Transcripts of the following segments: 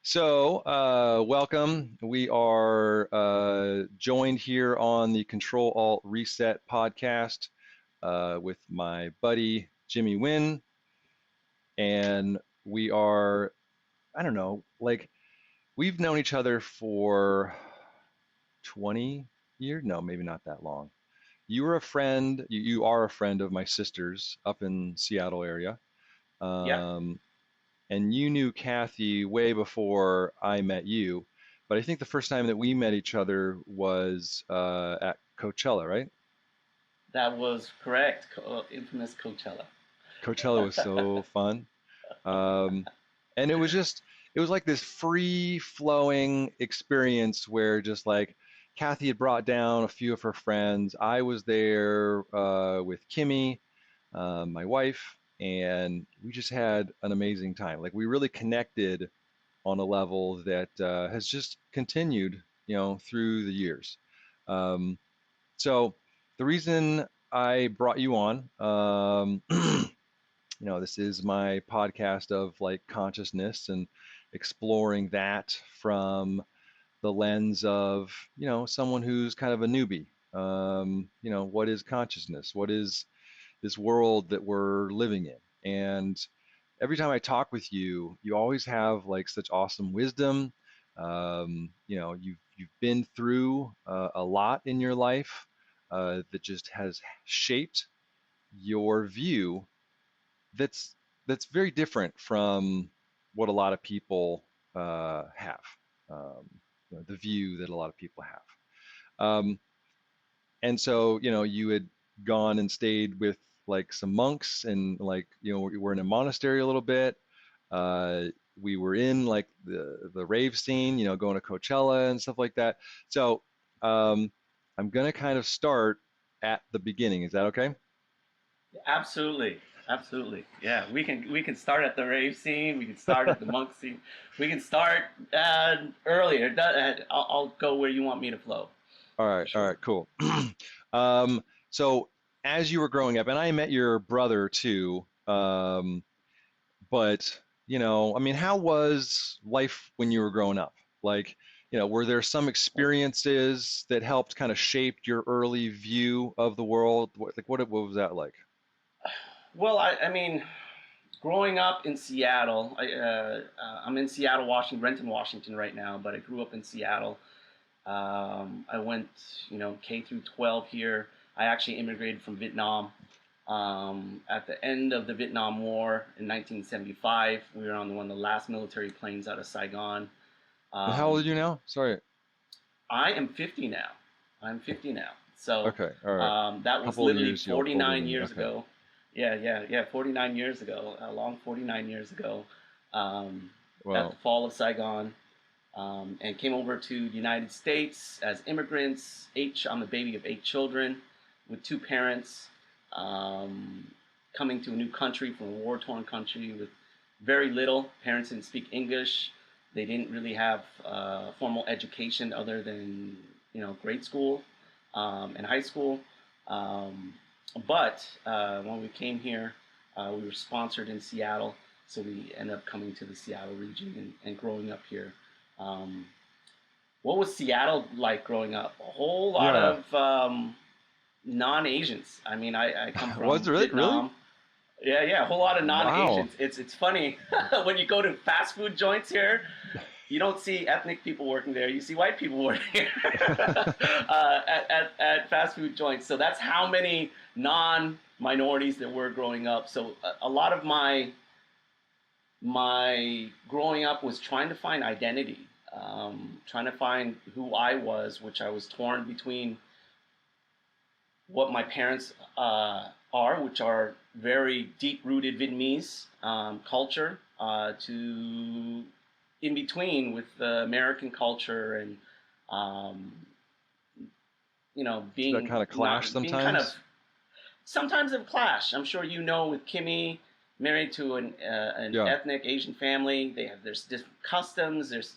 Welcome. We are joined here on the Control-Alt-Reset podcast with my buddy Jimmy Nguyen, and we are, I don't know, like we've known each other for 20 years. No, maybe not that long. You were a friend. You are a friend of my sister's up in Seattle area. Yep, Um, and you knew Kathy way before I met you. But I think the first time that we met each other was at Coachella, right? that was correct. Infamous Coachella. Coachella was so fun. Um, and it was like this free flowing experience where just like Kathy had brought down a few of her friends. I was there with Kimmy, my wife, and we just had an amazing time. Like we really connected on a level that has just continued, through the years. Um, so the reason I brought you on, this is my podcast of like consciousness and exploring that from the lens of, someone who's kind of a newbie. What is consciousness? What is this world that we're living in? And every time I talk with you, you always have like such awesome wisdom. You've been through a lot in your life that just has shaped your view. That's that's very different from what a lot of people have. Um, the view that a lot of people have. And so, you had gone and stayed with like some monks and like, we were in a monastery a little bit. Uh, we were in like the rave scene, going to Coachella and stuff like that. So, I'm gonna kind of start at the beginning. Is that okay? Absolutely, absolutely. Yeah, we can start at the rave scene. We can start at the monk scene. We can start earlier. I'll go where you want me to flow, for All sure. right, cool. Um, so as you were growing up, and I met your brother too, but I mean, how was life when you were growing up? Like, were there some experiences that helped kind of shape your early view of the world? What was that like? Well, I mean, growing up in Seattle, I'm in Seattle, Washington, Renton, Washington right now, but I grew up in Seattle. I went, K through 12 here. I actually immigrated from Vietnam. At the end of the Vietnam War in 1975, we were on one of the last military planes out of Saigon. And how old are Um, you now? Sorry. I am 50 now. I'm 50 now. So Okay, all right. that was Couple of literally years older 49 than me. years Okay. ago. Yeah, 49 years ago, a long 49 years ago, at the Well, fall of Saigon, and came over to the United States as immigrants. I'm a baby of 8 children with two parents, um, coming to a new country from a war-torn country with very little. Parents didn't speak English. They didn't really have formal education other than grade school and high school. Um, but when we came here, we were sponsored in Seattle, so we ended up coming to the Seattle region and growing up here. Um, what was Seattle like growing up? A whole lot yeah. of non-Asians. I mean, I come Was from it really? Vietnam. Yeah, a whole lot of Wow. non-Asians. It's funny when you go to fast food joints here, you don't see ethnic people working there. You see white people working here at fast food joints. So that's how many non-minorities there were growing up. So a lot of my growing up was trying to find identity, trying to find who I was, which I was torn between what my parents are, which are very deep-rooted Vietnamese culture, to in between with the American culture and um, Did that being kind of clash not being kind of sometimes? sometimes of clash. I'm sure you know with Kimmy, married to an Yeah. ethnic Asian family, there's different customs. There's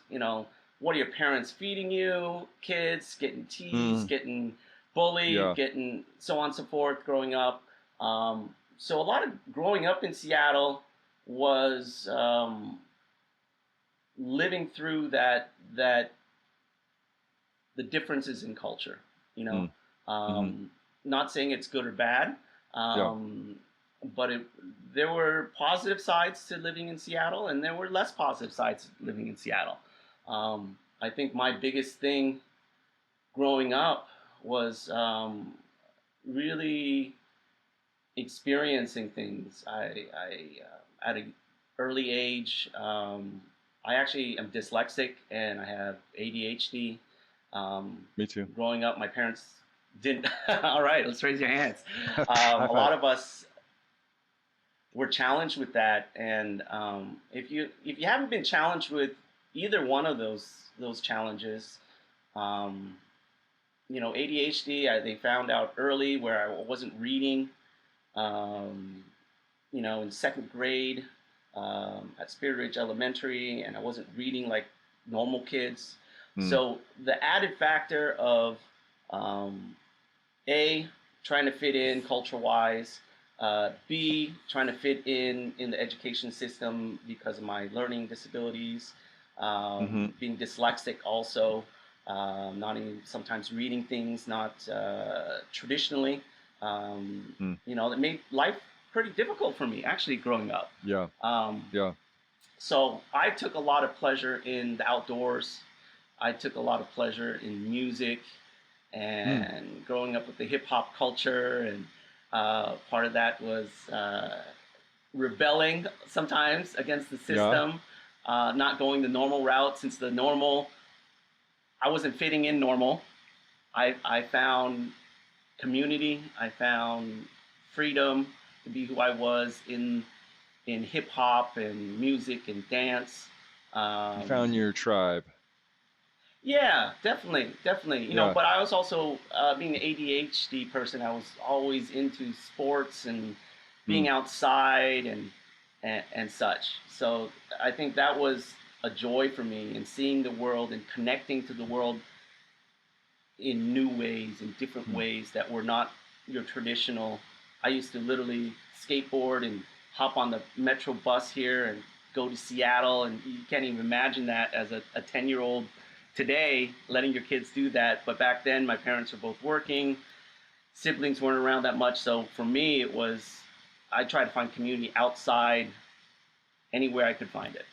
what are your parents feeding you? Kids getting teased, Mm, getting bullied, yeah. getting so on and so forth growing up. So a lot of growing up in Seattle was living through that the differences in culture, you know, Mm. Mm-hmm. um, not saying it's good or bad, Yeah. um, but there were positive sides to living in Seattle, and there were less positive sides to living in Seattle. I think my biggest thing growing up was really experiencing things. At an early age, I actually am dyslexic and I have ADHD. Me too. Growing up, my parents didn't. All right, let's raise your hands. High A five. lot of us were challenged with that, and if you haven't been challenged with either one of those challenges, um, ADHD, they found out early where I wasn't reading. Um, in second grade at Spirit Ridge Elementary, and I wasn't reading like normal kids. Mm. So the added factor of um, A, trying to fit in culture-wise, B, trying to fit in the education system because of my learning disabilities, Mm-hmm. being dyslexic also, not even sometimes reading things not traditionally. Mm. That made life pretty difficult for me actually growing up. Yeah. Um, Yeah. so I took a lot of pleasure in the outdoors. I took a lot of pleasure in music Mm. and growing up with the hip hop culture. And part of that was rebelling sometimes against the Yeah. system, not going the normal route since I wasn't fitting in normal. I found community. I found freedom to be who I was in hip hop and music and dance. You found Um, your tribe. yeah, definitely, definitely. Yeah. But I was also being an ADHD person. I was always into sports and Mm. being outside and such. So I think that was a joy for me, and seeing the world and connecting to the world in new ways, in different Mm. ways that were not your traditional. I used to literally skateboard and hop on the metro bus here and go to Seattle, and you can't even imagine that as a 10-year-old today, letting your kids do that. But back then, my parents were both working, siblings weren't around that much. So for me, I tried to find community outside anywhere I could find it.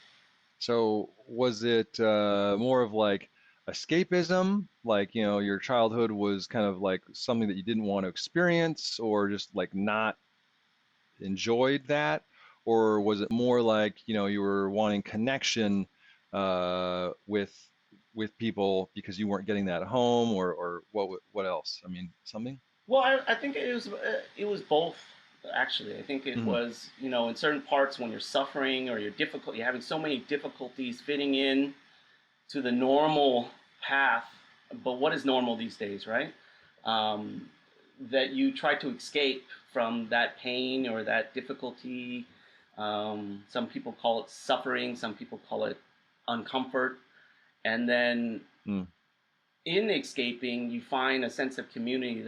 So was it more of like escapism, like, your childhood was kind of like something that you didn't want to experience, or just like not enjoyed that? Or was it more like, you were wanting connection with people because you weren't getting that at home, or what else? I mean, something? Well, I think it was both actually. I think it Hmm. was in certain parts when you're suffering or you're having so many difficulties fitting in to the normal path. But what is normal these days, right? Um, that you try to escape from that pain or that difficulty. Some people call it suffering. Some people call it uncomfort. And then Mm. in escaping, you find a sense of community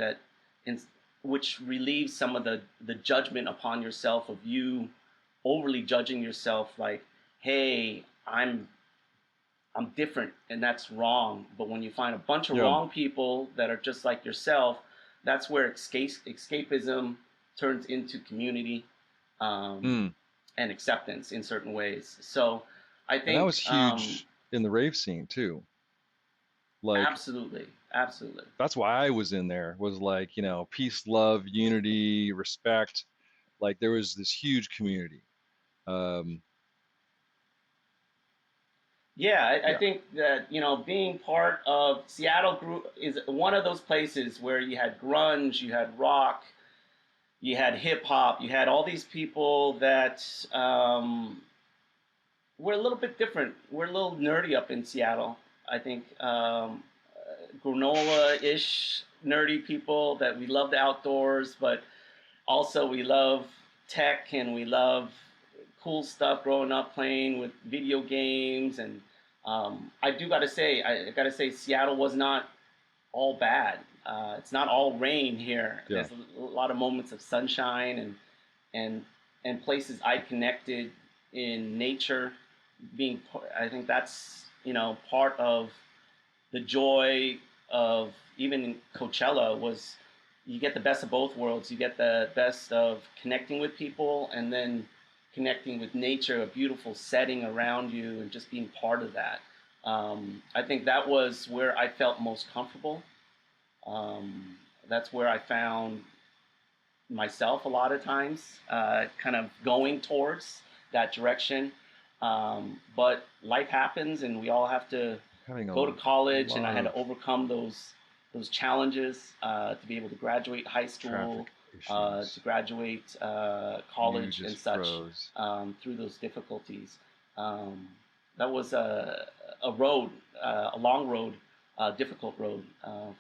in, which relieves some of the judgment upon yourself of you overly judging yourself, like, hey, I'm different, and that's wrong. But when you find a bunch of Yeah. wrong people that are just like yourself, that's where escapism turns into community, um, Mm. and acceptance in certain ways. So I And that think was huge in the rave scene too. Like, absolutely, absolutely. that's why I was in there, was like, peace, love, unity, respect. Like, there was this huge community. Um, Yeah, I yeah. think that being part of Seattle group is one of those places where you had grunge, you had rock, you had hip hop, you had all these people that were a little bit different. We're a little nerdy up in Seattle. I think granola-ish nerdy people that we love the outdoors, but also we love tech and we love cool stuff growing up playing with video games. And I gotta say Seattle was not all bad. It's not all rain here. Yeah. There's a lot of moments of sunshine and and places I connected in nature I think that's, part of the joy of even Coachella was you get the best of both worlds. You get the best of connecting with people and then connecting with nature, a beautiful setting around you, and just being part of that. I think that was where I felt most comfortable. That's where I found myself a lot of times, kind of going towards that direction. But life happens, and we all have to Having a go to college, and I lot had to of overcome those challenges to be able to graduate high school, traffic to issues. graduate You college, and just such froze. through those difficulties. Um, that was a road, a long road, difficult road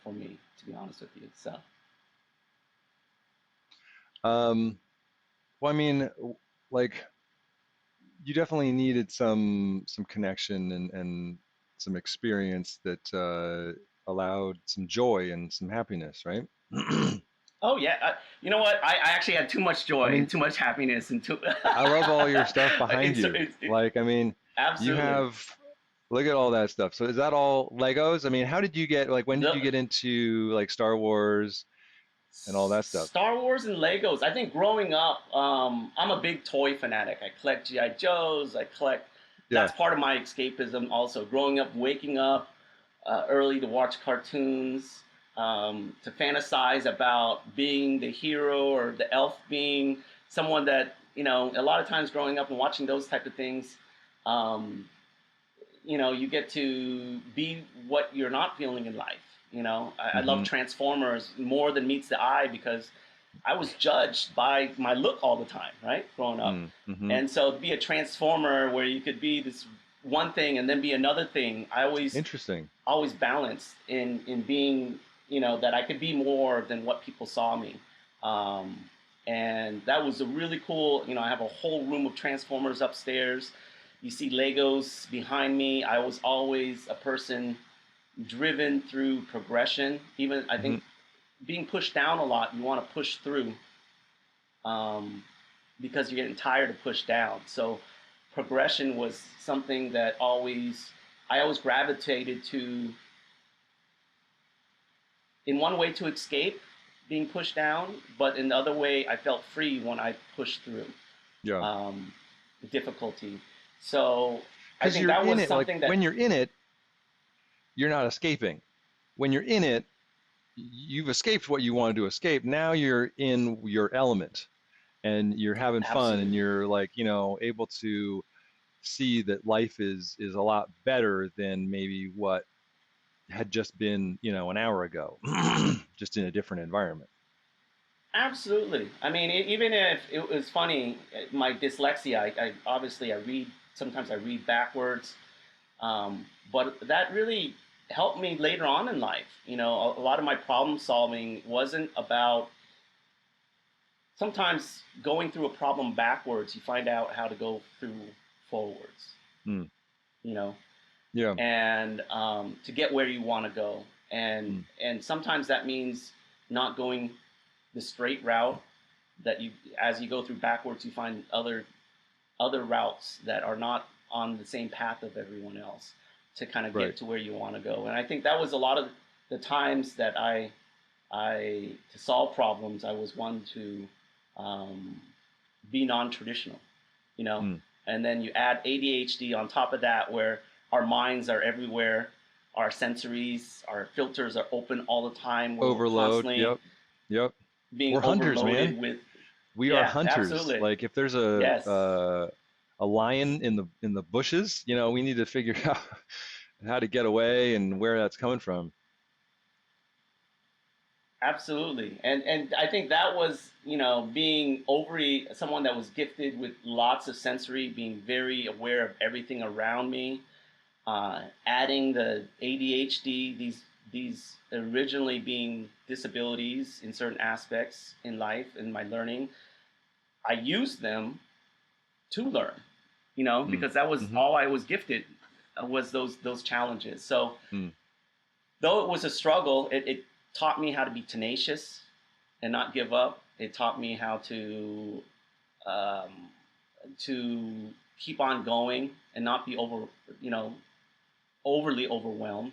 for me, to be honest with you. So. Um, well, I mean, like you definitely needed some connection and some experience that allowed some joy and some happiness, right? Oh yeah, you know what? I actually had too much I joy and mean, too much happiness and too. I love all your stuff behind you. Like, I mean, you Absolutely. have, look at all that stuff. So is that all Legos? I mean, how did you get, like, when did you The get into like Star Wars and all that stuff? Star Wars and Legos. I think growing up, I'm a big toy fanatic. I collect GI Joes. I collect. Yeah. That's part of my escapism. Also, growing up, waking up early to watch cartoons, to fantasize about being the hero or the elf, being someone that, a lot of times growing up and watching those type of things. Um, you get to be what you're not feeling in life. I love Mm-hmm. Transformers more than meets the eye because I was judged by my look all the time, right? Growing up. Mm-hmm. And so to be a Transformer where you could be this one thing and then be another thing, I Interesting. always balanced in being, that I could be more than what people saw me. Um, and that was a really cool, I have a whole room of Transformers upstairs. You see Legos behind me. I was always a person driven through progression. Even I Mm-hmm. think being pushed down a lot, you want to push through, um, because you're getting tired of push down. So progression was something that I always gravitated to, in one way to escape being pushed down, but in the other way I felt free when I pushed through Yeah. um, the difficulty. So I Because think you're that in was it, like something that when you're in it, you're not escaping. When you're in it, you've escaped what you wanted to escape. Now you're in your element and you're having fun and absolutely. you're like, able to see that life is a lot better than maybe what had just been, an hour ago, just in a different environment. Absolutely. I mean, even if it was funny, my dyslexia, I obviously sometimes I read backwards, but that really helped me later on in life. A lot of my problem solving wasn't about sometimes going through a problem backwards, you find out how to go through forwards, Mm, you know, yeah. and to get where you want to go. Mm, And sometimes that means not going the straight route that as you go through backwards, you find other routes that are not on the same path of everyone else to kind of right. get to where you want to go. And I think that was a lot of the times that to solve problems, I was one to um, be non-traditional, you know. Mm. And then you add ADHD on top of that, where our minds are everywhere, our sensories, our filters are open all the time, where we're Overload. constantly Yep. Yep. being We're hunters, man. overloaded with. We are Yeah, hunters. absolutely. Like if there's Yes, a lion in the bushes, we need to figure out how to get away and where that's coming from. absolutely. And I think that was, being overly someone that was gifted with lots of sensory, being very aware of everything around me, adding the ADHD, these originally being disabilities in certain aspects in life in my learning, I used them to learn, Mm. because that was Hmm. all I was gifted, was those challenges. So Mm. though it was a struggle, it taught me how to be tenacious and not give up. It taught me how um, to keep on going and not be you know, overly overwhelmed.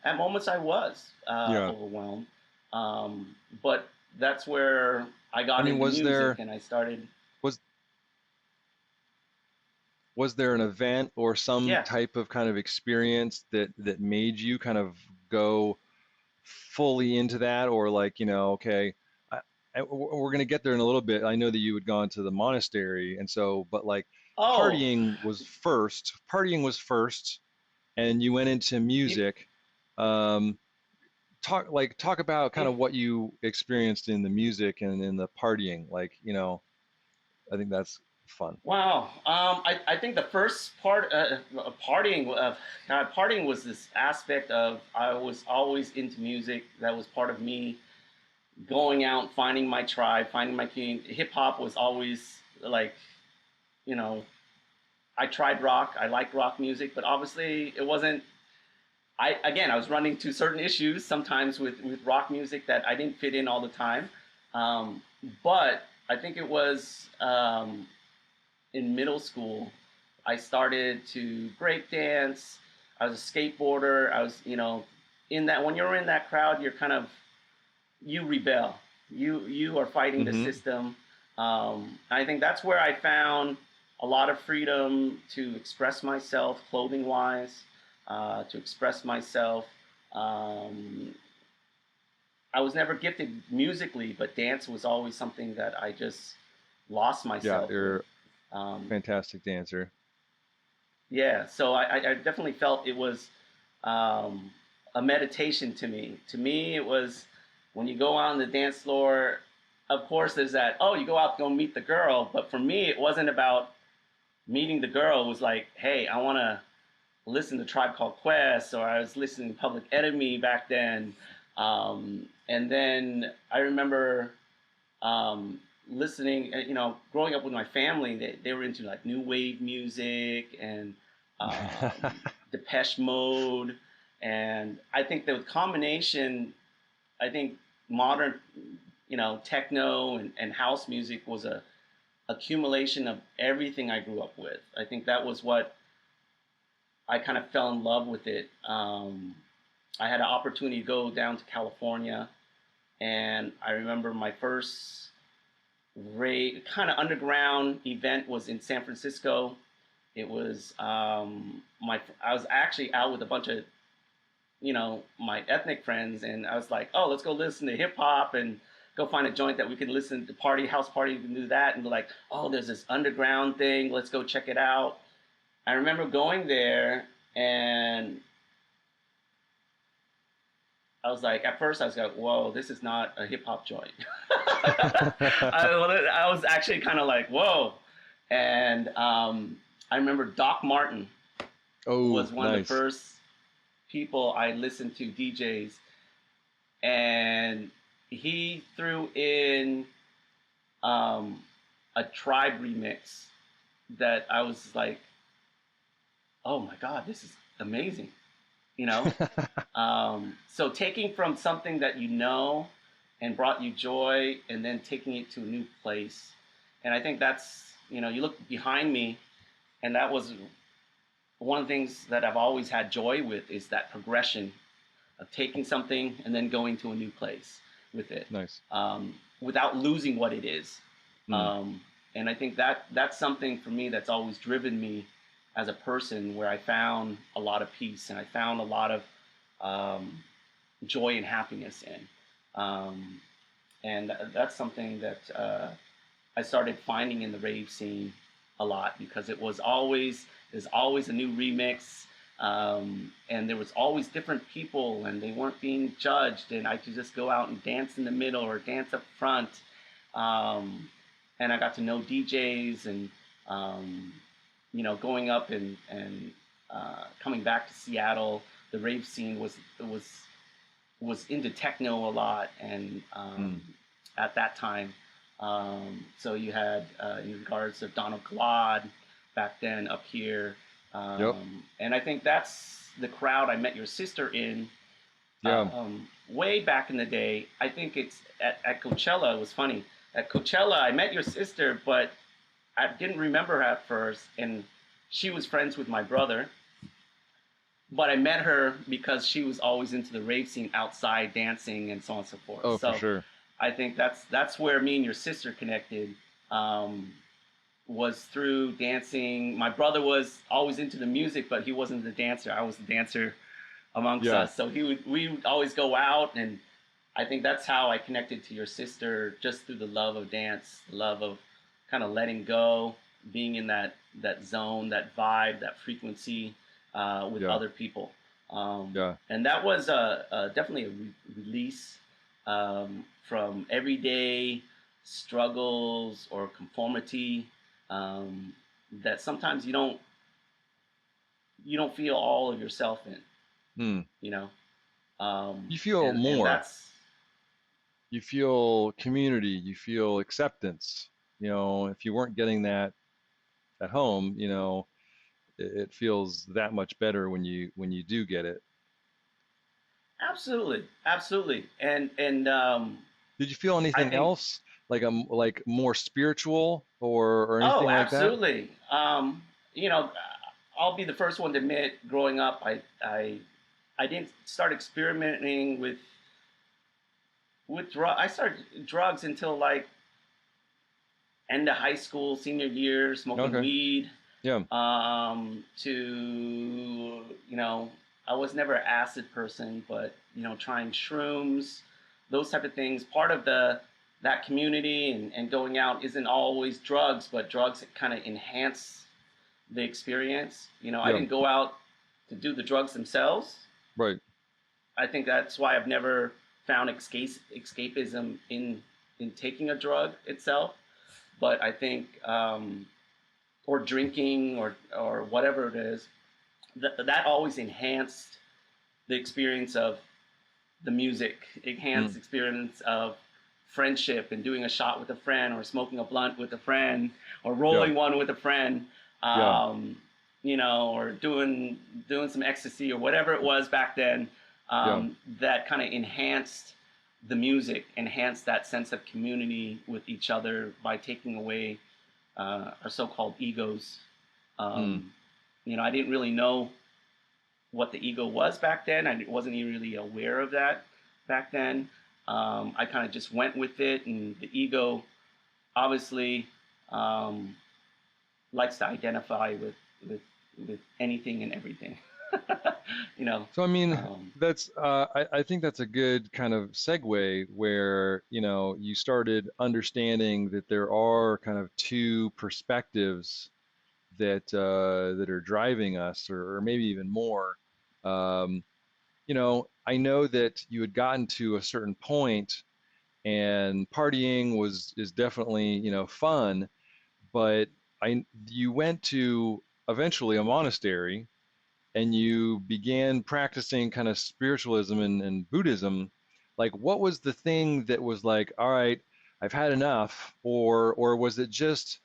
At moments I was Yeah. overwhelmed, but that's where I I got mean, into music and I started. was was there an event or some Yeah. type of kind of experience that made you kind of go fully into that, or like, okay, I, we're going to get there in a little bit. I know that you had gone to the monastery, and so, but like Oh, partying was first, and you went into if, music. Um, talk about kind if of what you experienced in the music and in the partying. Like, I think that's fun. wow. I think the first part, partying, God, partying was this aspect of I was always into music. That was part of me going out, finding my tribe, finding my community. Hip hop was always like, you know, I tried rock. I liked rock music, but obviously it wasn't. I was running to certain issues sometimes with rock music that I didn't fit in all the time. Um, but I think it was in middle school, I started to break dance. I was a skateboarder. I was, in that when you're in that crowd, you're kind of you rebel. You are fighting the Mm-hmm. system. I think that's where I found a lot of freedom to express myself, clothing wise, to express myself. Um, I was never gifted musically, but dance was always something that I just lost Yeah, myself with. you're a Um, fantastic dancer. Yeah, so I definitely felt it was um, a meditation to me. To me, it was when you go out on the dance floor. Of course, there's that. Oh, you go out to go meet the girl. But for me, it wasn't about meeting the girl. It was like, hey, I want to listen to Tribe Called Quest, or I was listening to Public Enemy back then. And then I remember listening, growing up with my family, they were into like new wave music and Depeche Mode. And I think the combination, I think modern, techno and house music was a accumulation of everything I grew up with. I think that was what I kind of fell in love with it. I had an opportunity to go down to California, and I remember my first kind of underground event was in San Francisco. It was I was actually out with a bunch of my ethnic friends, and I was like, oh, let's go listen to hip hop and go find a joint that we can listen to house party, we can do that, and they're like, oh, there's this underground thing, let's go check it out. I remember going there, and I was like, at first I was like, whoa, this is not a hip hop joint. I was actually kind of like, whoa. And I remember Doc Martin Oh, was one of the nice. first people I listened to, DJs, and he threw in um, a Tribe remix that I was like, oh my god, this is amazing, you know. So taking from something that and brought you joy, and then taking it to a new place, and I think that's you look behind me, and that was one of the things that I've always had joy with is that progression of taking something and then going to a new place with it, Nice. without losing what it is. Mm, Um, and I think that's something for me that's always driven me as a person, where I found a lot of peace and I found a lot of um, joy and happiness in. Um, and that's something that I started finding in the rave scene a lot, because there's always a new remix, and there was always different people, and they weren't being judged, and I could just go out and dance in the middle or dance up front, um, and I got to know DJs, and um, going up and coming back to Seattle, the rave scene was into techno a lot, and mm. at that time. So you had, in regards to Donald Claude back then up here. Yep. And I think that's the crowd I met your sister in Yeah. way back in the day. I think it's at Coachella. It was funny. At Coachella, I met your sister, but I didn't remember her at first, and she was friends with my brother. But I met her because she was always into the rave scene outside dancing and so on and so forth. Oh, for So sure. I think that's where me and your sister connected. Um, was through dancing. My brother was always into the music, but he wasn't the dancer. I was the dancer amongst Yeah. us. So we would always go out, and I think that's how I connected to your sister, just through the love of dance, the love of kind of letting go, being in that zone, that vibe, that frequency with Yeah. other people. Yeah. And that was definitely a release from everyday struggles or conformity um, that sometimes you don't feel all of yourself in, Hmm. you know. You feel And more. that's You feel community. You feel acceptance. If you weren't getting that at home, it feels that much better when you do get it. absolutely, absolutely. And Did you feel I anything think, else like more spiritual or oh, anything like that? absolutely. You know, I'll be the first one to admit, growing up, I didn't start experimenting with drug. I started drugs until like end of high school, senior year, smoking Okay. weed. Yeah. To I was never an acid person, but trying shrooms, those type of things. Part of the that community and going out isn't always drugs, but drugs that kind of enhance the experience. I Yeah. didn't go out to do the drugs themselves. Right. I think that's why I've never found escapism in taking a drug itself. But I think or drinking or whatever it is, that always enhanced the experience of the music, enhanced Mm. the experience of friendship and doing a shot with a friend or smoking a blunt with a friend or Yeah. rolling one with a friend, Yeah. um, or doing some ecstasy or whatever it was back then. Yeah. That kind of enhanced the music, enhanced that sense of community with each other by taking away our so-called egos. Mm. Um, I didn't really know what the ego was back then. I wasn't even really aware of that back then. I kind of just went with it, and the ego obviously um, likes to identify with with anything and everything. you know, So I mean, um, that's I think that's a good kind of segue where, you started understanding that there are kind of two perspectives that are driving us, or maybe even more. Um, I know that you had gotten to a certain point, and partying was is definitely, fun, but you went to eventually a monastery and you began practicing kind of spiritualism and Buddhism. Like, what was the thing that was like, all right, I've had enough, or was it just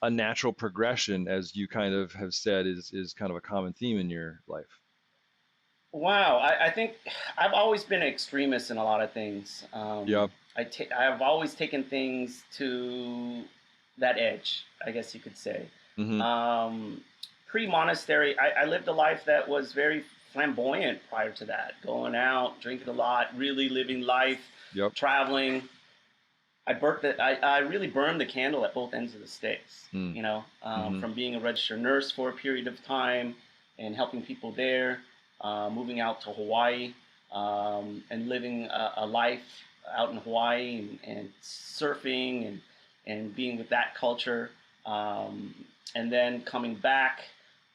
a natural progression, as you kind of have said is kind of a common theme in your life? wow, I think I've always been an extremist in a lot of things. Yeah. I've always taken things to that edge, I guess you could say. Mm-hmm. Um, Pre-monastery, I lived a life that was very flamboyant prior to that, going out, drinking a lot, really living life, Yep. traveling. I really burned the candle at both ends of the stakes. Mm. Mm-hmm. From being a registered nurse for a period of time and helping people there, moving out to Hawaii and living a life out in Hawaii and surfing and being with that culture, and then coming back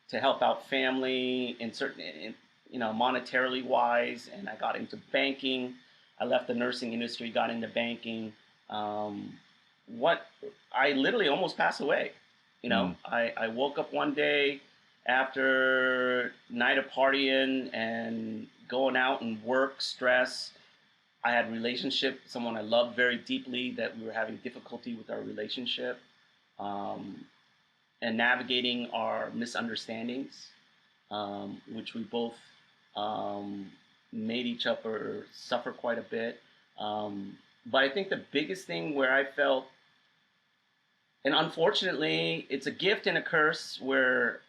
to help out family in certain, monetarily wise. And I got into banking. I left the nursing industry, got into banking. Um, what I literally almost passed away. Mm. I woke up one day after night of partying and going out and work stress. I had a relationship, someone I loved very deeply, that we were having difficulty with our relationship, um, and navigating our misunderstandings, which we both um, made each other suffer quite a bit. But I think the biggest thing where I felt And unfortunately, it's a gift and a curse where,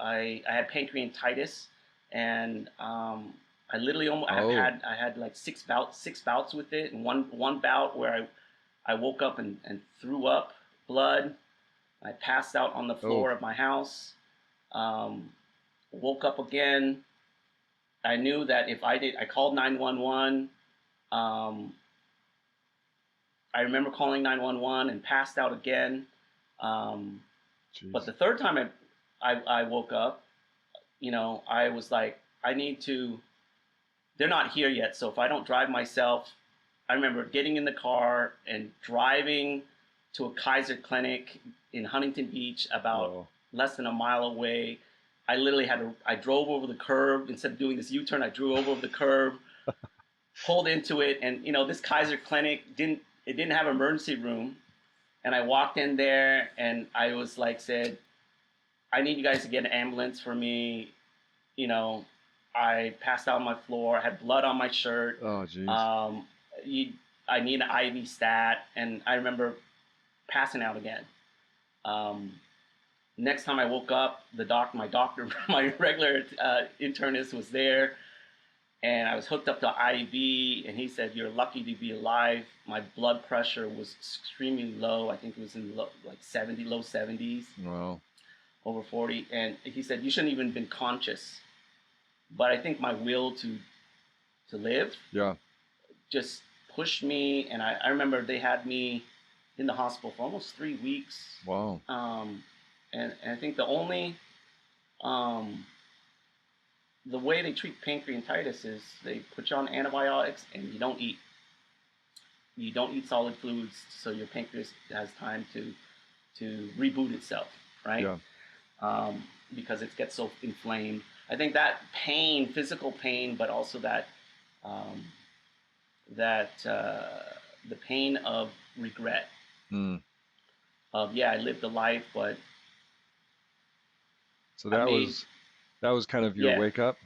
I had pancreatitis, and I literally almost Oh, I had like six bouts with it, and one bout where I woke up and threw up blood. I passed out on the oh, floor of my house. Um, Woke up again. I knew that if I called 911. Um, I remember calling 911 and passed out again. Um, but jeez. the third time I woke up, I was like, I need to, they're not here yet. So if I don't drive myself, I remember getting in the car and driving to a Kaiser clinic in Huntington Beach, about Oh, less than a mile away. I literally I drove over the curb. Instead of doing this U-turn, I drove over the curb, pulled into it. And, this Kaiser clinic didn't have an emergency room. And I walked in there and I was like, said, I need you guys to get an ambulance for me. You know, I passed out on my floor. I had blood on my shirt. oh, jeez. Um, you, I need an IV stat. And I remember passing out again. Um, Next time I woke up, my doctor, my regular internist was there, and I was hooked up to IV, and he said, "You're lucky to be alive." My blood pressure was extremely low. I think it was in like 70, low 70s, Wow. over 40. And he said, "You shouldn't even been conscious." But I think my will to live Yeah. just pushed me, and I remember they had me in the hospital for almost 3 weeks. Wow. And I think um, the way they treat pancreatitis is they put you on antibiotics and you don't eat. You don't eat solid foods, so your pancreas has time to reboot itself, right? Yeah. Because it gets so inflamed. I think that pain, physical pain, but also um, the pain of regret, Mm. of, yeah, I lived a life, but So I made, that was kind of your yeah, wake up.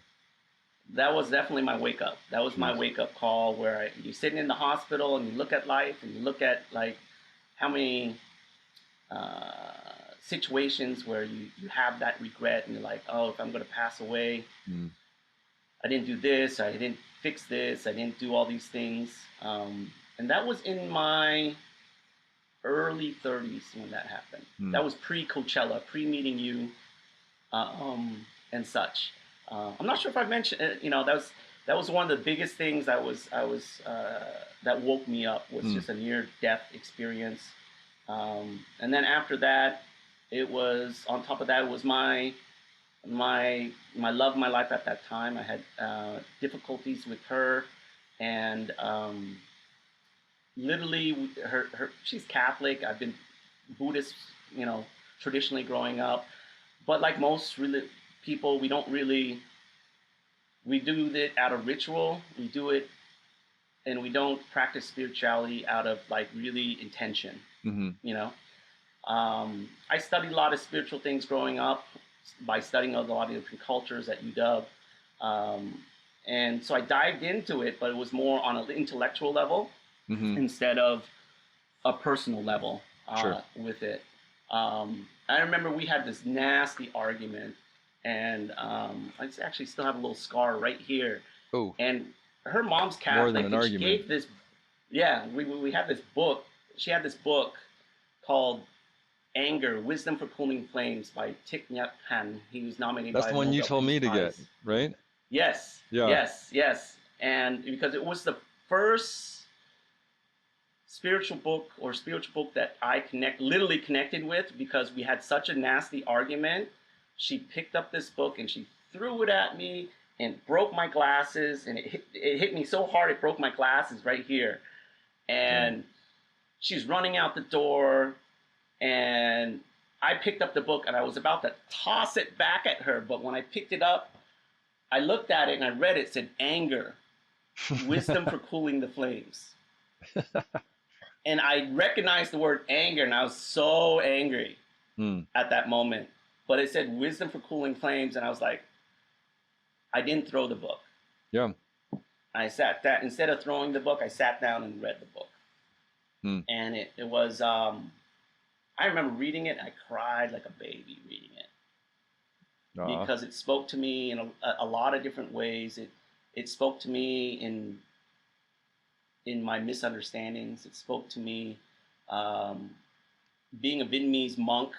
that was definitely my wake up. That was my Jeez. wake up call, where you're sitting in the hospital and you look at life and you look at like how many situations where you have that regret, and you're like, oh, if I'm going to pass away, Mm. I didn't do this, I didn't fix this, I didn't do all these things. And that was in my early 30s when that happened. Mm. That was pre Coachella, pre meeting you, and such. I'm not sure if I mentioned, that was one of the biggest things that woke me up, was Mm. just a near death experience. And then after that, it was, on top of that, it was my love of my life at that time. I had difficulties with her, and literally, she's Catholic. I've been Buddhist, you know, traditionally growing up. But like most people, we do it out of ritual. We do it, and we don't practice spirituality out of like really intention. Mm-hmm. You know, I studied a lot of spiritual things growing up by studying a lot of different cultures at UW. Um, and so I dived into it, but it was more on an intellectual level Mm-hmm. instead of a personal level Sure. with it. I remember we had this nasty argument, and I actually still have a little scar right here. Oh, And her mom's more than Catholic, an and she argument. gave this. Yeah, we had this book. She had this book called Anger: Wisdom for Cooling Flames by Thich Nhat Hanh. He was nominated That's by the the one you Nobel told Peace me to get, Prize. right? Yes, Yeah. yes, yes. And because it was the first spiritual book that I literally connected with, because we had such a nasty argument. She picked up this book and she threw it at me and broke my glasses, and it hit me so hard it broke my glasses right here. Dang. And she's running out the door, and I picked up the book and I was about to toss it back at her, but when I picked it up, I looked at it and I read it, said Anger, Wisdom for Cooling the Flames. And I recognized the word anger, and I was so angry Mm. at that moment. But it said Wisdom for Cooling Flames, and I was like, I didn't throw the book. Yeah. I sat down, instead of throwing the book, I sat down and read the book. Mm. And it was I remember reading it. I cried like a baby reading it Aw. because it spoke to me in a lot of different ways. It spoke to me in my misunderstandings. It spoke to me um, being a Vietnamese monk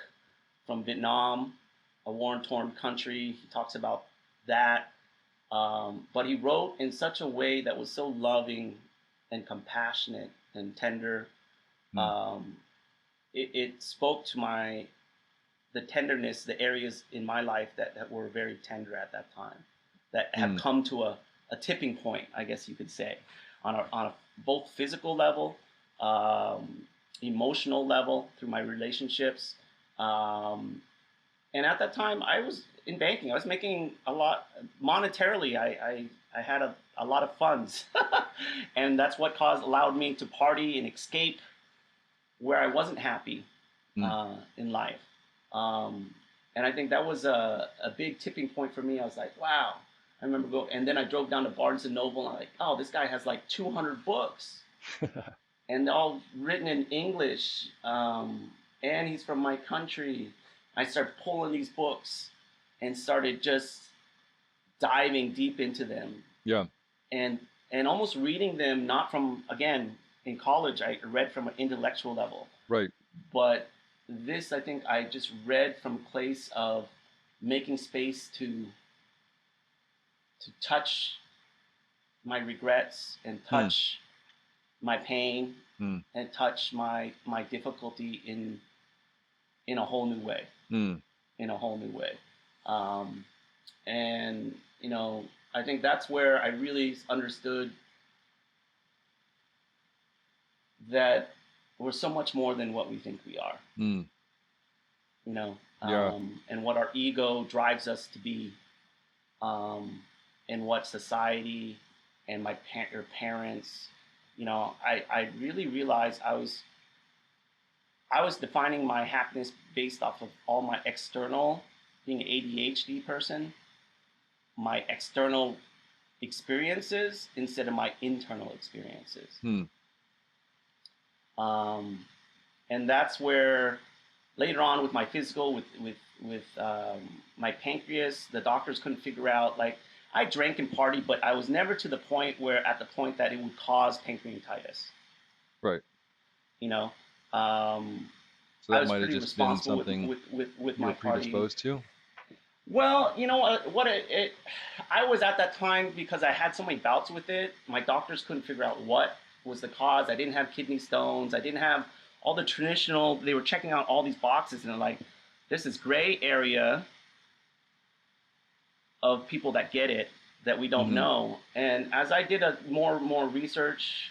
from Vietnam, a war-torn country. He talks about that. But he wrote in such a way that was so loving and compassionate and tender. Hmm. Um, it spoke to the tenderness, the areas in my life that were very tender at that time, that have Hmm. come to a tipping point, I guess you could say, on a both physical level, um, emotional level through my relationships. Um, and at that time, I was in banking. I was making a lot monetarily. I had a lot of funds, and that's what allowed me to party and escape where I wasn't happy Hmm. in life. Um, and I think that was a big tipping point for me. I was like, wow. I remember and then I drove down to Barnes and Noble, and I'm like, oh, this guy has like 200 books, and they're all written in English. And he's from my country. I started pulling these books and started just diving deep into them, Yeah. and and almost reading them not from, again, in college I read from an intellectual level, Right. but this, I think, I just read from a place of making space to touch my regrets and Hmm. touch my pain Hmm. and touch my difficulty in a whole new way, Hmm. in a whole new way. Um, and I think that's where I really understood that we're so much more than what we think we are, Hmm. Yeah. and what our ego drives us to be, um, and what society and or parents, I really realized I was defining my happiness based off of all my external, being an ADHD person, my external experiences instead of my internal experiences. Hmm. Um, and that's where later on with my physical, with my pancreas, the doctors couldn't figure out, like, I drank and partied, but I was never to the point where at the point that it would cause pancreatitis. Right. You know, um, So I that was might have pretty just been responsible something with you were my partying. predisposed to. Well, you know what I was at that time, because I had so many bouts with it. My doctors couldn't figure out what was the cause. I didn't have kidney stones. I didn't have all the traditional. They were checking out all these boxes, and they're like, "There's this gray area of people that get it that we don't Hmm. know." And as I did a more research,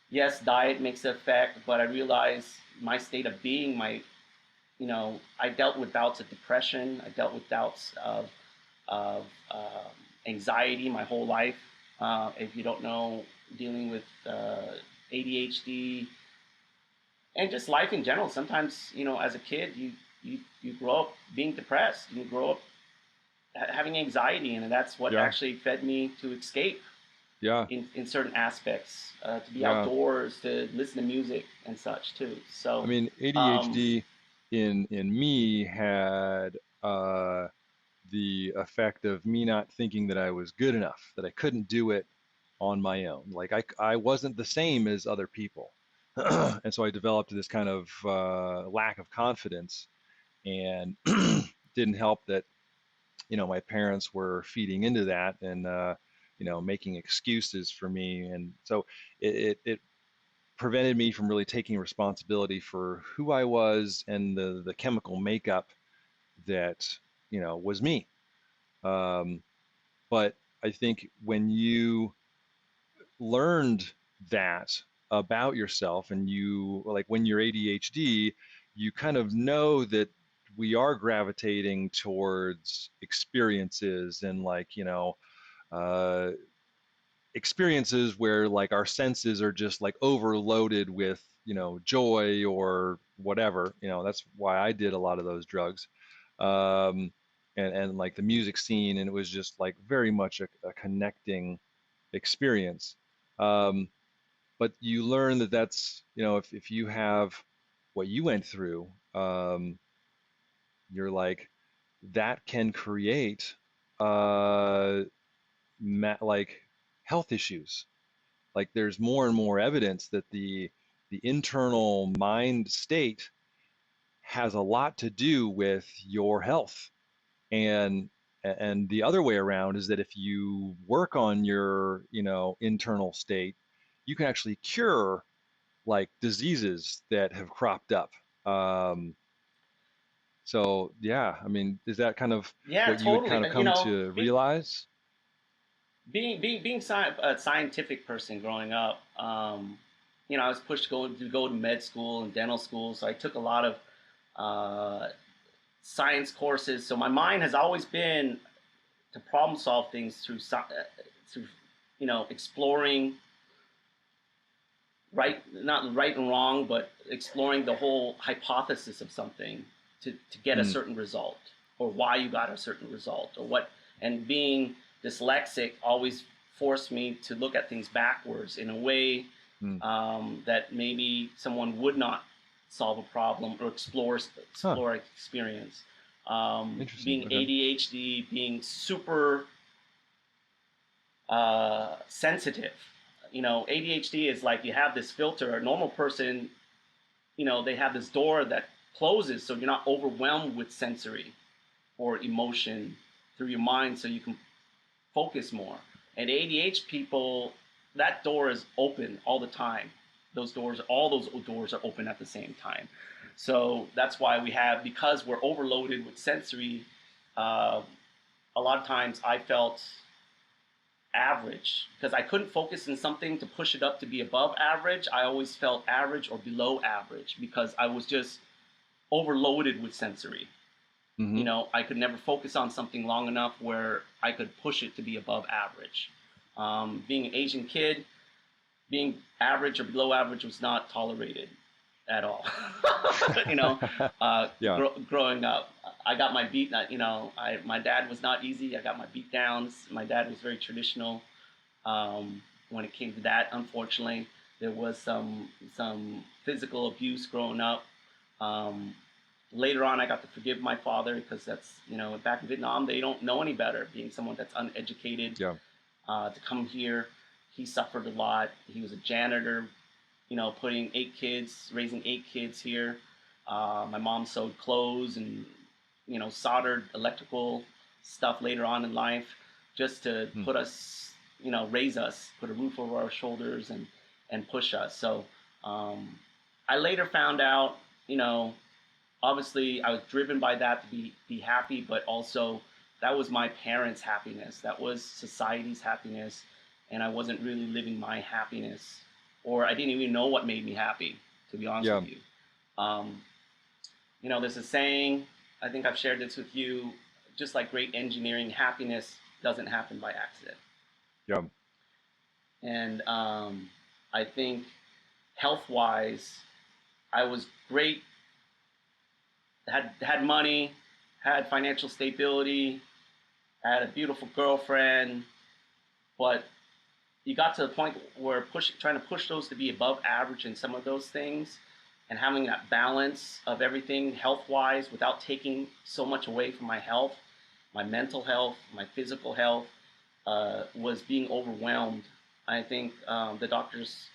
yes, diet makes an effect, but I realized my state of being, I dealt with bouts of depression. I dealt with bouts of anxiety my whole life. If you don't know, dealing with ADHD and just life in general. Sometimes, as a kid, you grow up being depressed. You grow up having anxiety, and that's what Yeah. actually fed me to escape Yeah. in certain aspects, to be Yeah. outdoors, to listen to music and such too. I So, mean, um, ADHD in me had uh, the effect of me not thinking that I was good enough, that I couldn't do it on my own. Like I wasn't the same as other people. And so I developed this kind of lack of confidence, and didn't help that, my parents were feeding into that, and making excuses for me. And so it prevented me from really taking responsibility for who I was and the chemical makeup that was me. Um, but I think when you learned that about yourself, and you, like, when you're ADHD, you kind of know that we are gravitating towards experiences, and, like, uh, experiences where, like, our senses are just like overloaded with joy or whatever. That's why I did a lot of those drugs. um and like the music scene, and it was just like very much a connecting experience. um but you learn that that's, if you have what you went through, um, you're like, that can create uh, like health issues. Like there's more and more evidence that the internal mind state has a lot to do with your health. And the other way around is that if you work on your, internal state, you can actually cure like diseases that have cropped up. Um, so yeah, I mean, is that kind of Yeah, what you would totally. kind of come to realize? Being a scientific person growing up, I was pushed to go to med school and dental school, so I took a lot of uh, science courses. So my mind has always been to problem solve things through exploring not right and wrong, but exploring the whole hypothesis of something to get a Mm, certain result, or why you got a certain result, or what. And being dyslexic always forced me to look at things backwards in a way mm. that maybe someone would not solve a problem or Huh. explore experience. Interesting. Being Okay. ADHD, being super sensitive. ADHD is like you have this filter. A normal person, they have this door that closes so you're not overwhelmed with sensory or emotion through your mind so you can focus more. And ADHD people, that door is open all the time. All those doors are open at the same time. So that's why because we're overloaded with sensory, uh, a lot of times I felt average because I couldn't focus in something to push it up to be above average. I always felt average or below average because I was just overloaded with sensory. Mm-hmm. I could never focus on something long enough where I could push it to be above average. Being an Asian kid, being average or below average was not tolerated at all. you know, Yeah. growing up, I got my beat. My dad was not easy. I got my beat downs. My dad was very traditional. When it came to that, unfortunately, there was some physical abuse growing up. Um, Later on, I got to forgive my father because that's back in Vietnam they don't know any better. Being someone that's uneducated, Yeah. to come here, he suffered a lot. He was a janitor, raising 8 kids here. My mom sewed clothes and soldered electrical stuff later on in life, just to Hmm. put us, raise us, put a roof over our shoulders and push us. So I later found out, obviously I was driven by that to be happy, but also that was my parents' happiness, that was society's happiness, and I wasn't really living my happiness, or I didn't even know what made me happy, to be honest Yeah. with you. Um, there's a saying, I think I've shared this with you, just like great engineering, happiness doesn't happen by accident. Yeah. And I think health wise, I was great, had money, had financial stability, had a beautiful girlfriend, but you got to the point where trying to push those to be above average in some of those things, and having that balance of everything health wise without taking so much away from my health, my mental health, my physical health, was being overwhelmed. I think the doctors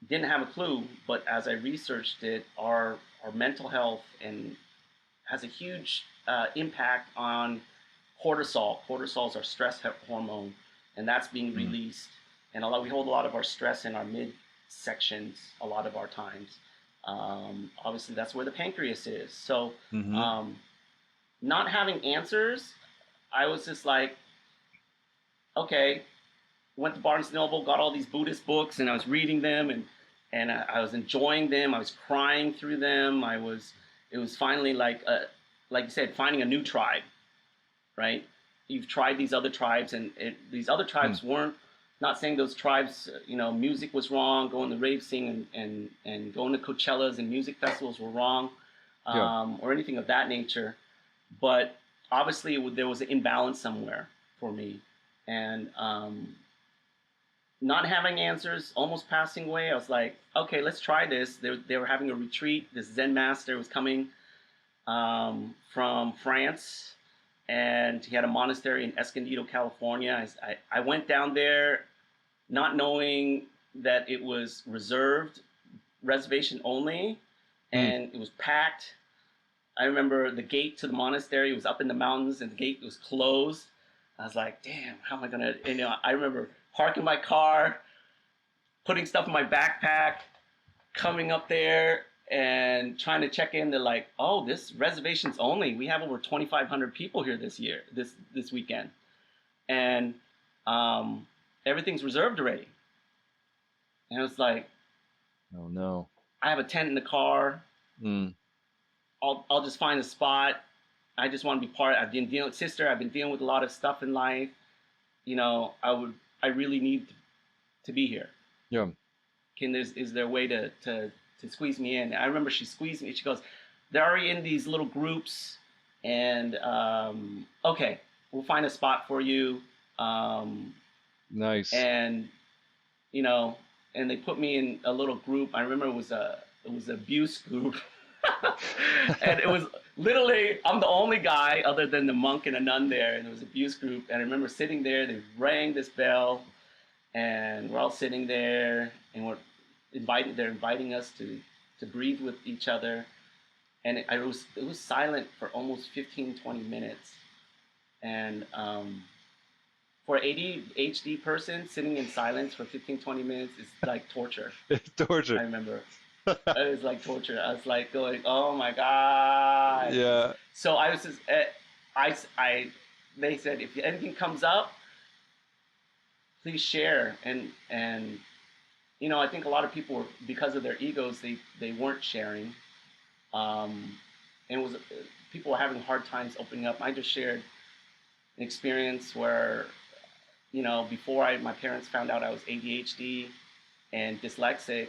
didn't have a clue, but as I researched it, our mental health and has a huge impact on cortisol. Cortisol is our stress hormone, and that's being Mm. released. And we hold a lot of our stress in our midsections a lot of our times. Obviously, that's where the pancreas is. So, Mm-hmm. um, not having answers, I was just like, okay, went to Barnes and Noble, got all these Buddhist books, and I was reading them, and I was enjoying them. I was crying through them. It was finally like you said, finding a new tribe, right? You've tried these other tribes, and these other Mm. tribes weren't. Not saying those tribes, music was wrong. Going to rave scene and going to Coachellas and music festivals were wrong, Yeah. or anything of that nature. But obviously, there was an imbalance somewhere for me, and not having answers, almost passing away. I was like, okay, let's try this. They were having a retreat. This Zen master was coming from France, and he had a monastery in Escondido, California. I went down there not knowing that it was reserved, reservation only, Mm. and it was packed. I remember the gate to the monastery was up in the mountains, and the gate was closed. I was like, damn, how am I gonna, I remember parking my car, putting stuff in my backpack, coming up there and trying to check in. They're like, oh, this reservation's only. We have over 2,500 people here this weekend. And everything's reserved already. And it was like, Oh no. I have a tent in the car. Mm. I'll just find a spot. I just want to be part. I've been dealing with sister. I've been dealing with a lot of stuff in life. I really need to be here. Yeah. Is there a way to squeeze me in? I remember she squeezed me. She goes, they're already in these little groups, and okay, we'll find a spot for you. Nice. And and they put me in a little group. I remember it was abuse group. And it was literally, I'm the only guy other than the monk and a nun there, and it was abuse group. And I remember sitting there, they rang this bell, and we're all sitting there, and they're inviting us to breathe with each other. And it was silent for almost 15-20 minutes. And for an ADHD person, sitting in silence for 15-20 minutes is like torture. It's torture. I remember. It was like torture. I was like going, oh my God. Yeah. So I was just, they said, if anything comes up, please share. And I think a lot of people were, because of their egos, they weren't sharing. And it was, people were having hard times opening up. I just shared an experience where, before my parents found out I was ADHD and dyslexic,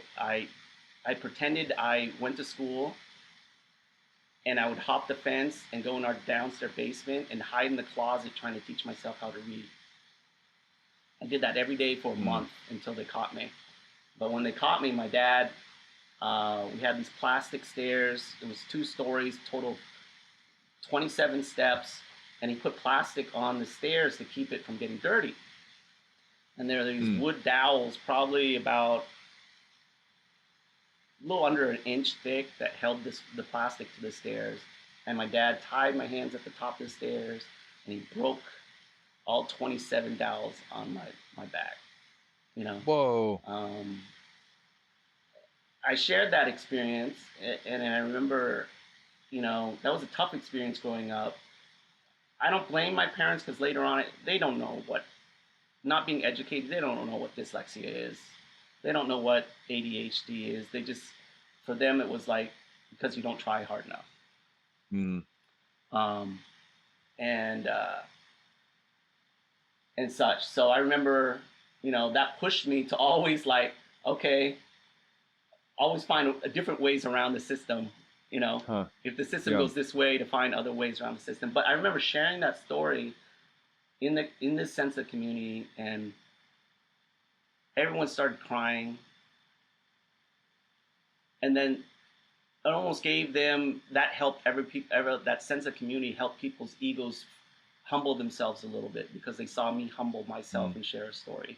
I pretended I went to school, and I would hop the fence and go in our downstairs basement and hide in the closet trying to teach myself how to read. I did that every day for a month until they caught me. But when they caught me, my dad, we had these plastic stairs. It was 2 stories, total 27 steps, and he put plastic on the stairs to keep it from getting dirty. And there are these wood dowels, probably about a little under an inch thick, that held the plastic to the stairs. And my dad tied my hands at the top of the stairs, and he broke all 27 dowels on my back. Whoa. I shared that experience, and I remember, that was a tough experience growing up. I don't blame my parents, because later on, they don't know not being educated, they don't know what dyslexia is. They don't know what ADHD is. For them, it was like, because you don't try hard enough. And such. So I remember, that pushed me to always okay, always find different ways around the system. If the system goes this way, to find other ways around the system. But I remember sharing that story in this sense of community, and everyone started crying. And then it almost gave them, that helped that sense of community helped people's egos humble themselves a little bit, because they saw me humble myself and share a story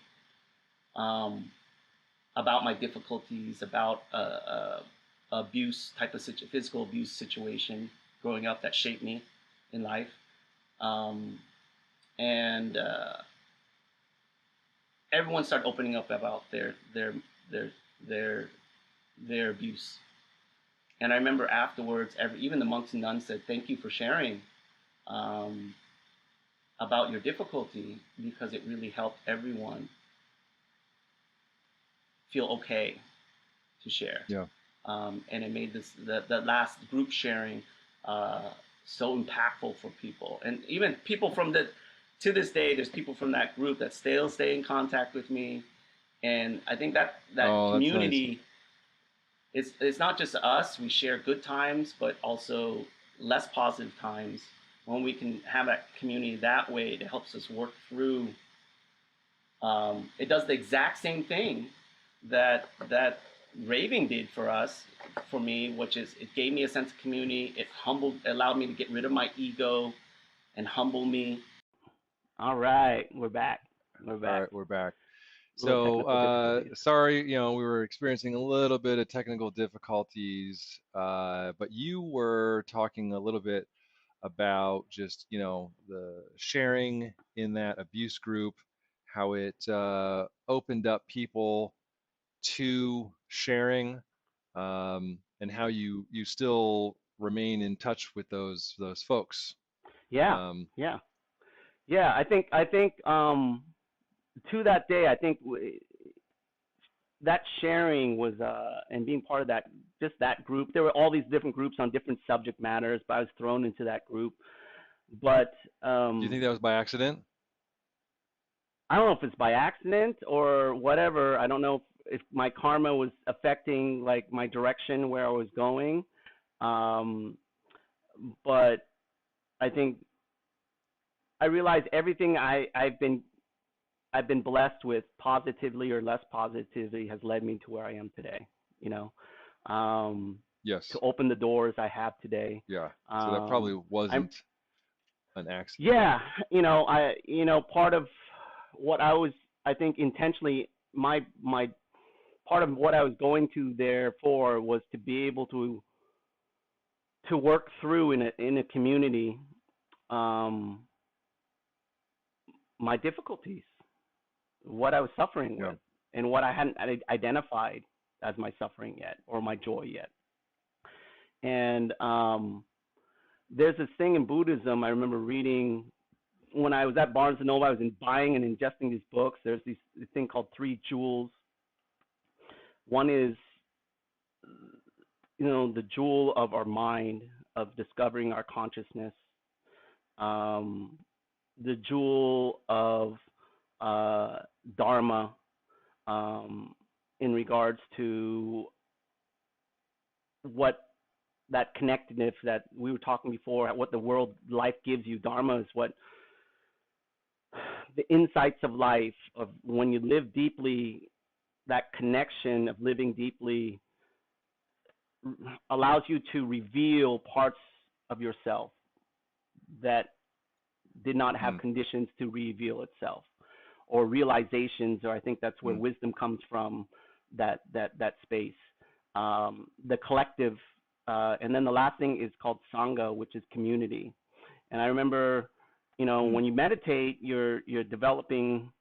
about my difficulties, about abuse type of physical abuse situation growing up that shaped me in life. And everyone started opening up about their abuse. And I remember afterwards, even the monks and nuns said, thank you for sharing about your difficulty, because it really helped everyone feel okay to share. Yeah. And it made the last group sharing so impactful for people. And even people to this day, there's people from that group that still stay in contact with me. And I think that community, nice. It's not just us. We share good times, but also less positive times. When we can have that community that way, it helps us work through It does the exact same thing that raving did for us, for me, which is it gave me a sense of community. It allowed me to get rid of my ego and humble me. All right, we're back. We're All back. right, we're back. Little So, technical difficulties. sorry, we were experiencing a little bit of technical difficulties, but you were talking a little bit about just, the sharing in that abuse group, how it opened up people to sharing, and how you still remain in touch with those folks. Yeah, Um, yeah, yeah. I think to that day, I think that sharing was and being part of that, just that group. There were all these different groups on different subject matters, but I was thrown into that group. But do you think that was by accident? I don't know if it's by accident or whatever. I don't know if my karma was affecting like my direction where I was going. Um, but I think I realized everything I've been blessed with, positively or less positively, has led me to where I am today. You know, um, to Yes. open the doors I have today. Yeah. So that probably I'm wasn't an accident. Yeah, part of what I think intentionally, my part of what I was going to there for was to be able to work through in a community, um, my difficulties, what I was suffering Yeah. with, and what I hadn't identified as my suffering yet or my joy yet. And there's this thing in Buddhism I remember reading when I was at Barnes and Noble. I was buying and ingesting these books. There's this thing called three jewels. One is, the jewel of our mind, of discovering our consciousness. The jewel of Dharma, in regards to what that connectedness that we were talking before, what the world life gives you. Dharma is what the insights of life, of when you live deeply, that connection of living deeply allows you to reveal parts of yourself that did not have Mm, conditions to reveal itself, or realizations, or I think that's where mm, wisdom comes from, that space, the collective, and then the last thing is called sangha, which is community. And I remember, mm, when you meditate, you're developing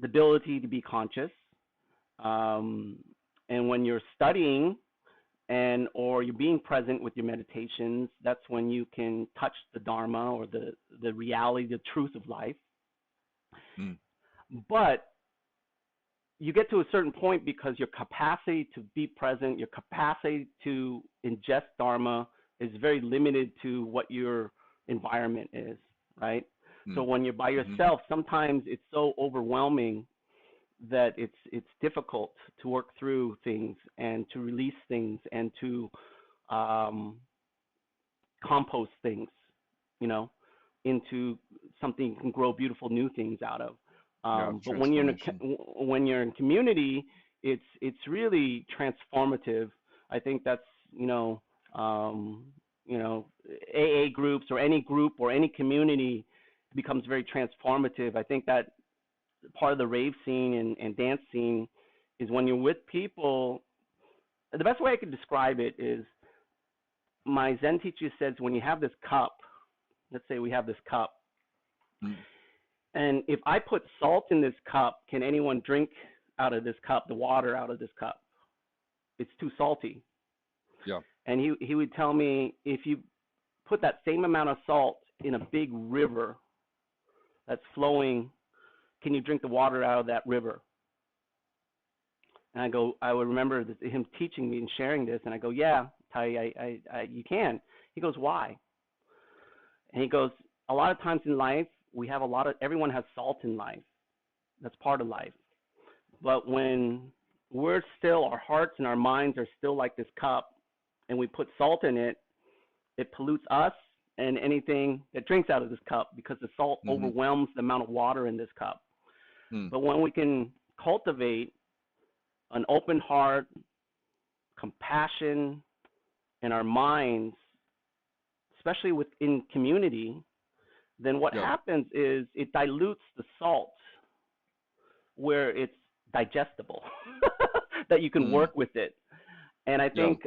the ability to be conscious, um, and when you're studying or you're being present with your meditations, that's when you can touch the Dharma, or the reality, the truth of life. mm. But you get to a certain point, because your capacity to be present, your capacity to ingest Dharma is very limited to what your environment is, right? So Mm, when you're by mhm, yourself, sometimes it's so overwhelming that it's difficult to work through things and to release things and to um, compost things, you know, into something you can grow beautiful new things out of. yeah, But when you're transformation. when you're in community, it's really transformative. I think that's um, AA groups, or any group or any community, becomes very transformative. I think that part of the rave scene and dance scene is when you're with people. The best way I could describe it is, my Zen teacher says, when you have this cup, let's say we have this cup, Mm, and if I put salt in this cup, can anyone drink out of this cup, the water out of this cup? It's too salty. yeah. And he would tell me, if you put that same amount of salt in a big river that's flowing, can you drink the water out of that river? And I would remember him teaching me and sharing this, and I go, yeah, Tai, you can. He goes, why? And he goes, a lot of times in life, everyone has salt in life. That's part of life. But when our hearts and our minds are still like this cup, and we put salt in it, it pollutes us and anything that drinks out of this cup, because the salt Hmm. overwhelms the amount of water in this cup. Mm. But when we can cultivate an open heart, compassion in our minds, especially within community, then what Yep. happens is it dilutes the salt where it's digestible, that you can Mm. work with it. And I Yep. think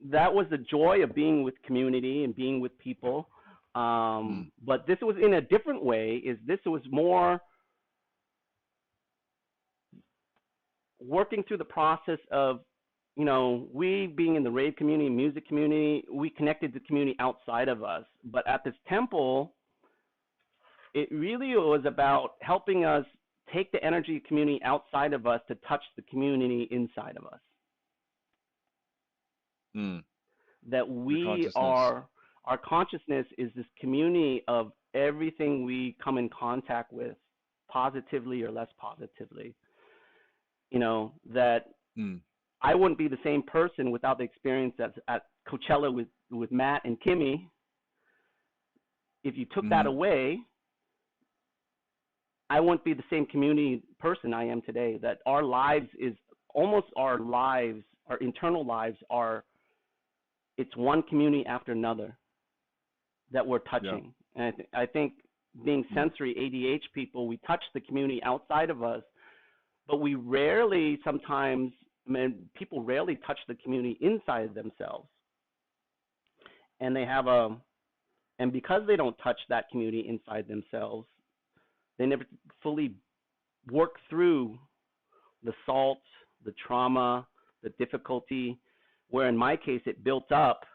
that was the joy of being with community and being with people. Mm. But this was in a different way. Is this was more working through the process of, you know, we being in the rave community, music community, we connected to the community outside of us. But at this temple, it really was about helping us take the energy of community outside of us to touch the community inside of us. Mm. That Your we consciousness. are, our consciousness is this community of everything we come in contact with, positively or less positively. You know, that Mm. I wouldn't be the same person without the experience at Coachella with Matt and Kimmy. If you took that Mm. away, I wouldn't be the same community person I am today. That our lives is almost our lives, our internal lives are, it's one community after another that we're Yeah. touching. And I think being Mm. sensory ADH people, we touch the community outside of us, but we rarely sometimes, I mean, people rarely touch the community inside of themselves. And they have and because they don't touch that community inside themselves, they never fully work through the salt, the trauma, the difficulty, where in my case it built up.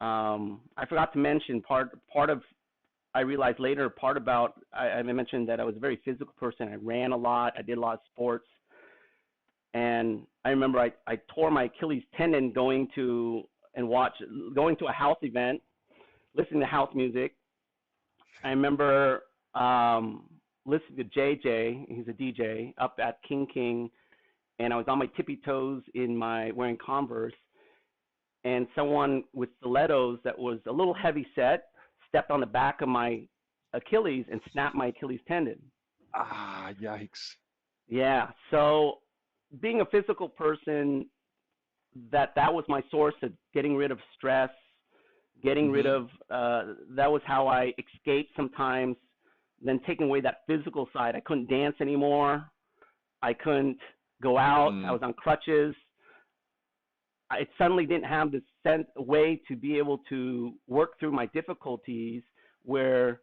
I forgot to mention part of, I realized later, part about, I mentioned that I was a very physical person. I ran a lot. I did a lot of sports. And I remember I tore my Achilles tendon going to a house event, listening to house music. I remember listening to JJ, he's a DJ, up at King King, and I was on my tippy toes wearing Converse, and someone with stilettos that was a little heavy set stepped on the back of my Achilles and snapped my Achilles tendon. Ah, yikes. Yeah, so being a physical person, that was my source of getting rid of stress, getting rid Mm-hmm. of, that was how I escaped sometimes. Then taking away that physical side, I couldn't dance anymore. I couldn't go out. I Mm. was on crutches. I suddenly didn't have this way to be able to work through my difficulties, where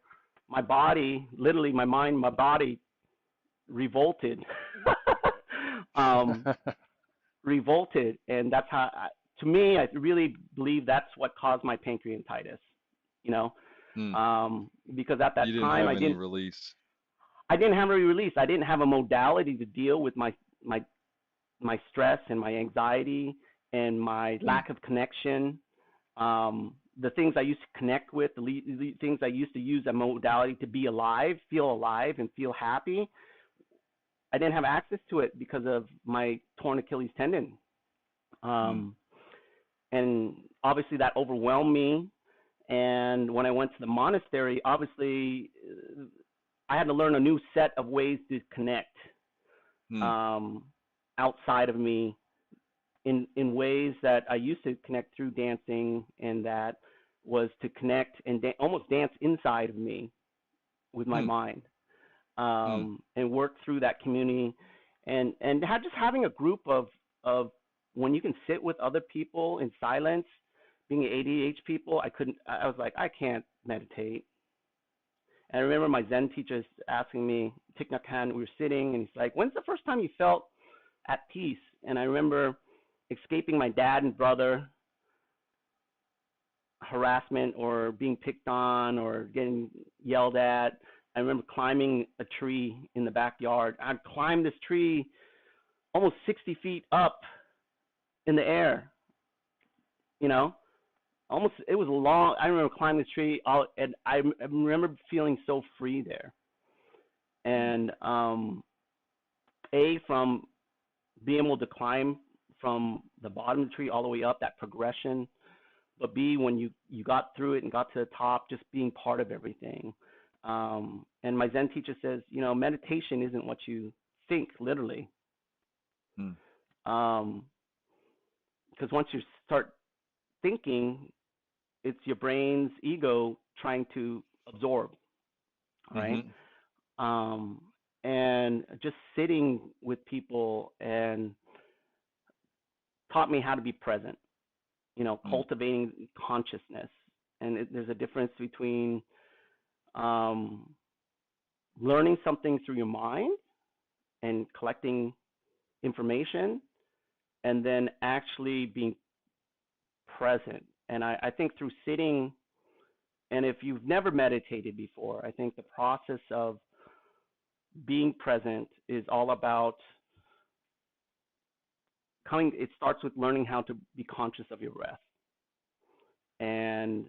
my body, literally my mind, my body revolted. um, Revolted. And that's how, to me, I really believe that's what caused my pancreatitis, you know, Mm. because at that You didn't time have any release. I didn't have a release. I didn't have a modality to deal with my stress and my anxiety and my Mm. lack of connection. The things I used to connect with, the things I used to use a modality to be alive, and feel happy. I didn't have access to it because of my torn Achilles tendon. Mm. And obviously that overwhelmed me. And when I went to the monastery, obviously I had to learn a new set of ways to connect Mm. outside of me in ways that I used to connect through dancing, and that was to connect and almost dance inside of me with my Mm. mind, Mm. and work through that community, and just having a group of when you can sit with other people in silence. Being an ADH people, I was like, I can't meditate. And I remember my Zen teacher asking me, Thich Nhat Hanh, we were sitting, and he's like, when's the first time you felt at peace? And I remember escaping my dad and brother, harassment or being picked on or getting yelled at. I remember climbing a tree in the backyard. I climbed this tree almost 60 feet up in the air, you know? Almost, it was long. I remember climbing this tree, and I remember feeling so free there. And from being able to climb from the bottom of the tree all the way up, that progression, but B, when you got through it and got to the top, just being part of everything. And my Zen teacher says, meditation isn't what you think literally. Mm. Because once you start thinking, it's your brain's ego trying to absorb, right? Mm-hmm. And just sitting with people and taught me how to be present, Mm. cultivating consciousness. And there's a difference between learning something through your mind and collecting information, and then actually being present. And I think through sitting, and if you've never meditated before, I think the process of being present is all about it starts with learning how to be conscious of your breath. And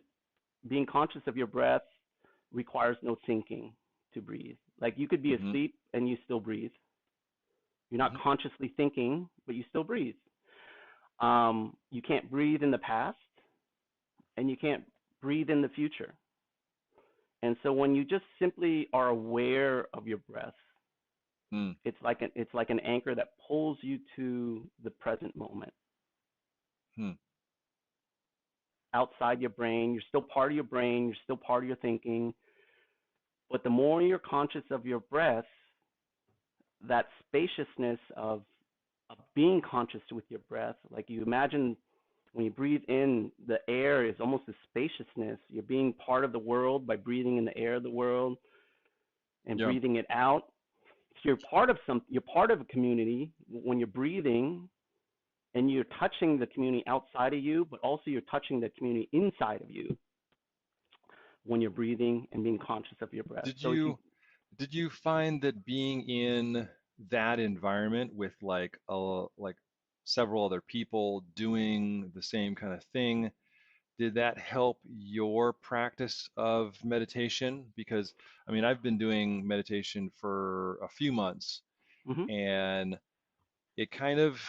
being conscious of your breath requires no thinking to breathe. Like you could be Mm-hmm. asleep and you still breathe. You're not Mm-hmm. consciously thinking, but you still breathe. You can't breathe in the past, and you can't breathe in the future. And so when you just simply are aware of your breath, Mm. it's like an anchor that pulls you to the present moment. Mm. Outside your brain, you're still part of your brain, you're still part of your thinking. But the more you're conscious of your breath, that spaciousness of being conscious with your breath, like you imagine when you breathe in, the air is almost a spaciousness. You're being part of the world by breathing in the air of the world and Yeah. breathing it out. So you're part of a community when you're breathing, and you're touching the community outside of you, but also you're touching the community inside of you when you're breathing and being conscious of your breath. Did So if you you did you find that being in that environment with like several other people doing the same kind of thing, did that help your practice of meditation? Because I mean, I've been doing meditation for a few months, mhm. and it kind of,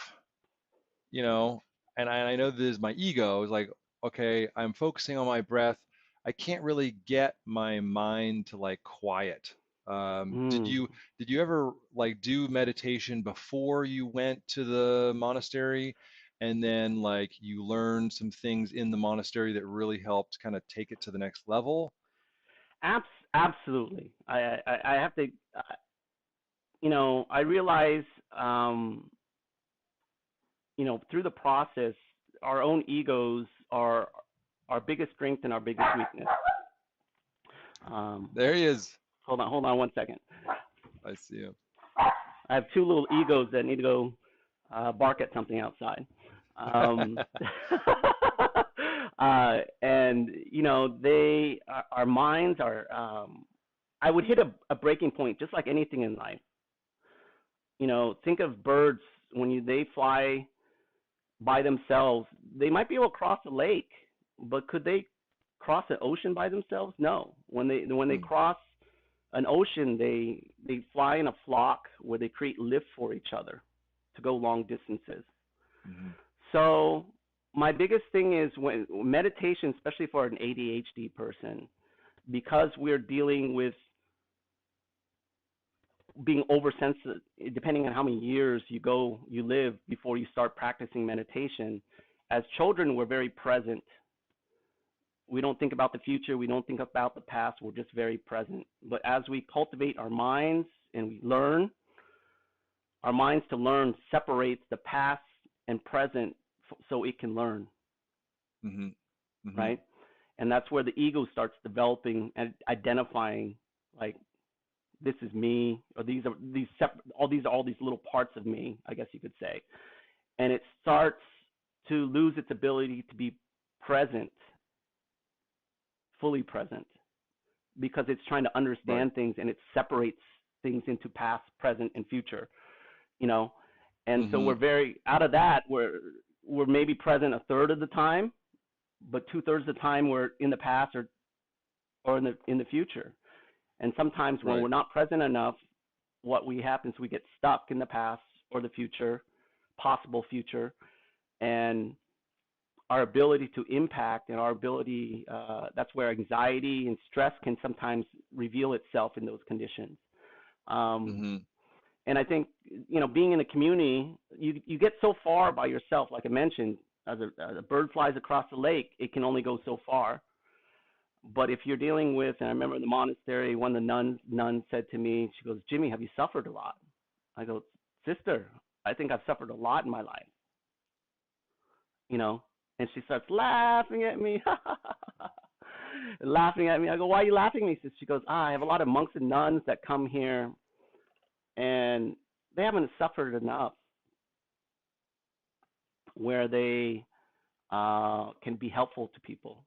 you know, and I know this is my ego is like, okay, I'm focusing on my breath. I can't really get my mind to like quiet. Did Mm. you ever like do meditation before you went to the monastery, and then like you learned some things in the monastery that really helped kind of take it to the next level? Absolutely. I have to, I realize, um, through the process, our own egos are our biggest strength and our biggest weakness. Um, There he is. hold on 1 second. I see him. I have two little egos that need to go bark at something outside. Um, and our minds are. I would hit a breaking point, just like anything in life. Think of birds when they fly by themselves. They might be able to cross a lake, but could they cross an ocean by themselves? No. When they Hmm. cross an ocean, they fly in a flock where they create lift for each other to go long distances. Mm-hmm. So my biggest thing is when meditation, especially for an ADHD person, because we're dealing with being oversensitive, depending on how many years you live before you start practicing meditation. As children, we're very present. We don't think about the future. We don't think about the past. We're just very present. But as we cultivate our minds and we learn, our minds to learn separates the past and present so it can learn, Mm-hmm. Mm-hmm. right? And that's where the ego starts developing and identifying, like, this is me, or these are all these little parts of me, I guess you could say. And it starts to lose its ability to be present, fully present, because it's trying to Right. understand things, and it separates things into past, present, and future, you know. And so Mm-hmm. we're very out of that. We're maybe present a third of the time, but 2/3 of the time we're in the past or in the future. And sometimes when Right. we're not present enough, what we happens, we get stuck in the past or the future, possible future, and our ability to impact and our ability, that's where anxiety and stress can sometimes reveal itself in those conditions. Um, Mm-hmm. and I think, being in a community, you get so far by yourself. Like I mentioned, as a bird flies across the lake, it can only go so far. But if you're dealing with, and I remember in the monastery, one of the nuns said to me, she goes, "Jimmy, have you suffered a lot?" I go, "Sister, I think I've suffered a lot in my life, you know." And she starts laughing at me, laughing at me. I go, "Why are you laughing at me?" She goes, "I have a lot of monks and nuns that come here, and they haven't suffered enough where they can be helpful to people.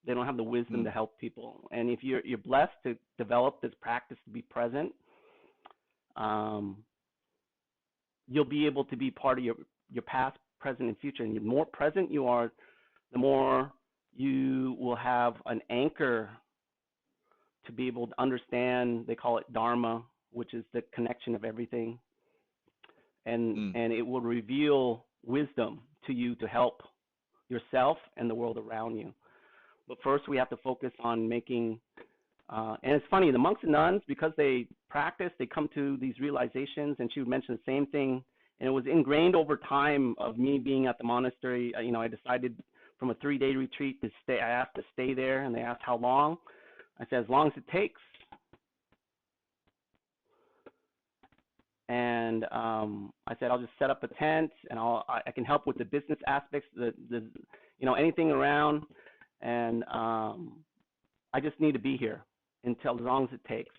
They don't have the wisdom to help people. And if you're blessed to develop this practice to be present, um, you'll be able to be part of your past, present, and future. And the more present you are, the more you will have an anchor to be able to understand. They call it Dharma, which is the connection of everything. And it will reveal wisdom to you to help yourself and the world around you. But first, we have to focus on making, and it's funny, the monks and nuns, because they practice, they come to these realizations, and she would mention the same thing, and it was ingrained over time of me being at the monastery. I decided from a 3-day retreat to stay. I asked to stay there, and they asked how long. I said, as long as it takes. And I said, I'll just set up a tent, and I can help with the business aspects, anything around. And I just need to be here until as long as it takes.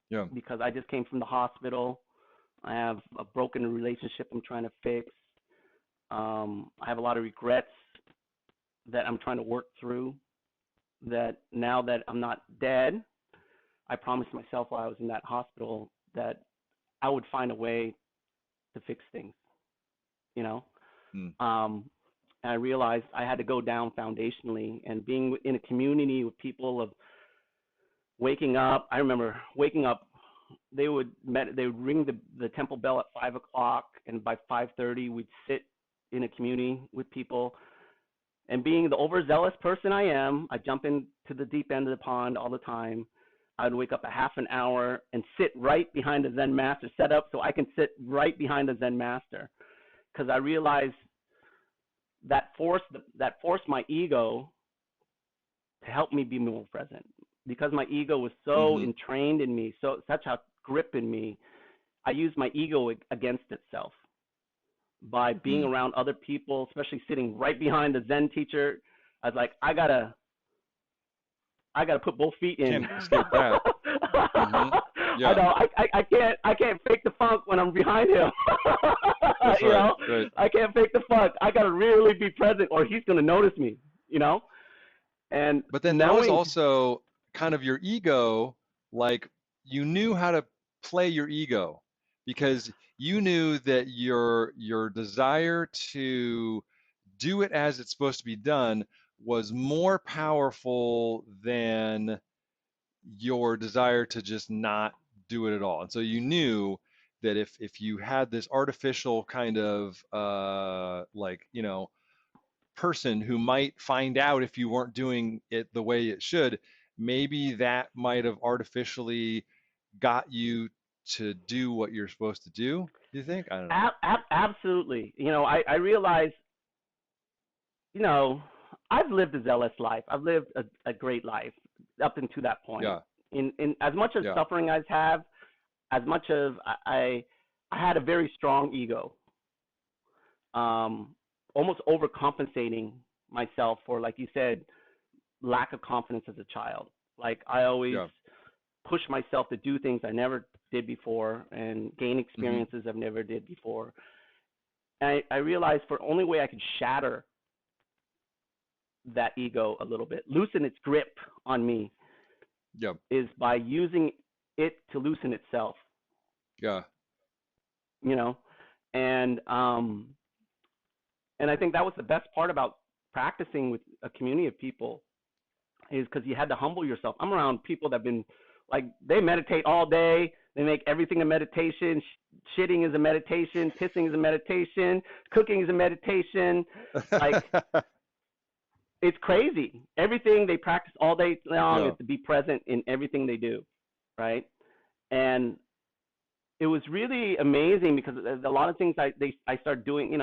Yeah. Because I just came from the hospital. I have a broken relationship I'm trying to fix. I have a lot of regrets that I'm trying to work through. That now that I'm not dead, I promised myself while I was in that hospital that I would find a way to fix things. I realized I had to go down foundationally, and being in a community with people of waking up. I remember waking up. They would ring the temple bell at 5 o'clock, and by 5:30 we'd sit in a community with people. And being the overzealous person I am, I jump into the deep end of the pond all the time. I would wake up a half an hour and sit right behind the Zen master, set up so I can sit right behind the Zen master, because I realized that forced my ego to help me be more present, because my ego was so entrained in me, such a grip in me. I used my ego against itself by being around other people, especially sitting right behind the Zen teacher. I was like, I gotta put both feet in. Can't escape that. Yeah. I know. I can't fake the funk when I'm behind him. That's right. Right. I can't fake the funk. I gotta really be present, or he's gonna notice me. And but then that was also kind of your ego. Like, you knew how to play your ego, because you knew that your desire to do it as it's supposed to be done was more powerful than your desire to just not do it at all. And so you knew that if you had this artificial kind of person who might find out if you weren't doing it the way it should, maybe that might have artificially got you to do what you're supposed to do. Do you think? I don't know. Absolutely. I realize, I've lived a zealous life. I've lived a great life up until that point. Yeah. In as much as suffering I have, as much as I had a very strong ego, almost overcompensating myself for, like you said, lack of confidence as a child. Like, I always push myself to do things I never did before and gain experiences I've never did before. And I realized the only way I could shatter that ego a little bit, loosen its grip on me, is by using it to loosen itself. Yeah. And I think that was the best part about practicing with a community of people, is because you had to humble yourself. I'm around people that have been, like, they meditate all day. They make everything a meditation. shitting is a meditation, pissing is a meditation, cooking is a meditation. Like, it's crazy. Everything they practice all day long Yeah. is to be present in everything they do, right? And it was really amazing because a lot of things I started doing.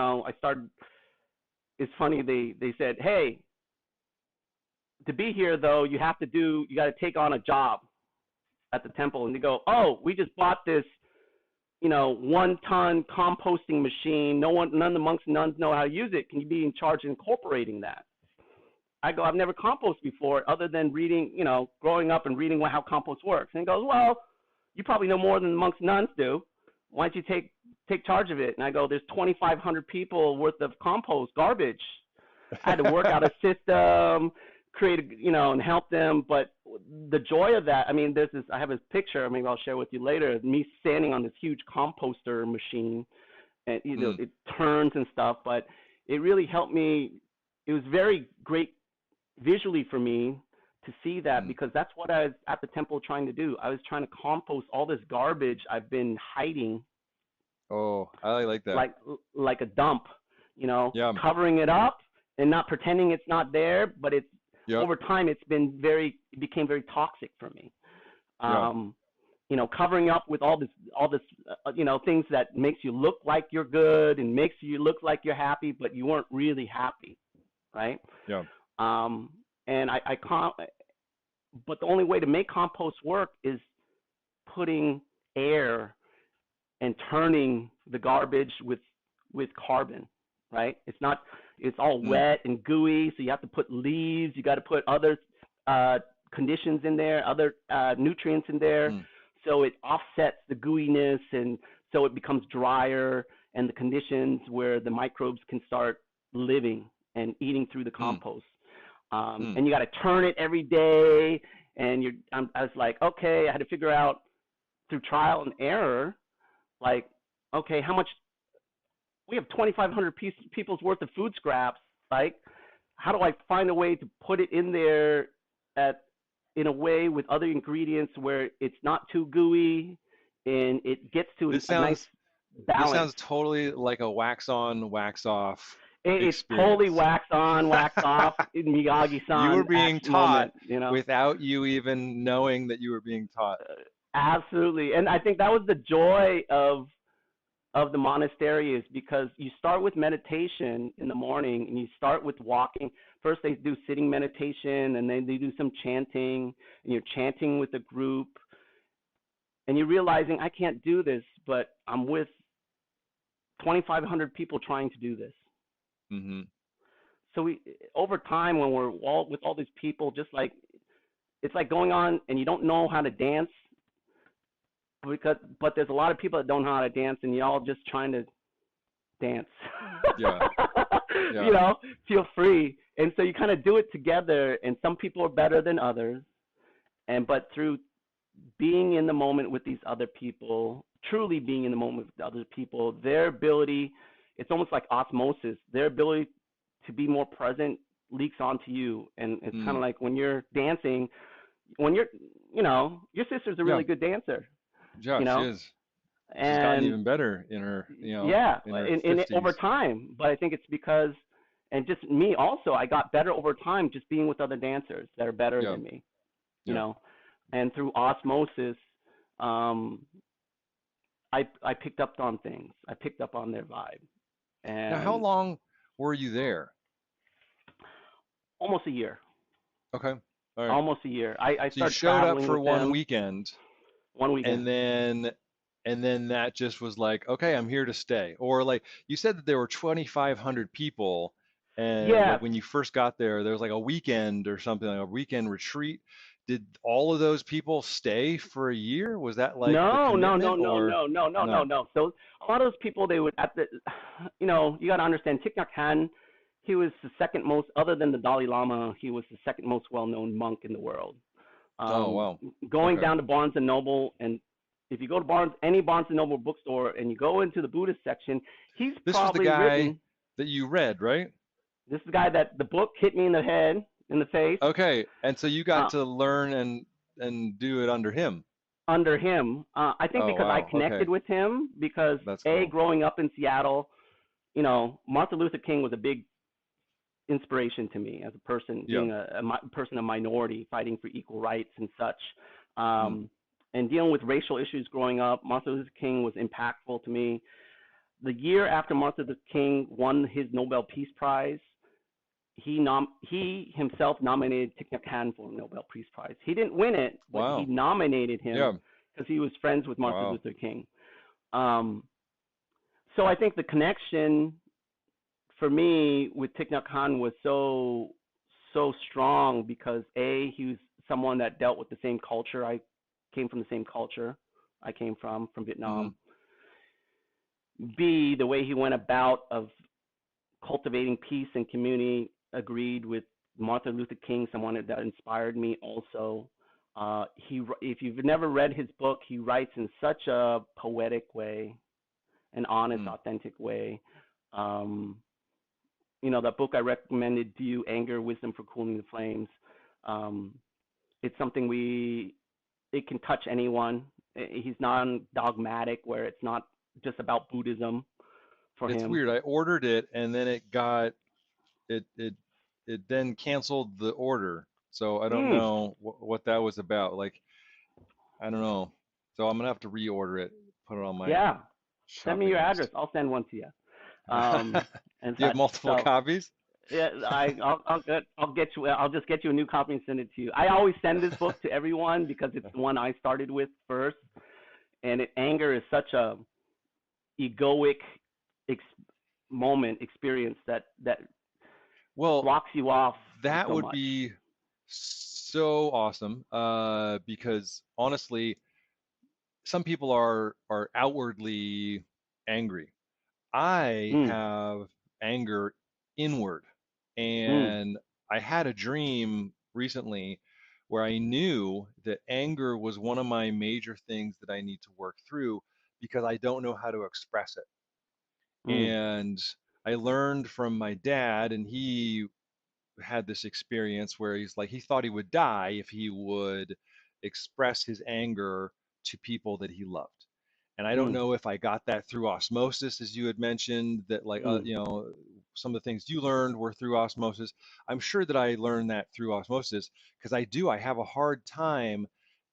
It's funny, they said, hey, to be here though, you got to take on a job at the temple. And they go, oh, we just bought this 1-ton composting machine. None of the monks and nuns know how to use it. Can you be in charge of incorporating that? I go, I've never composted before other than reading, growing up and reading how compost works. And he goes, well, you probably know more than the monks and nuns do. Why don't you take charge of it? And I go, there's 2,500 people worth of compost garbage. I had to work out a system, create, and help them. But the joy of that, I mean, I have a picture, maybe I'll share with you later, of me standing on this huge composter machine, and it turns and stuff. But it really helped me. It was very great visually for me to see that, because that's what I was at the temple trying to do. I was trying to compost all this garbage I've been hiding. Oh, I like that. Like a dump, Yeah. covering it up and not pretending it's not there, but it's over time it became very toxic for me. Covering up with all this things that makes you look like you're good and makes you look like you're happy, but you weren't really happy, right? Yeah. And but the only way to make compost work is putting air and turning the garbage with carbon, right? It's all wet and gooey, so you have to put leaves, you got to put other conditions in there, other nutrients in there, so it offsets the gooiness, and so it becomes drier, and the conditions where the microbes can start living and eating through the compost. And you got to turn it every day, and I was like, okay, I had to figure out through trial and error, like, okay, how much, we have 2,500 people's worth of food scraps, right? How do I find a way to put it in there in a way with other ingredients where it's not too gooey and it gets to a nice balance? This sounds totally like a wax on, wax off It's experience. totally wax on, wax off, Miyagi-san. You were being taught moment, without you even knowing that you were being taught. Absolutely. And I think that was the joy of the monastery, is because you start with meditation in the morning, and you start with walking. First they do sitting meditation, and then they do some chanting, and you're chanting with a group, and you're realizing, I can't do this, but I'm with 2,500 people trying to do this. Mm-hmm. So over time, when we're all with all these people, it's like going on and you don't know how to dance, but there's a lot of people that don't know how to dance, and you're all just trying to dance. Yeah. Yeah. Feel free. And so you kind of do it together, and some people are better than others. But through being in the moment with these other people, truly being in the moment with other people, their ability, it's almost like osmosis. Their ability to be more present leaks onto you. And it's kind of like when you're dancing, your sister's a really good dancer. Yeah, she is. She's gotten even better in her, in over time. But I think it's because, and just me also, I got better over time just being with other dancers that are better than me, and through osmosis, I picked up on things. I picked up on their vibe. And now, how long were you there? Almost a year. Okay. All right. Almost a year. I so you showed up for one weekend. One weekend. And then that just was like, okay, I'm here to stay. Or like you said that there were 2,500 people, and like when you first got there was like a weekend or something, like a weekend retreat. Did all of those people stay for a year? Was that like no. So a lot of those people, they would you got to understand, Thich Nhat Hanh, he was the second most, other than the Dalai Lama, he was the second most well-known monk in the world. Oh wow! Going down to Barnes and Noble, and if you go to any Barnes and Noble bookstore, and you go into the Buddhist section, this probably was the guy that you read, right? This is the guy that the book hit me in the head, in the face. Okay, and so you got to learn and do it under him. under him. I think Oh, because I wow. connected Okay. with him because That's cool. growing up in Seattle, Martin Luther King was a big inspiration to me as a person, Yeah. being a person of minority, fighting for equal rights and such. Mm, And dealing with racial issues growing up, Martin Luther King was impactful to me. The year after Martin Luther King won his Nobel Peace Prize, he himself nominated Thich Nhat Hanh for the Nobel Peace Prize. He didn't win it, but he wow. nominated him Yeah. because he was friends with Martin Wow. Luther King. Um, so I think the connection for me with Thich Nhat Hanh was so strong because he was someone that dealt with the same culture. I came from the same culture. I came from Hmm. Vietnam. B, the way he went about of cultivating peace and community agreed with Martin Luther King, someone that inspired me also. If you've never read his book, he writes in such a poetic way, an honest, Mm. authentic way. Um, that book I recommended to you, Anger, Wisdom for Cooling the Flames. Um, it's something it can touch anyone. He's non-dogmatic, where it's not just about Buddhism for It's him. weird. I ordered it and then it it it then canceled the order. So I don't Mm, know what that was about. Like, I don't know. So I'm gonna have to reorder it, put it on my yeah, send me shopping your address. list. I'll send one to you. Do And you have such. multiple So copies? yeah, I'll get you. I'll just get you a new copy and send it to you. I always send this book to everyone because it's the one I started with first. And anger is such a egoic ex- experience that Well, blocks you off from that so would much. be so awesome. Because honestly, some people are outwardly angry. I Mm, have anger inward. mm, And I had a dream recently where I knew that anger was one of my major things that I need to work through because I don't know how to express it. mm, And I learned from my dad, and he had this experience where he's like, he thought he would die if he would express his anger to people that he loved. And I don't mm, know if I got that through osmosis, as you had mentioned, that like, mm, some of the things you learned were through osmosis. I'm sure that I learned that through osmosis because I have a hard time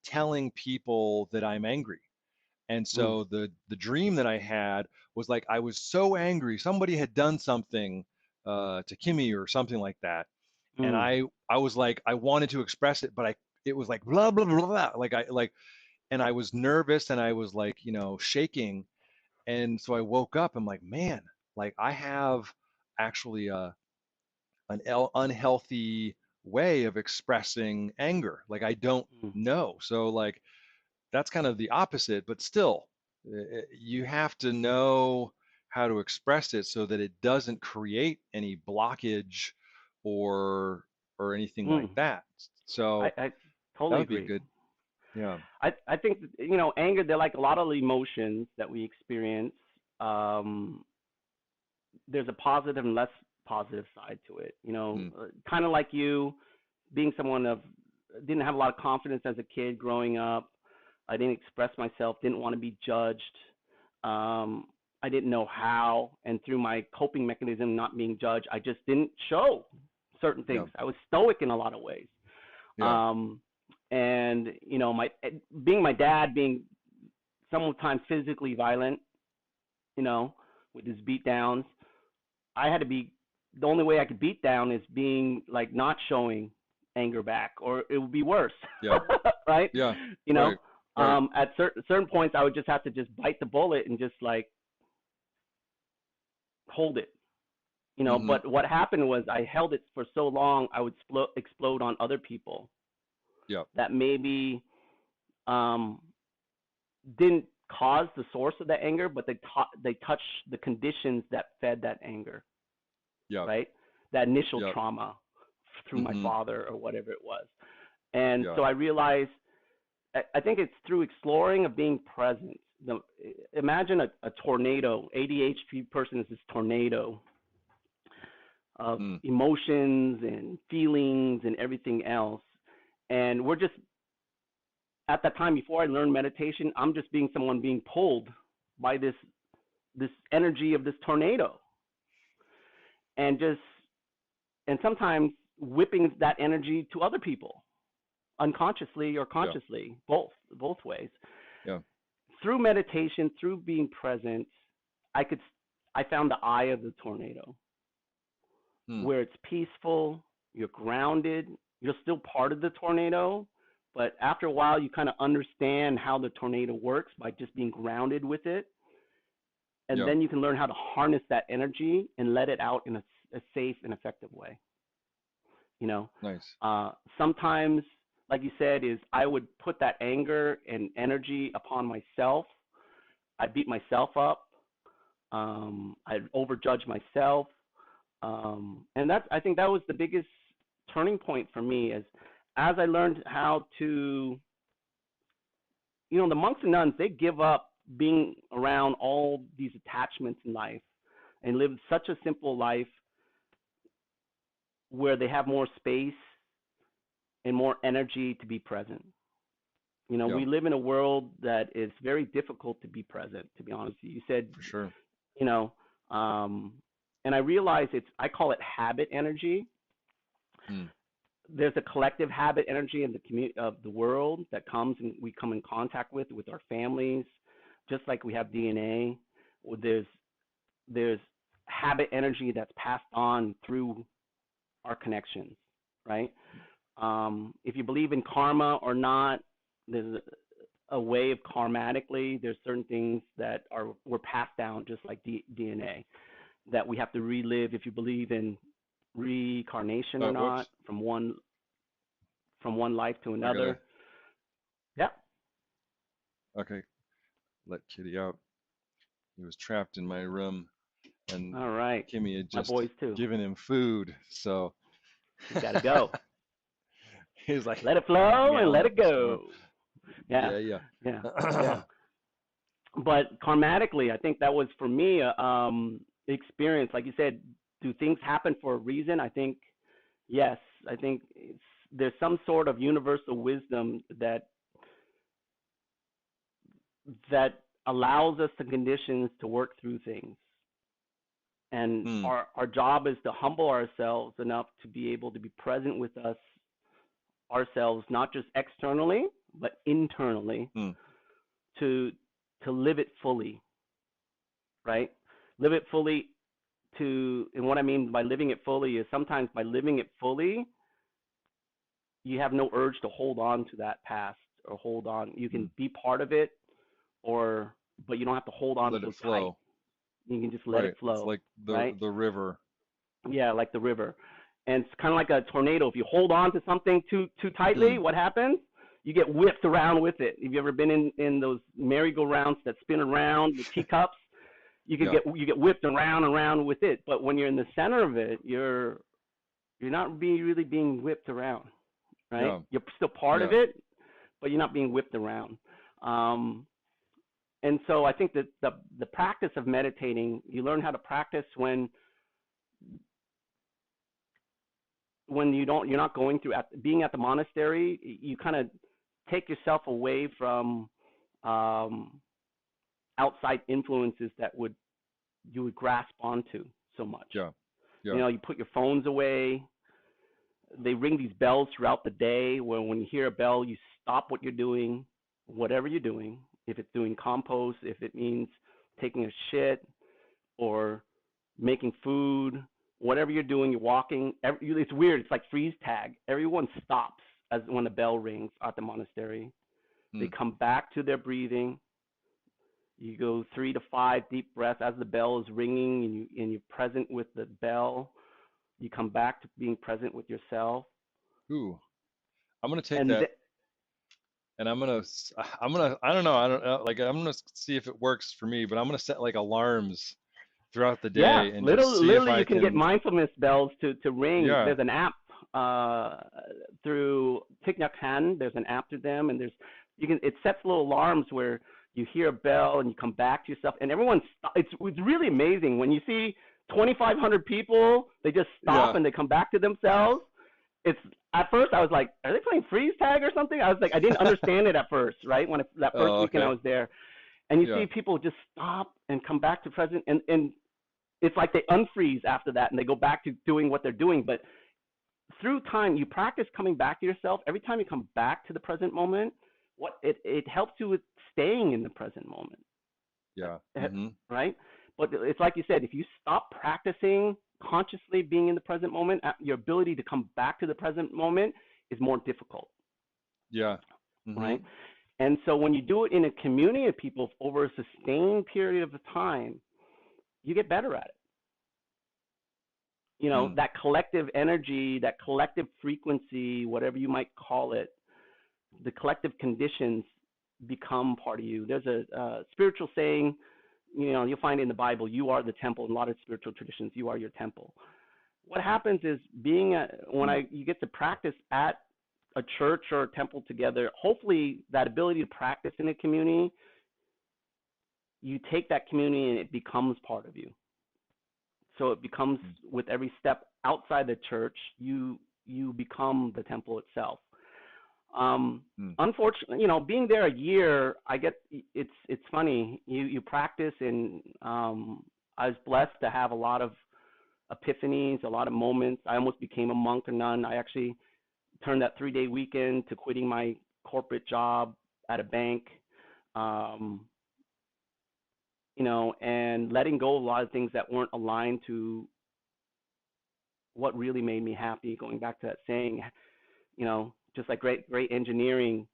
telling people that I'm angry. And mm, so the dream that I had was like I was so angry. Somebody had done something to Kimmy or something like that, and mm, I was like I wanted to express it, but I it was like blah blah blah blah. And I was nervous and I was like shaking, and so I woke up. I'm like, man, like I have actually unhealthy way of expressing anger. Like I don't mm, know. So like that's kind of the opposite, but still, you have to know how to express it so that it doesn't create any blockage or anything like mm. that. So I that totally would be agree. good. Yeah. I think anger. They're like a lot of the emotions that we experience. Um, there's a positive and less positive side to it. Mm, Kind of like you, being someone of didn't have a lot of confidence as a kid growing up. I didn't express myself, didn't want to be judged. Um, I didn't know how, and through my coping mechanism, not being judged, I just didn't show certain yeah. things. I was stoic in a lot of ways. Yeah. Um, and my being my dad, being sometimes physically violent, you know, with his beat downs, I had to be the only way I could beat down is being like not showing anger back, or it would be worse, Yeah. right? Yeah. You know, Right. Right. at certain points, I would just have to just bite the bullet and just like hold it. Mm-hmm. But what happened was I held it for so long, I would explode on other people Yeah. that maybe um, didn't cause the source of that anger, but they touched the conditions that fed that anger, Yeah. right? That initial Yeah. trauma through my Mm-hmm. father or whatever it was. And Yeah. so I realized, I think it's through exploring of being present. Imagine a tornado. ADHD person is this tornado of Mm. emotions and feelings and everything else. And we're just at that time before I learned meditation, I'm just being someone being pulled by this energy of this tornado, and sometimes whipping that energy to other people, unconsciously or Yeah. consciously, both ways. Yeah. Through meditation, through being present, I found the eye of the tornado, Hmm. where it's peaceful, you're grounded, you're still part of the tornado, but after a while you kind of understand how the tornado works by just being grounded with it, and Yeah. then you can learn how to harness that energy and let it out in a safe and effective way. You know, Nice. sometimes, like you said, is I would put that anger and energy upon myself. I beat myself up. I'd overjudge myself. And I think that was the biggest turning point for me, as I learned how to, the monks and nuns, they give up being around all these attachments in life and live such a simple life where they have more space and more energy to be present. Yeah. We live in a world that is very difficult to be present, to be honest. You said, For sure. And I realize I call it habit energy. Hmm. There's a collective habit energy in the community of the world that comes and we come in contact with our families, just like we have DNA. There's habit energy that's passed on through our connections, right? If you believe in karma or not, there's a way of karmatically, there's certain things that were passed down just like DNA that we have to relive. If you believe in reincarnation or not, Whoops. from one life to another. Yeah. Okay. Let Kitty out. He was trapped in my room, and All right. Kimmy had My just boys too. given him food, so You gotta go. he was like, Let it flow and let it go. Yeah. Yeah. But karmatically, I think that was for me experience. Like you said, do things happen for a reason? I think yes. I think there's some sort of universal wisdom that allows us the conditions to work through things. And our job is to humble ourselves enough to be able to be present with ourselves, not just externally, but internally, to live it fully, right? Live it fully and what I mean by living it fully is sometimes by living it fully, you have no urge to hold on to that past or hold on. You can be part of it, but you don't have to hold on let so it flow. tight. You can just let it flow. It's like the river. Yeah, like the river. And it's kind of like a tornado. If you hold on to something too tightly, what happens? You get whipped around with it. Have you ever been in those merry-go-rounds that spin around with teacups? You get whipped around and around with it. But when you're in the center of it, you're not really being whipped around, right? Yeah. You're still part of it, but you're not being whipped around. And so I think that the practice of meditating, you learn how to practice when you're not going through being at the monastery. You kind of take yourself away from outside influences that you would grasp onto so much. Yeah. You put your phones away. They ring these bells throughout the day where when you hear a bell, you stop what you're doing, whatever you're doing. If it's doing compost, if it means taking a shit or making food, whatever you're doing, you're walking. It's weird. It's like freeze tag. Everyone stops when the bell rings at the monastery. They come back to their breathing. You go 3 to 5 deep breaths as the bell is ringing, and you're present with the bell. You come back to being present with yourself. Ooh, I'm gonna take that, and I'm gonna. I don't know. Like I'm gonna see if it works for me, but I'm gonna set like alarms throughout the day and just see if I you can get mindfulness bells to ring. Yeah. There's an app through Thich Nhat Hanh. There's an app through them, and it sets little alarms where you hear a bell and you come back to yourself, and it's really amazing when you see 2,500 people. They just stop and they come back to themselves, it's at first I was like, are they playing freeze tag or something? I was like, I didn't understand it at first, right? That first Oh, weekend I okay. was there, and you see Yeah. people just stop and come back to present, and it's like they unfreeze after that and they go back to doing what they're doing. But through time, you practice coming back to yourself. Every time you come back to the present moment, it helps you with staying in the present moment, Yeah. Mm-hmm. right? But it's like you said, if you stop practicing consciously being in the present moment, your ability to come back to the present moment is more difficult, Yeah. Mm-hmm. right? And so when you do it in a community of people over a sustained period of time, you get better at it. You know, Mm. that collective energy, that collective frequency, whatever you might call it, the collective conditions become part of you. There's a spiritual saying, you know, you'll find in the Bible, you are the temple. In a lot of spiritual traditions, you are your temple. What happens is Mm. you get to practice at a church or a temple together, hopefully that ability to practice in a community, you take that community and it becomes part of you. So it becomes, Mm. with every step outside the church, you become the temple itself. Mm. Unfortunately, you know, being there a year, it's funny. You practice, and I was blessed to have a lot of epiphanies, a lot of moments. I almost became a monk or nun. I actually turned that 3-day weekend to quitting my corporate job at a bank. Um, you know, and letting go of a lot of things that weren't aligned to what really made me happy. Going back to that saying, you know, just like great engineering,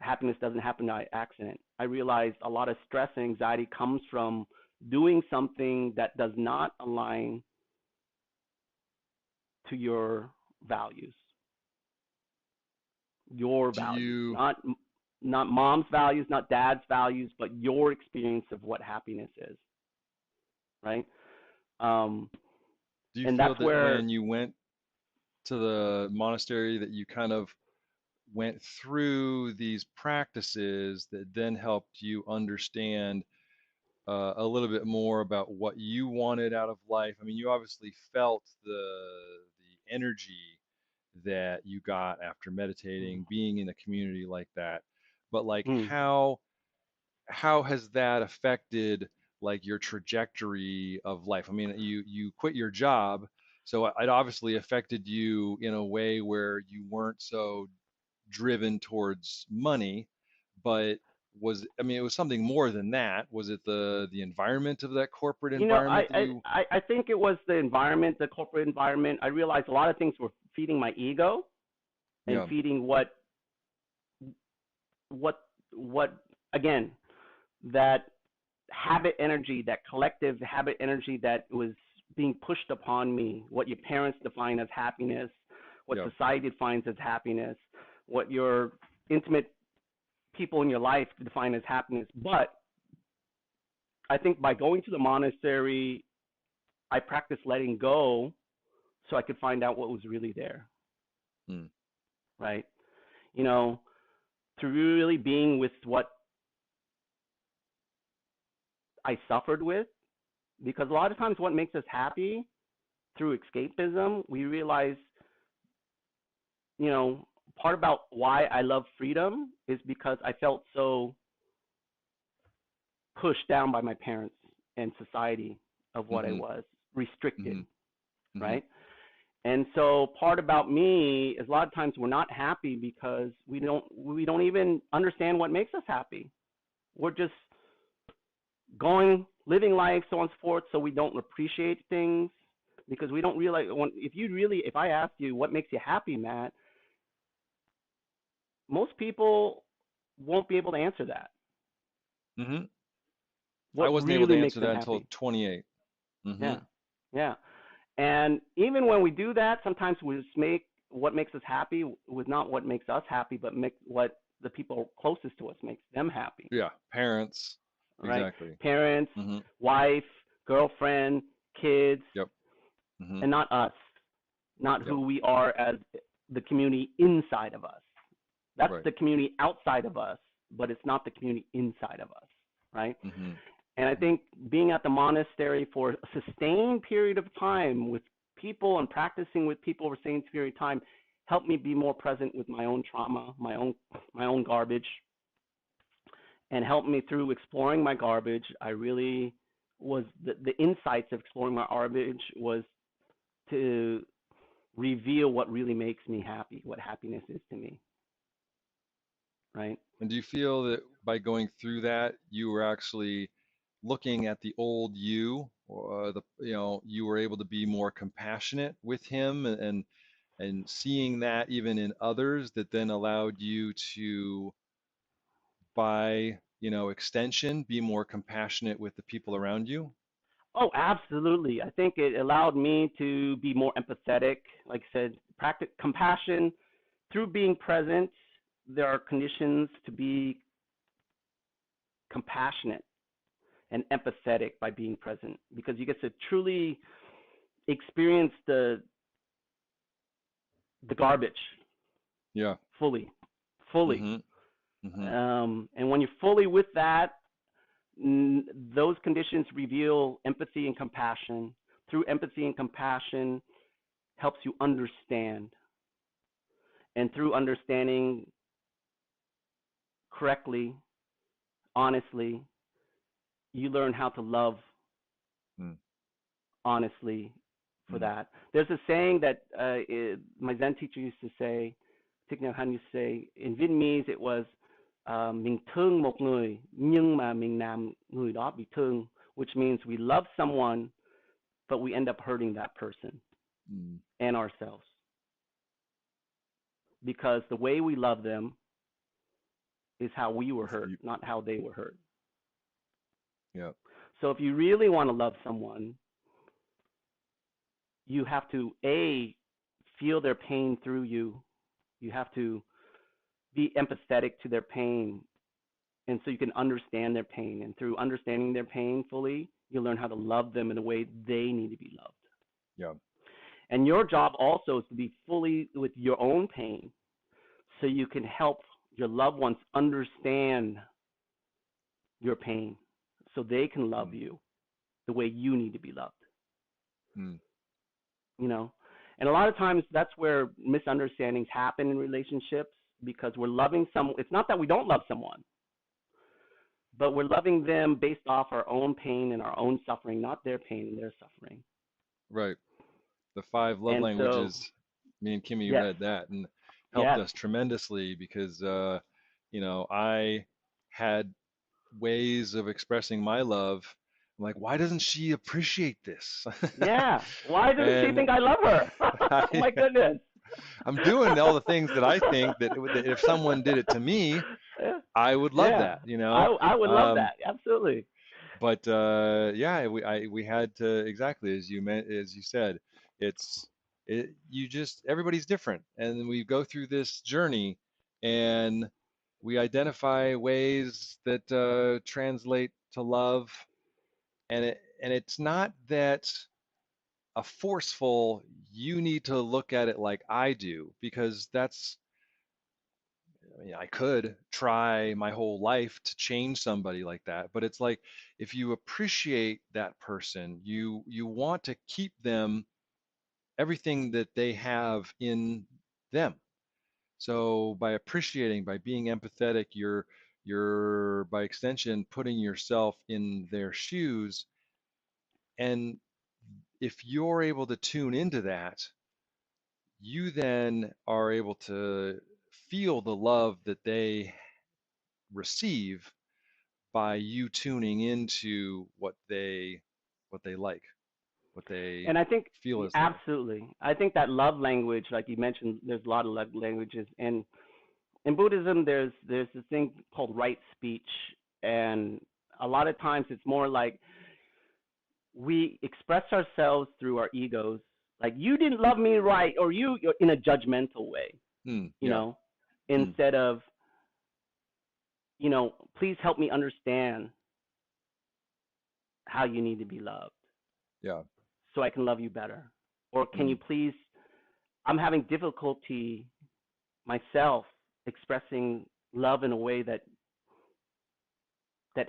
happiness doesn't happen by accident. I realized a lot of stress and anxiety comes from doing something that does not align to your values, Do you not mom's values, not dad's values, but your experience of what happiness is, right? Um, do you and feel that's that where, when you went to the monastery that you kind of went through these practices that then helped you understand a little bit more about what you wanted out of life? I mean, you obviously felt the energy that you got after meditating, being in a community like that. But like mm, how has that affected like your trajectory of life? I mean, you quit your job, so it obviously affected you in a way where you weren't so driven towards money, but I mean, it was something more than that. Was it the environment of that corporate you know, environment that you? I think it was the environment, the corporate environment. I realized a lot of things were feeding my ego and Yeah. feeding what what again, that habit energy, that collective habit energy that was being pushed upon me, what your parents define as happiness, what Yeah. society defines as happiness, what your intimate people in your life define as happiness. But I think by going to the monastery, I practiced letting go so I could find out what was really there, Mm. right? You know, to really being with what I suffered with, because a lot of times what makes us happy through escapism, we realize, you know, part about why I love freedom is because I felt so pushed down by my parents and society of what I Mm-hmm. was, restricted, Mm-hmm. Mm-hmm. right? And so part about me is a lot of times we're not happy because we don't even understand what makes us happy. We're just living life, so on and so forth, so we don't appreciate things because we don't realize if I ask you what makes you happy, Matt, most people won't be able to answer that. Mm-hmm. I What wasn't able to really makes answer them that until happy? 28. Mm-hmm. Yeah, yeah. And even when we do that, sometimes we just make what makes us happy with not what makes us happy, but make what the people closest to us makes them happy, Yeah. Parents. right? Exactly. Parents, Mm-hmm. wife, girlfriend, kids, Yep. Mm-hmm. and not us, not Yep. who we are as the community inside of us. That's Right. the community outside of us, but it's not the community inside of us, right? Mm-hmm. And I Mm-hmm. think being at the monastery for a sustained period of time with people and practicing with people over a sustained period of time helped me be more present with my own trauma, my own garbage, and helped me through exploring my garbage. I really was the insights of exploring my garbage was to reveal what really makes me happy, what happiness is to me, right? And do you feel that by going through that, you were actually looking at the old you, or you were able to be more compassionate with him, and seeing that even in others, that then allowed you to, by extension, be more compassionate with the people around you? Oh, absolutely. I think it allowed me to be more empathetic. Like I said, practice compassion through being present. There are conditions to be compassionate and empathetic by being present because you get to truly experience the garbage Yeah. fully, fully. Mm-hmm. Mm-hmm. And when you're fully with that, those conditions reveal empathy and compassion. Through empathy and compassion, helps you understand, and through understanding correctly, honestly, you learn how to love Mm. honestly for Mm. that. There's a saying that my Zen teacher used to say, Thich Nhat Hanh used to say, in Vietnamese it was, mình thương một người nhưng mà mình làm người đó bị thương, which means we love someone but we end up hurting that person Mm. and ourselves because the way we love them is how we were hurt, not how they were hurt. Yeah. So if you really want to love someone, you have to feel their pain through you. You have to be empathetic to their pain, and so you can understand their pain. And through understanding their pain fully, you learn how to love them in the way they need to be loved. Yeah. And your job also is to be fully with your own pain, so you can help your loved ones understand your pain, so they can love you the way you need to be loved. Mm. You know, and a lot of times that's where misunderstandings happen in relationships because we're loving someone. It's not that we don't love someone, but we're loving them based off our own pain and our own suffering, not their pain and their suffering. Right. The 5 love And so, languages. Me and Kimmy yes, read that and helped yes, us tremendously because I had ways of expressing my love. I'm like, why doesn't she appreciate this? yeah. Why doesn't she And think I love her? I, Oh my goodness. I'm doing all the things that I think that, if someone did it to me, I would love Yeah, that. I would love Um, that. Absolutely. but yeah, we had to, exactly as you said, it's you just, everybody's different, and we go through this journey, and we identify ways that translate to love, and it's not that a forceful, you need to look at it like I do, because that's, I mean, I could try my whole life to change somebody like that, but it's like, if you appreciate that person, you want to keep them, everything that they have in them. So by appreciating, by being empathetic, you're by extension putting yourself in their shoes, and if you're able to tune into that, you then are able to feel the love that they receive by you tuning into what they like, what they And I think feel is love. absolutely. I think that love language, like you mentioned, there's a lot of love languages, and in Buddhism, there's this thing called right speech, and a lot of times it's more like we express ourselves through our egos, like you didn't love me right, or you're in a judgmental way, you Yeah. know, Mm, instead of, please help me understand how you need to be loved yeah. so I can love you better. Or can you Mm, please, I'm having difficulty myself expressing love in a way that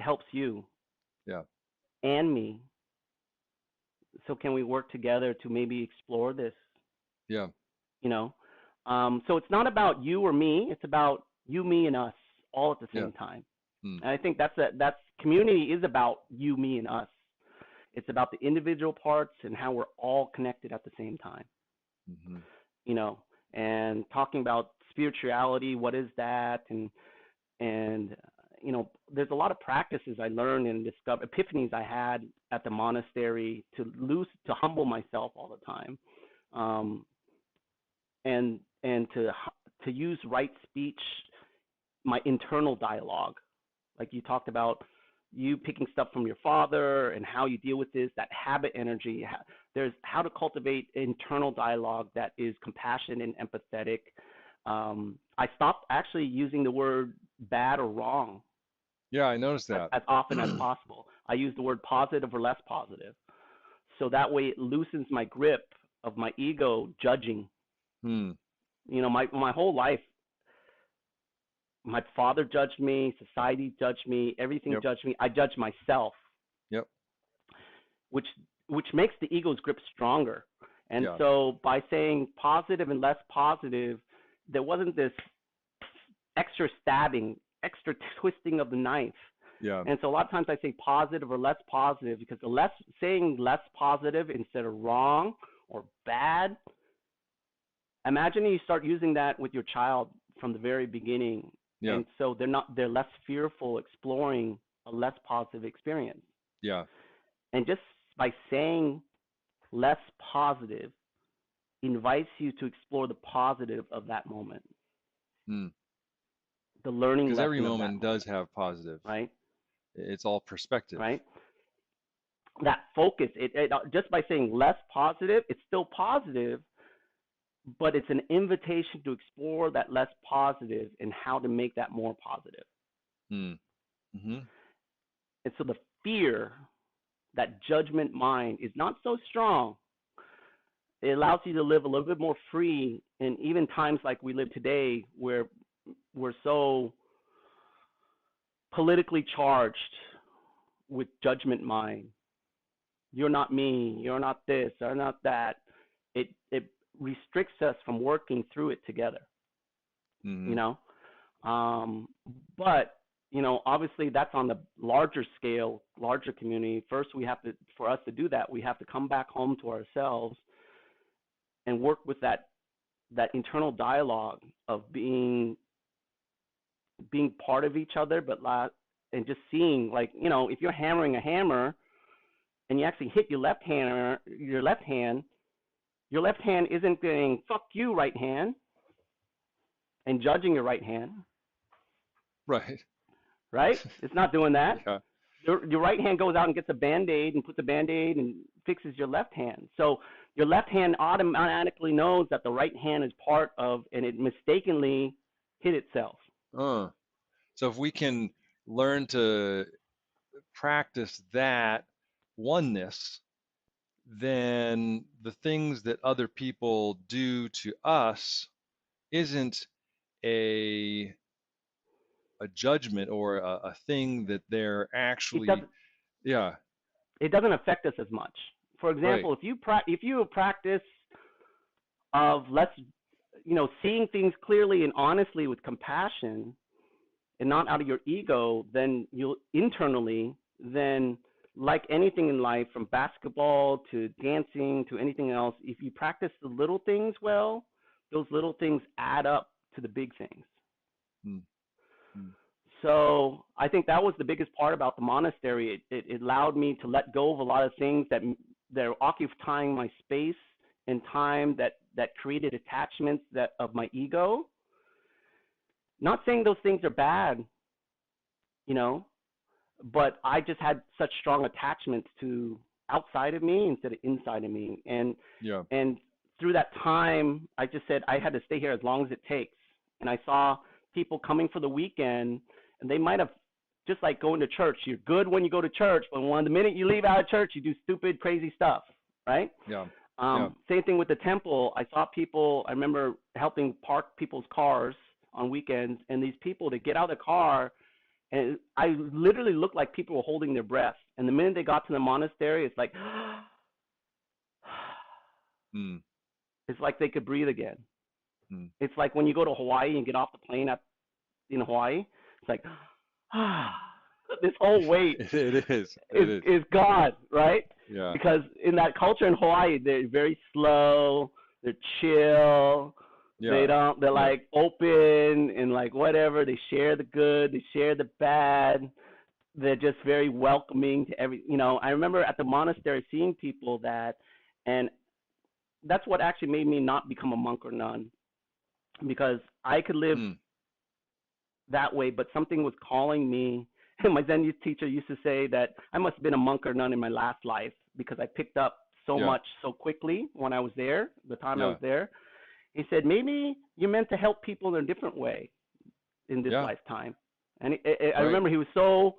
helps you yeah. and me. So can we work together to maybe explore this, Yeah. you know? So it's not about you or me. It's about you, me, and us all at the Yeah. same time. Mm. And I think that's community is about you, me, and us. It's about the individual parts and how we're all connected at the same time. Mm-hmm. You know, and talking about spirituality, what is that, and you know, there's a lot of practices I learned and discovered, epiphanies I had at the monastery to humble myself all the time, and to use right speech, my internal dialogue, like you talked about, you picking stuff from your father and how you deal with this, that habit energy. There's how to cultivate internal dialogue that is compassionate and empathetic. I stopped actually using the word bad or wrong Yeah, I noticed that. as often as possible. I use the word positive or less positive. So that way it loosens my grip of my ego judging. Hmm. You know, my whole life, my father judged me, society judged me, everything Yep. judged me. I judged myself, Yep. which makes the ego's grip stronger. And Yeah. so by saying positive and less positive, there wasn't this extra stabbing, extra twisting of the knife. Yeah. And so a lot of times I say positive or less positive because saying less positive instead of wrong or bad. Imagine you start using that with your child from the very beginning. Yeah. And so they're less fearful exploring a less positive experience. Yeah. And just by saying less positive invites you to explore the positive of that moment, Hmm. the learning Because lesson every of that moment does moment, have positive. right? It's all perspective. Right? That focus, just by saying less positive, it's still positive, but it's an invitation to explore that less positive and how to make that more positive. Hmm. Mm-hmm. And so the fear, that judgment mind is not so strong. It allows you to live a little bit more free in even times like we live today where we're so politically charged with judgment mind. You're not me, you're not this, you're not that. It restricts us from working through it together. Mm-hmm. You know? But you know, obviously that's on the larger scale, larger community. First for us to do that, we have to come back home to ourselves and work with that internal dialogue of being part of each other, and just seeing, like, you know, if you're hammering a hammer and you actually hit your left hand, your left hand isn't saying "fuck you, right hand" and judging your right hand, Right. right? It's not doing that. Yeah. Your right hand goes out and gets a Band-Aid and puts a Band-Aid and fixes your left hand. So your left hand automatically knows that the right hand is part of, and it mistakenly hit itself. So if we can learn to practice that oneness, then the things that other people do to us isn't a judgment or a thing that they're It actually, doesn't yeah, it doesn't affect us as much. For right, example, if you practice of seeing things clearly and honestly with compassion and not out of your ego, then you'll internally, then, like anything in life, from basketball to dancing to anything else, if you practice the little things well, those little things add up to the big things. mm, mm, So I think that was the biggest part about the monastery. It allowed me to let go of a lot of things that are occupying my space and time, that created attachments of my ego. Not saying those things are bad, you know, but I just had such strong attachments to outside of me instead of inside of me. yeah, And through that time, I just said I had to stay here as long as it takes. And I saw people coming for the weekend, and they might have, just like going to church. You're good when you go to church, but the minute you leave out of church, you do stupid, crazy stuff, right? yeah, yeah, Same thing with the temple. I saw people, I remember helping park people's cars on weekends, and these people, to get out of the car, and I literally looked like people were holding their breath. And the minute they got to the monastery, it's like, mm, it's like they could breathe again. Mm. It's like when you go to Hawaii and get off the plane in Hawaii, it's like, ah, this whole weight It is. It is is. is gone, right? Yeah. Because in that culture in Hawaii, they're very slow, they're chill, they Yeah. don't, they're Yeah. like open and like whatever. They share the good, they share the bad. They're just very welcoming to every. I remember at the monastery seeing people that, and that's what actually made me not become a monk or nun, because I could live Mm. that way, but something was calling me. And my Zen teacher used to say that I must have been a monk or nun in my last life because I picked up so Yeah. much so quickly when I was there, the time I was Yeah. there. He said, maybe you're meant to help people in a different way in this Yeah. lifetime. And I Right. remember he was so,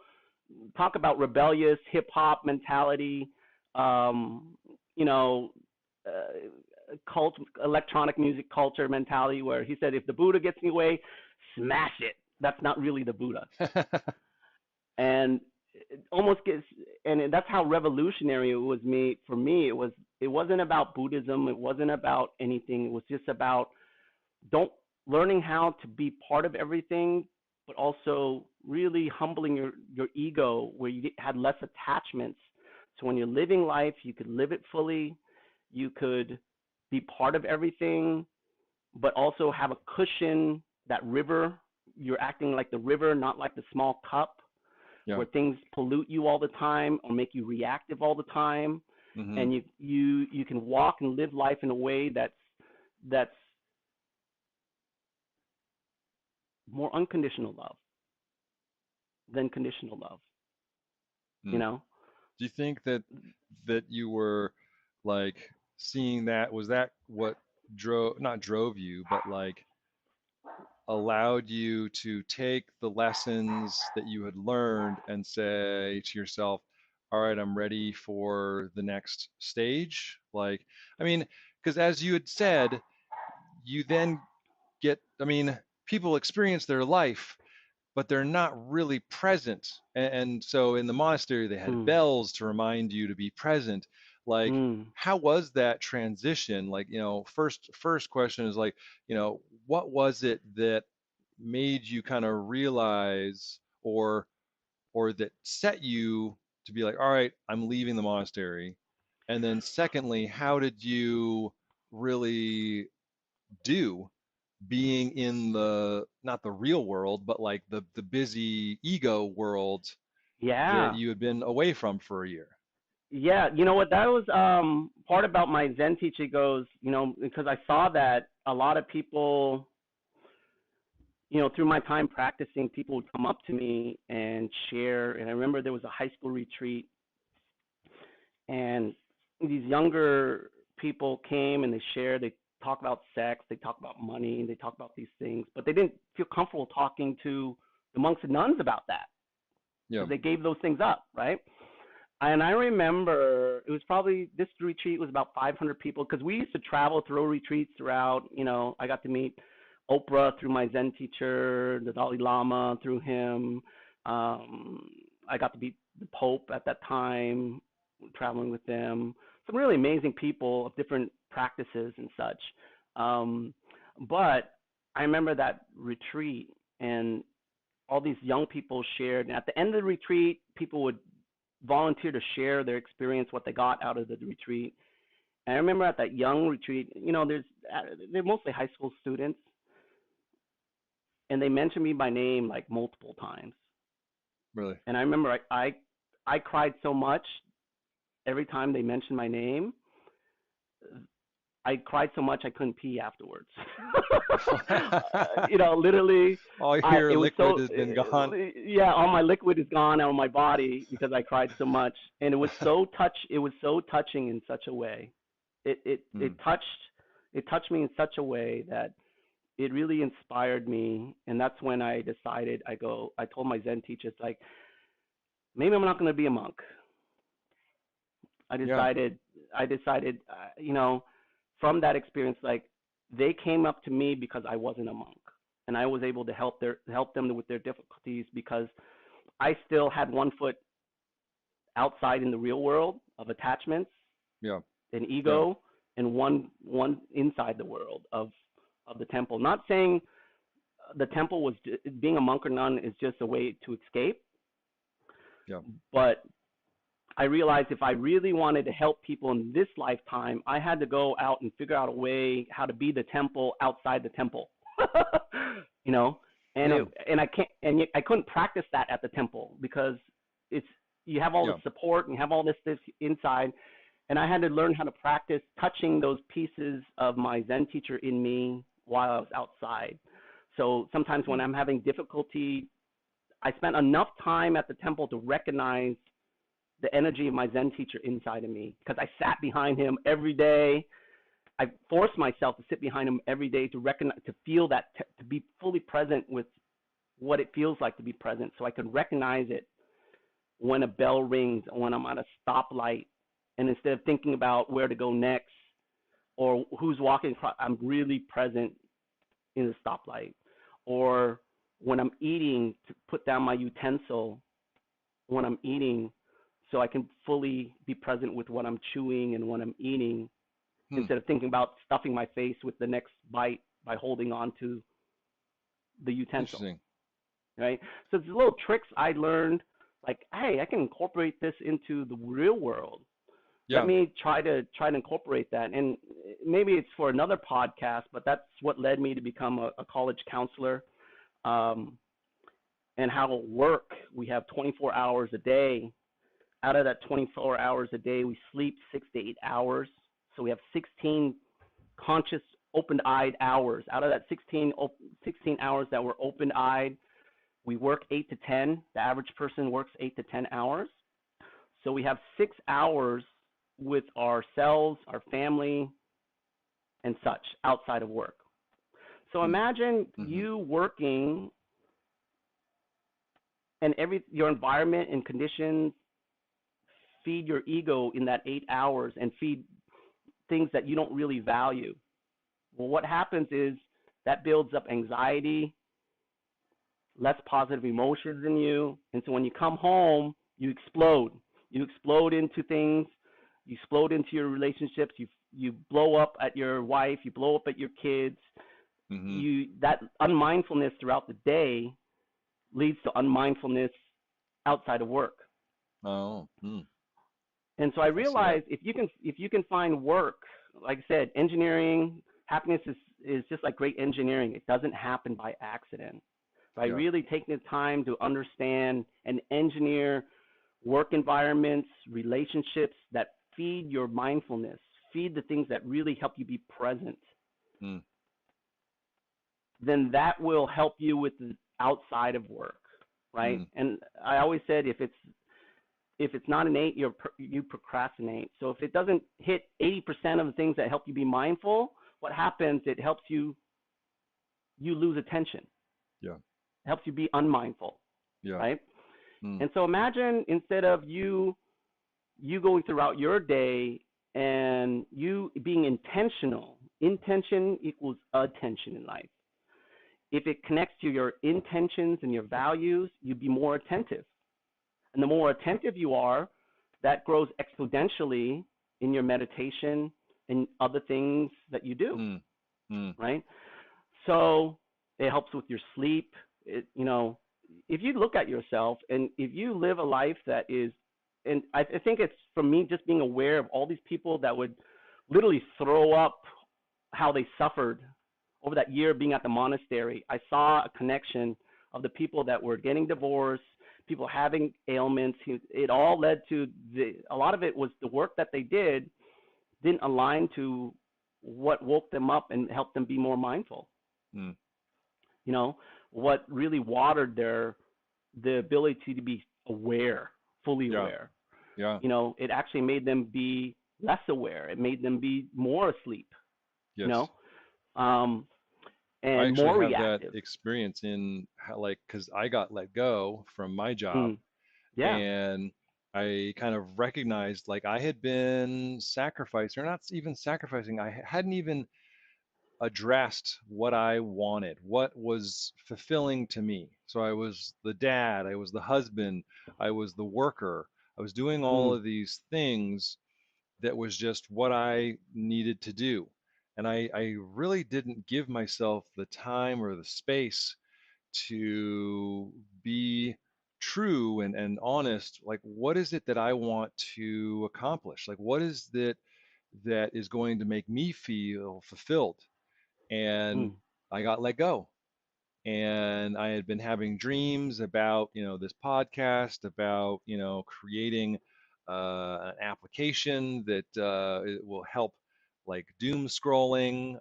talk about rebellious hip hop mentality, um, you know, electronic music culture mentality, where he said, if the Buddha gets in your way, smash it. That's not really the Buddha. And it almost gets, and that's how revolutionary it was made for me. It wasn't about Buddhism. It wasn't about anything. It was just about don't learning how to be part of everything, but also really humbling your ego where you had less attachments. So when you're living life, you could live it fully. You could be part of everything, but also have a cushion, that river. You're acting like the river, not like the small cup Yeah. where things pollute you all the time or make you reactive all the time. Hmm. And you can walk and live life in a way that's more unconditional love than conditional love, you Mm. know? Do you think that you were like seeing that, was that what drove, not drove you, but like allowed you to take the lessons that you had learned and say to yourself, all right, I'm ready for the next stage? Like, I mean, because as you had said, you then get, I mean, people experience their life, but they're not really present. And so in the monastery, they had Mm, bells to remind you to be present. Like, mm. how was that transition? Like, first question is like, what was it that made you kind of realize, or that set you to be like, all right, I'm leaving the monastery? And then secondly, how did you really do being in the, not the real world, but like the busy ego world that Yeah. you had been away from for a year? Yeah, you know what? That was part about my Zen teacher goes, because I saw that a lot of people, through my time practicing, people would come up to me and share. And I remember there was a high school retreat, and these younger people came and they shared. They talk about sex, they talk about money, and they talk about these things, but they didn't feel comfortable talking to the monks and nuns about that Yeah. because they gave those things up, right? And I remember it was probably, this retreat was about 500 people because we used to travel, throw retreats throughout. I got to meet Oprah through my Zen teacher, the Dalai Lama through him. I got to meet the Pope at that time, traveling with them. Some really amazing people of different practices and such. But I remember that retreat, and all these young people shared. And at the end of the retreat, people would volunteer to share their experience, what they got out of the retreat. And I remember at that young retreat, they're mostly high school students, and they mentioned me by name like multiple times. Really? And I remember I cried so much every time they mentioned my name. I cried so much I couldn't pee afterwards. Literally, All your it was liquid so, has been gone. yeah, all my liquid is gone out of my body because I cried so much, and it was so touching in such a way. Mm. It touched me in such a way that it really inspired me, and that's when I decided. I told my Zen teachers, like, maybe I'm not going to be a monk. I Yeah. decided, from that experience, like, they came up to me because I wasn't a monk, and I was able to help them with their difficulties because I still had one foot outside in the real world of attachments Yeah. and Yeah. ego, and one inside the world of of the temple. Not saying the temple was being a monk or nun is just a way to escape, Yeah. but I realized if I really wanted to help people in this lifetime, I had to go out and figure out a way how to be the temple outside the temple. you know, and Yeah. and I can't and I couldn't practice that at the temple because it's you have all the Yeah. support and you have all this inside, and I had to learn how to practice touching those pieces of my Zen teacher in me while I was outside. So sometimes when Mm. I'm having difficulty, I spent enough time at the temple to recognize the energy of my Zen teacher inside of me because I sat behind him every day. I forced myself to sit behind him every day to recognize, to feel that, to be fully present with what it feels like to be present, so I could recognize it when a bell rings, when I'm at a stoplight, and instead of thinking about where to go next or who's walking across, I'm really present in the stoplight. Or when I'm eating, to put down my utensil when I'm eating so I can fully be present with what I'm chewing and what I'm eating Hmm. instead of thinking about stuffing my face with the next bite by holding on to the utensil, Interesting. right? So it's little tricks I learned, like, hey, I can incorporate this into the real world. Let Yeah. me try to incorporate that. And maybe it's for another podcast, but that's what led me to become a college counselor. Um, and how at work we have 24 hours a day. Out of that 24 hours a day, we sleep 6 to 8 hours. So we have 16 conscious, open-eyed hours. Out of that 16 hours that we're open-eyed, we work 8 to 10. The average person works 8 to 10 hours. So we have 6 hours with ourselves, our family, and such outside of work. So Hmm. imagine Mm-hmm. you working and your environment and conditions feed your ego in that 8 hours and feed things that you don't really value. Well, what happens is that builds up anxiety, less positive emotions in you. And so when you come home, you explode. You explode into things. You explode into your relationships. You blow up at your wife. You blow up at your kids. Mm-hmm. That unmindfulness throughout the day leads to unmindfulness outside of work. Oh. Hmm. And so I I see that. realized if you can find work, like I said, engineering, happiness is just like great engineering. It doesn't happen by accident. By Yeah. really taking the time to understand and engineer work environments, relationships that feed your mindfulness, feed the things that really help you be present, Hmm. then that will help you with the outside of work, right? Hmm. And I always said if it's not innate, you procrastinate. So if it doesn't hit 80% of the things that help you be mindful, what happens? It helps you lose attention. Yeah. It helps you be unmindful, Yeah. right? Hmm. And so imagine instead of you going throughout your day and you being intentional. Intention equals attention in life. If it connects to your intentions and your values, you'd be more attentive. And the more attentive you are, that grows exponentially in your meditation and other things that you do, Hmm. Hmm. right? So it helps with your sleep. If you look at yourself and if you live a life that is, and I think it's from me just being aware of all these people that would literally throw up how they suffered over that year being at the monastery. I saw a connection of the people that were getting divorced, people having ailments. It all led to a lot of it was the work that they didn't align to what woke them up and helped them be more mindful. Hmm. You know, what really watered the ability to be aware, fully Yeah. aware. Yeah. It actually made them be less aware. It made them be more asleep, you Yes. know, um, I and actually more have that reactive. experience in how, like, because I got let go from my job, Mm, yeah. and I kind of recognized like I had been sacrificing, or not even sacrificing, I hadn't even addressed what I wanted, what was fulfilling to me. So I was the dad, I was the husband, I was the worker, I was doing all Mm, of these things that was just what I needed to do. And I really didn't give myself the time or the space to be true and honest. Like, what is it that I want to accomplish? Like, what is that is going to make me feel fulfilled? And Mm. I got let go. And I had been having dreams about, this podcast, about, creating an application that it will help like doom scrolling.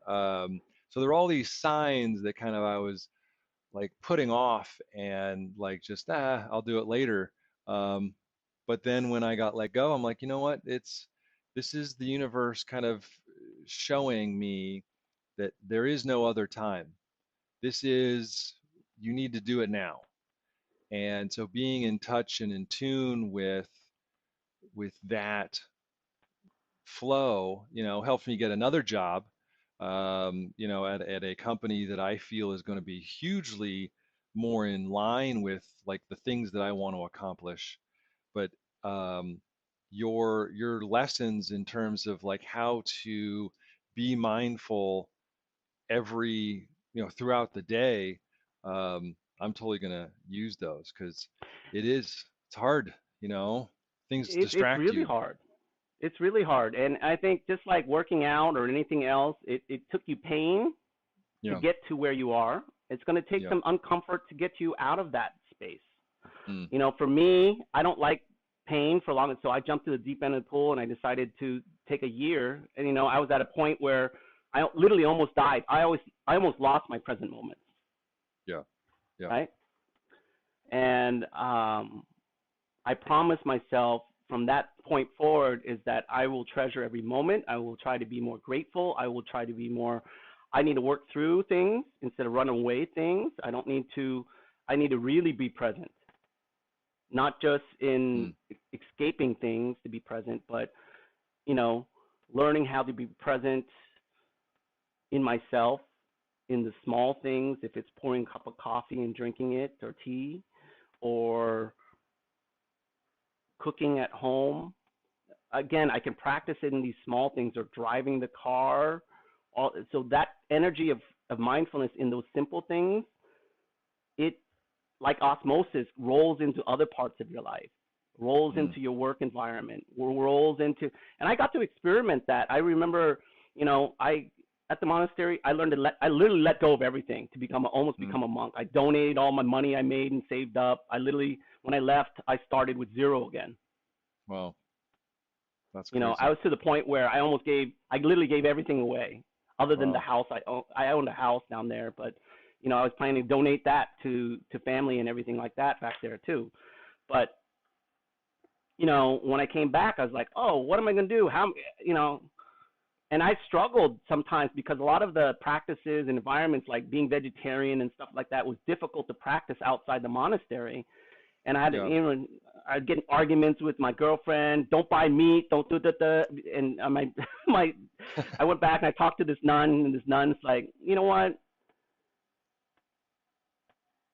So there are all these signs that kind of I was like putting off and like just I'll do it later. Um, but then when I got let go, I'm like, you know what? This is the universe kind of showing me that there is no other time. This is You need to do it now. And so being in touch and in tune with that flow, helped me get another job, at a company that I feel is going to be hugely more in line with like the things that I want to accomplish. But um, your lessons in terms of like how to be mindful throughout the day, I'm totally going to use those because it's hard, things It's distract really you. hard. It's really hard. And I think just like working out or anything else, it took you pain to Yeah. get to where you are. It's going to take Yeah. some uncomfort to get you out of that space. Mm, For me, I don't like pain for long, so I jumped to the deep end of the pool and I decided to take a year. And I was at a point where I literally almost died. I almost lost my present moments, yeah. Yeah. right? And I promised myself from that point forward is that I will treasure every moment. I will try to be more grateful. I will try to be more. I need to work through things instead of run away things. I need to really be present, not just in Mm, escaping things to be present, but you know, learning how to be present in myself, in the small things. If it's pouring a cup of coffee and drinking it or tea, or cooking at home. Again, I can practice it in these small things or driving the car. So that energy of mindfulness in those simple things, it like osmosis rolls into other parts of your life, rolls mm, into your work environment, rolls into, and I got to experiment that. I remember, I at the monastery, I literally let go of everything to almost mm. become a monk. I donated all my money I made and saved up. I literally, when I left, I started with zero again. Wow, that's I crazy. was to the point where I literally gave everything away, other than the Wow. house I own. I owned a house down there, but I was planning to donate that to family and everything like that back there too. But when I came back, I was like, oh, what am I gonna do? How, and I struggled sometimes because a lot of the practices and environments, like being vegetarian and stuff like that, was difficult to practice outside the monastery. And Yeah. I'd get in arguments with my girlfriend. Don't buy meat. Don't do that. And my, I went back and I talked to this nun, and this nun's like, you know what?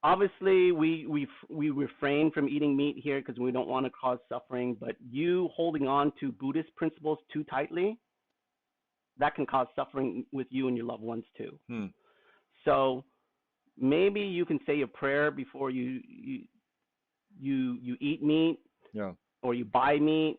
Obviously, we refrain from eating meat here because we don't want to cause suffering. But you holding on to Buddhist principles too tightly, that can cause suffering with you and your loved ones too. Hmm. So maybe you can say a prayer before you eat meat Yeah. or you buy meat,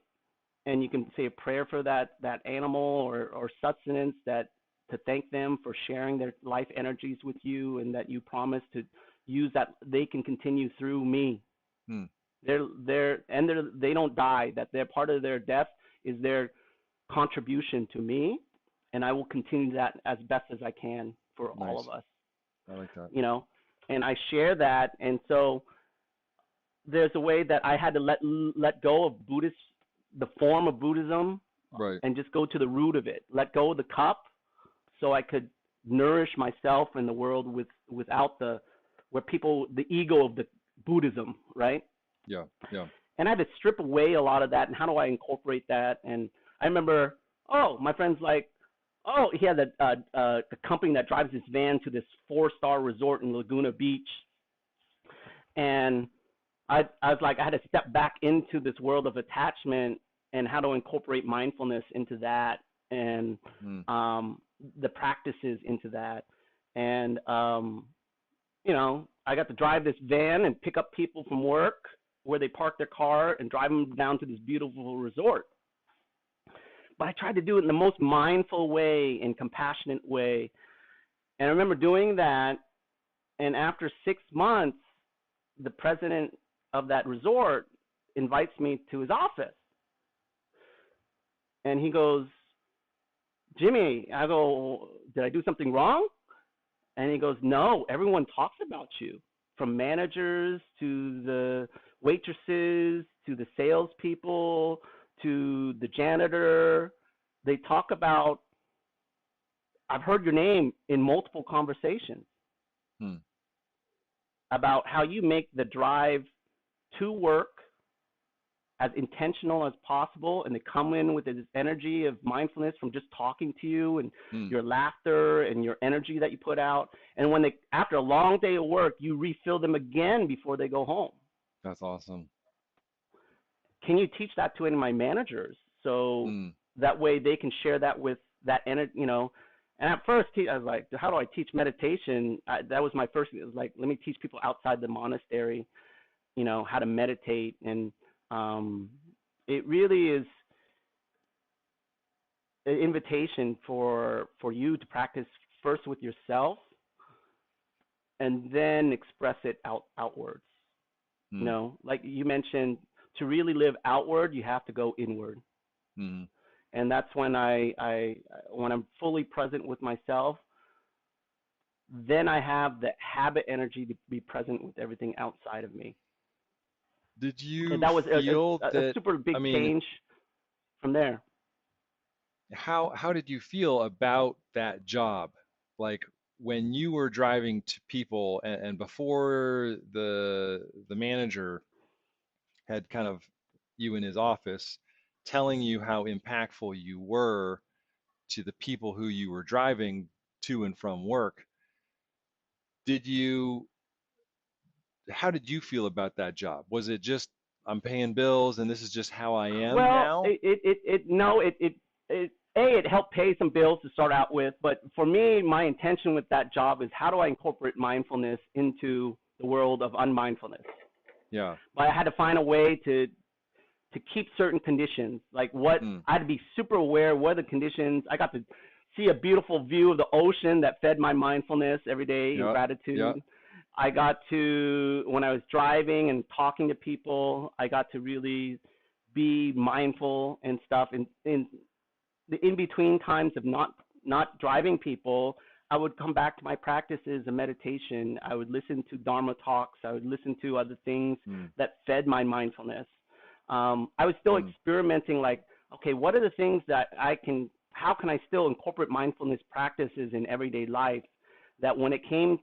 and you can say a prayer for that animal or sustenance, that to thank them for sharing their life energies with you, and that you promise to use that they can continue through me. Hmm. They don't die. That they're part of their death is their contribution to me, and I will continue that as best as I can for all of Nice. us. I like that. And I share that, and so there's a way that I had to let go of the form of Buddhism, Right. and just go to the root of it. Let go of the cup, so I could nourish myself in the world without the ego of the Buddhism, right? Yeah. Yeah. And I had to strip away a lot of that. And how do I incorporate that? And I remember, my friend's like, oh, he had a company that drives his van to this 4-star resort in Laguna Beach, and I was like, I had to step back into this world of attachment and how to incorporate mindfulness into that. and Mm. the practices into that. And I got to drive this van and pick up people from work where they park their car and drive them down to this beautiful resort. But I tried to do it in the most mindful way and compassionate way. And I remember doing that. And after 6 months, the president of that resort invites me to his office. And he goes, Jimmy, I go, did I do something wrong? And he goes, no, everyone talks about you, from managers to the waitresses to the salespeople to the janitor. They talk about, I've heard your name in multiple conversations about how you make the drive to work as intentional as possible, and they come in with this energy of mindfulness from just talking to you, and your laughter and your energy that you put out. And when they, after a long day of work, you refill them again before they go home. That's awesome. Can you teach that to any of my managers? So that way they can share that with that energy, And at first, I was like, how do I teach meditation? That was my first, it was like, let me teach people outside the monastery, how to meditate. And it really is an invitation for you to practice first with yourself and then express it outwards. Like you mentioned, to really live outward, you have to go inward. And that's when when I'm fully present with myself, then I have the habit energy to be present with everything outside of me. Did you and that was feel a super big change from there. How did you feel about that job? Like when you were driving to people and before the manager had kind of you in his office telling you how impactful you were to the people who you were driving to and from work, how did you feel about that job? Was it just I'm paying bills and this is just how I am now? It helped pay some bills to start out with, but for me, my intention with that job is how do I incorporate mindfulness into the world of unmindfulness? Yeah. But I had to find a way to keep certain conditions, like what I had to be super aware what are the conditions. I got to see a beautiful view of the ocean that fed my mindfulness every day in gratitude. Yep. I got to, when I was driving and talking to people, I got to really be mindful and stuff. And in the in-between times of not driving people, I would come back to my practices of meditation. I would listen to Dharma talks. I would listen to other things that fed my mindfulness. I was still experimenting, like, okay, what are the things that how can I still incorporate mindfulness practices in everyday life that when it came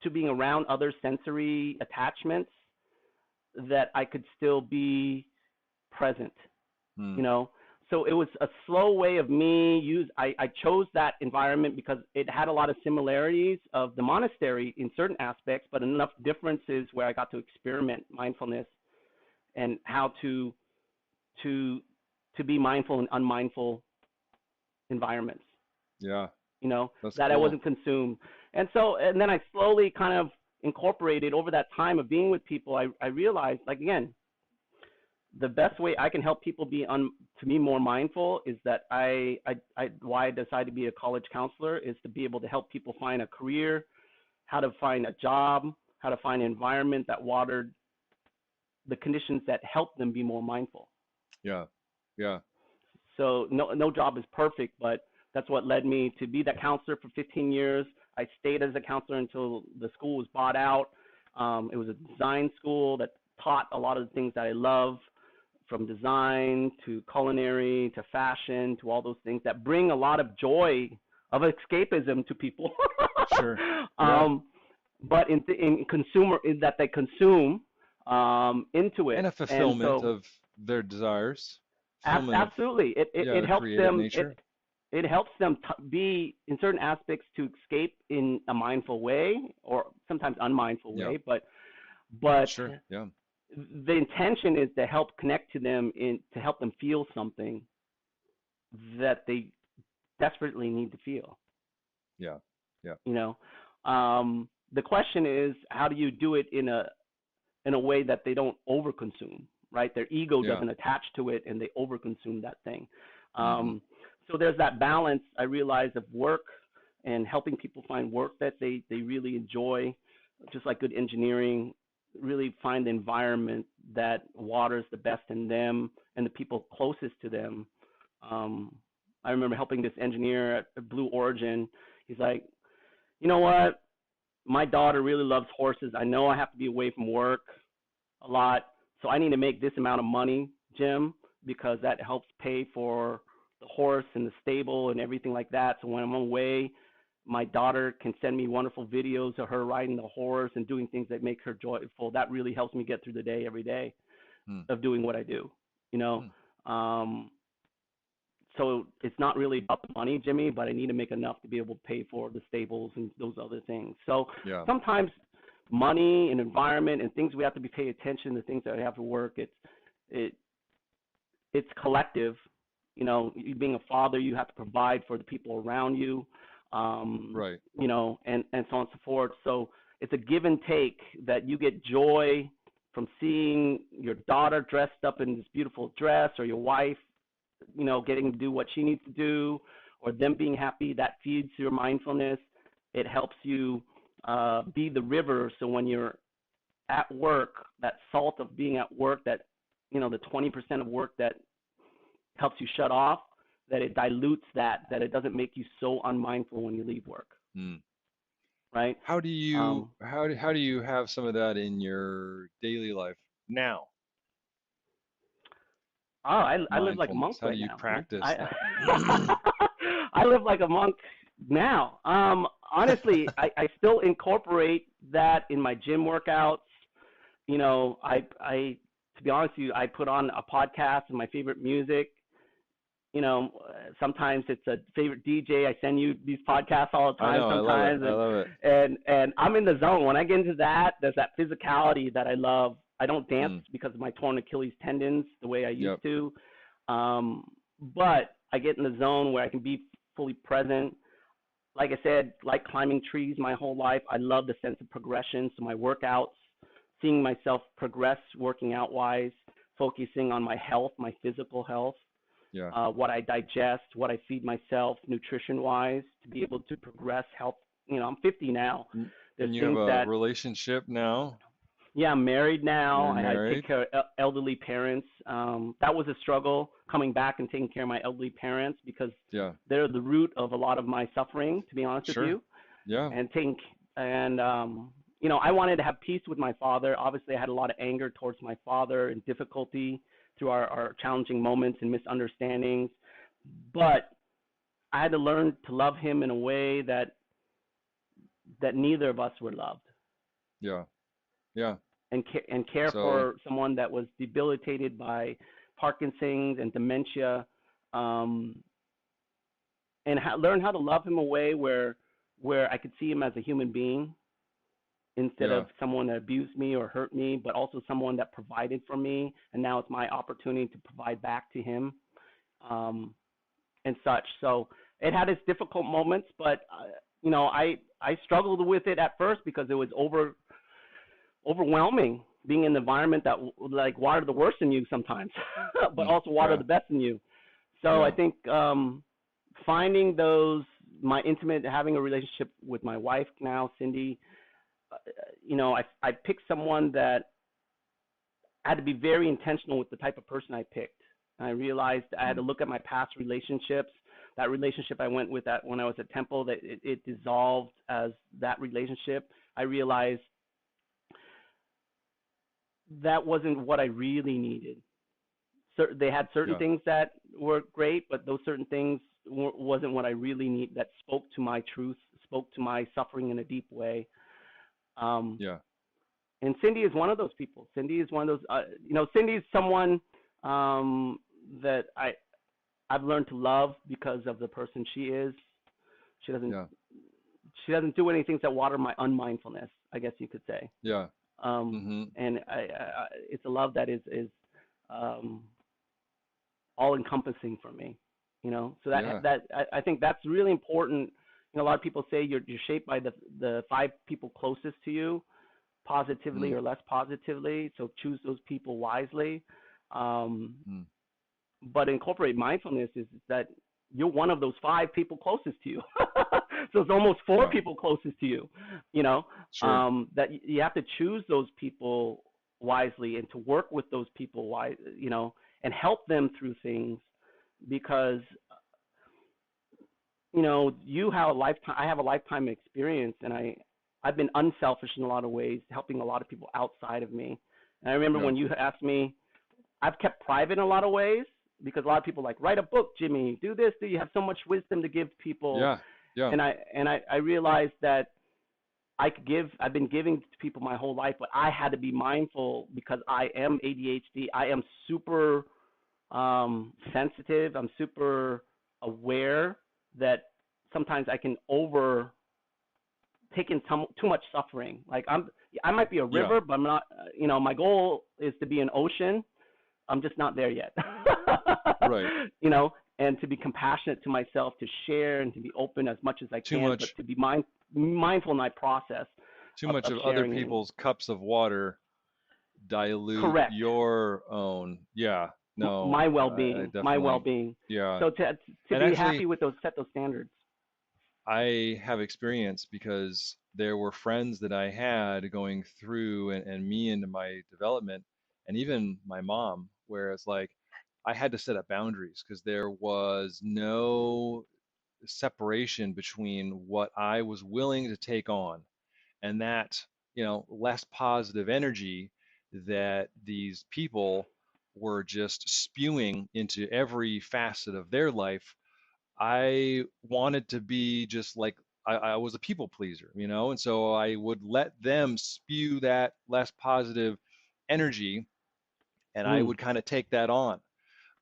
to being around other sensory attachments, that I could still be present, So it was a slow way of me I chose that environment because it had a lot of similarities of the monastery in certain aspects, but enough differences where I got to experiment mindfulness and how to be mindful in unmindful environments. Yeah. That's that cool. I wasn't consumed. And then I slowly kind of incorporated over that time of being with people, I realized, like, again, the best way I can help people to be more mindful is that why I decided to be a college counselor is to be able to help people find a career, how to find a job, how to find an environment that watered the conditions that help them be more mindful. Yeah. Yeah. So no job is perfect, but that's what led me to be that counselor for 15 years. I stayed as a counselor until the school was bought out. It was a design school that taught a lot of the things that I love, from design to culinary to fashion to all those things that bring a lot of joy of escapism to people. Sure. Yeah. But in consumer, in that they consume into it. And a fulfillment of their desires. Absolutely. It helps them. Nature. It helps them be in certain aspects to escape in a mindful way or sometimes unmindful way, but sure. Yeah. The intention is to help connect to them to help them feel something that they desperately need to feel. Yeah. Yeah. You know, the question is, how do you do it in a way that they don't overconsume, right? Their ego Yeah. doesn't attach to it, and they overconsume that thing. Mm-hmm. So there's that balance I realize of work and helping people find work that they really enjoy, just like good engineering. Really find the environment that waters the best in them and the people closest to them. I remember helping this engineer at Blue Origin. He's like, you know what? My daughter really loves horses. I know I have to be away from work a lot, so I need to make this amount of money, Jim, because that helps pay for the horse and the stable and everything like that. So when I'm away, my daughter can send me wonderful videos of her riding the horse and doing things that make her joyful. That really helps me get through the day every day Mm. of doing what I do, you know. Um, so it's not really about the money, Jimmy, but I need to make enough to be able to pay for the stables and those other things. So Yeah. sometimes money and environment and things we have to be pay attention to, things that we have to work. It's collective. You know, you being a father, you have to provide for the people around you. Right. You know, and so on and so forth. So it's a give and take that you get joy from seeing your daughter dressed up in this beautiful dress, or your wife, you know, getting to do what she needs to do, or them being happy. That feeds your mindfulness. It helps you be the river. So when you're at work, that salt of being at work, that, you know, the 20% of work that helps you shut off, that it dilutes that it doesn't make you so unmindful when you leave work, Mm. right? How do you Um, how do you have some of that in your daily life now? I live like a Mindfulness. monk How do right you now, man. practice I that? I live like a monk now. Honestly, I still incorporate that in my gym workouts. You know, I to be honest with you, I put on a podcast and my favorite music. You know, sometimes it's a favorite DJ. I send you these podcasts all the I time know. I love it. sometimes, I love it. and I'm in the zone. When I get into that, there's that physicality that I love. I don't dance Mm. because of my torn Achilles tendons the way I used Yep. to, but I get in the zone where I can be fully present. Like I said, like climbing trees my whole life, I love the sense of progression. So my workouts, seeing myself progress working out wise, focusing on my health, my physical health, Yeah. what I digest, what I feed myself nutrition wise to be able to progress health. You know, I'm 50 now. N- There's And you have things a that, relationship now? yeah, I'm married now. You're I take married? care of elderly parents. That was a struggle, coming back and taking care of my elderly parents, because Yeah. they're the root of a lot of my suffering, to be honest with Sure. you. Yeah. And you know, I wanted to have peace with my father. Obviously, I had a lot of anger towards my father and difficulty through our challenging moments and misunderstandings. But I had to learn to love him in a way that neither of us were loved, Yeah. Yeah. and care So, for someone that was debilitated by Parkinson's and dementia, um, and learn how to love him a way where I could see him as a human being instead yeah. of someone that abused me or hurt me, but also someone that provided for me, and now it's my opportunity to provide back to him, and such. So it had its difficult moments, but you know, I struggled with it at first because it was overwhelming being in an environment that like water the worst in you sometimes, but Mm. also water Yeah. the best in you. So I Yeah. think finding those, my intimate, having a relationship with my wife now, Cindy, uh, you know, I picked someone that I had to be very intentional with the type of person I picked. I realized I had to Mm. look at my past relationships. That relationship I went with that when I was at Temple, that it dissolved as that relationship. I realized that wasn't what I really needed. They had certain Yeah. things that were great, but those certain things wasn't what I really need. That spoke to my truth, spoke to my suffering in a deep way. Um, Yeah. and Cindy is one of those people. Cindy is one of those. You know, Cindy is someone that I've learned to love because of the person she is. She doesn't Yeah. she doesn't do anything that water my unmindfulness, I guess you could say. Yeah. Mm-hmm. And it's a love that is um, all encompassing for me. So Yeah. I think that's really important. A lot of people say you're shaped by the five people closest to you, positively Mm, or less positively. So choose those people wisely. Um, mm. but incorporate mindfulness is that you're one of those five people closest to you. So it's almost four Yeah. people closest to you. You know Sure. that you have to choose those people wisely and to work with those people and help them through things because you have a lifetime. I have a lifetime experience, and I've been unselfish in a lot of ways, helping a lot of people outside of me. And I remember Yeah. when you asked me, I've kept private in a lot of ways because a lot of people like write a book, Jimmy, do this, do you have so much wisdom to give people, Yeah. Yeah. and I realized that I've been giving to people my whole life, but I had to be mindful because I am ADHD. I am super sensitive. I'm super aware that sometimes I can over take in too much suffering. Like I might be a Yeah. river, but I'm not. My goal is to be an ocean. I'm just not there yet. Right. And to be compassionate to myself, to share and to be open as much as I Too can, but much to be mindful in my process too of, much of of other sharing. And people's cups of water dilute correct. your own. Yeah. No. My I well-being, my definitely. well-being. Yeah. So to And be actually, happy with set those standards. I have experience because there were friends that I had going through and me into my development, and even my mom, where it's like I had to set up boundaries because there was no separation between what I was willing to take on and that, less positive energy that these people were just spewing into every facet of their life. I wanted to be just like I was a people pleaser, and so I would let them spew that less positive energy, and I Mm, would kind of take that on.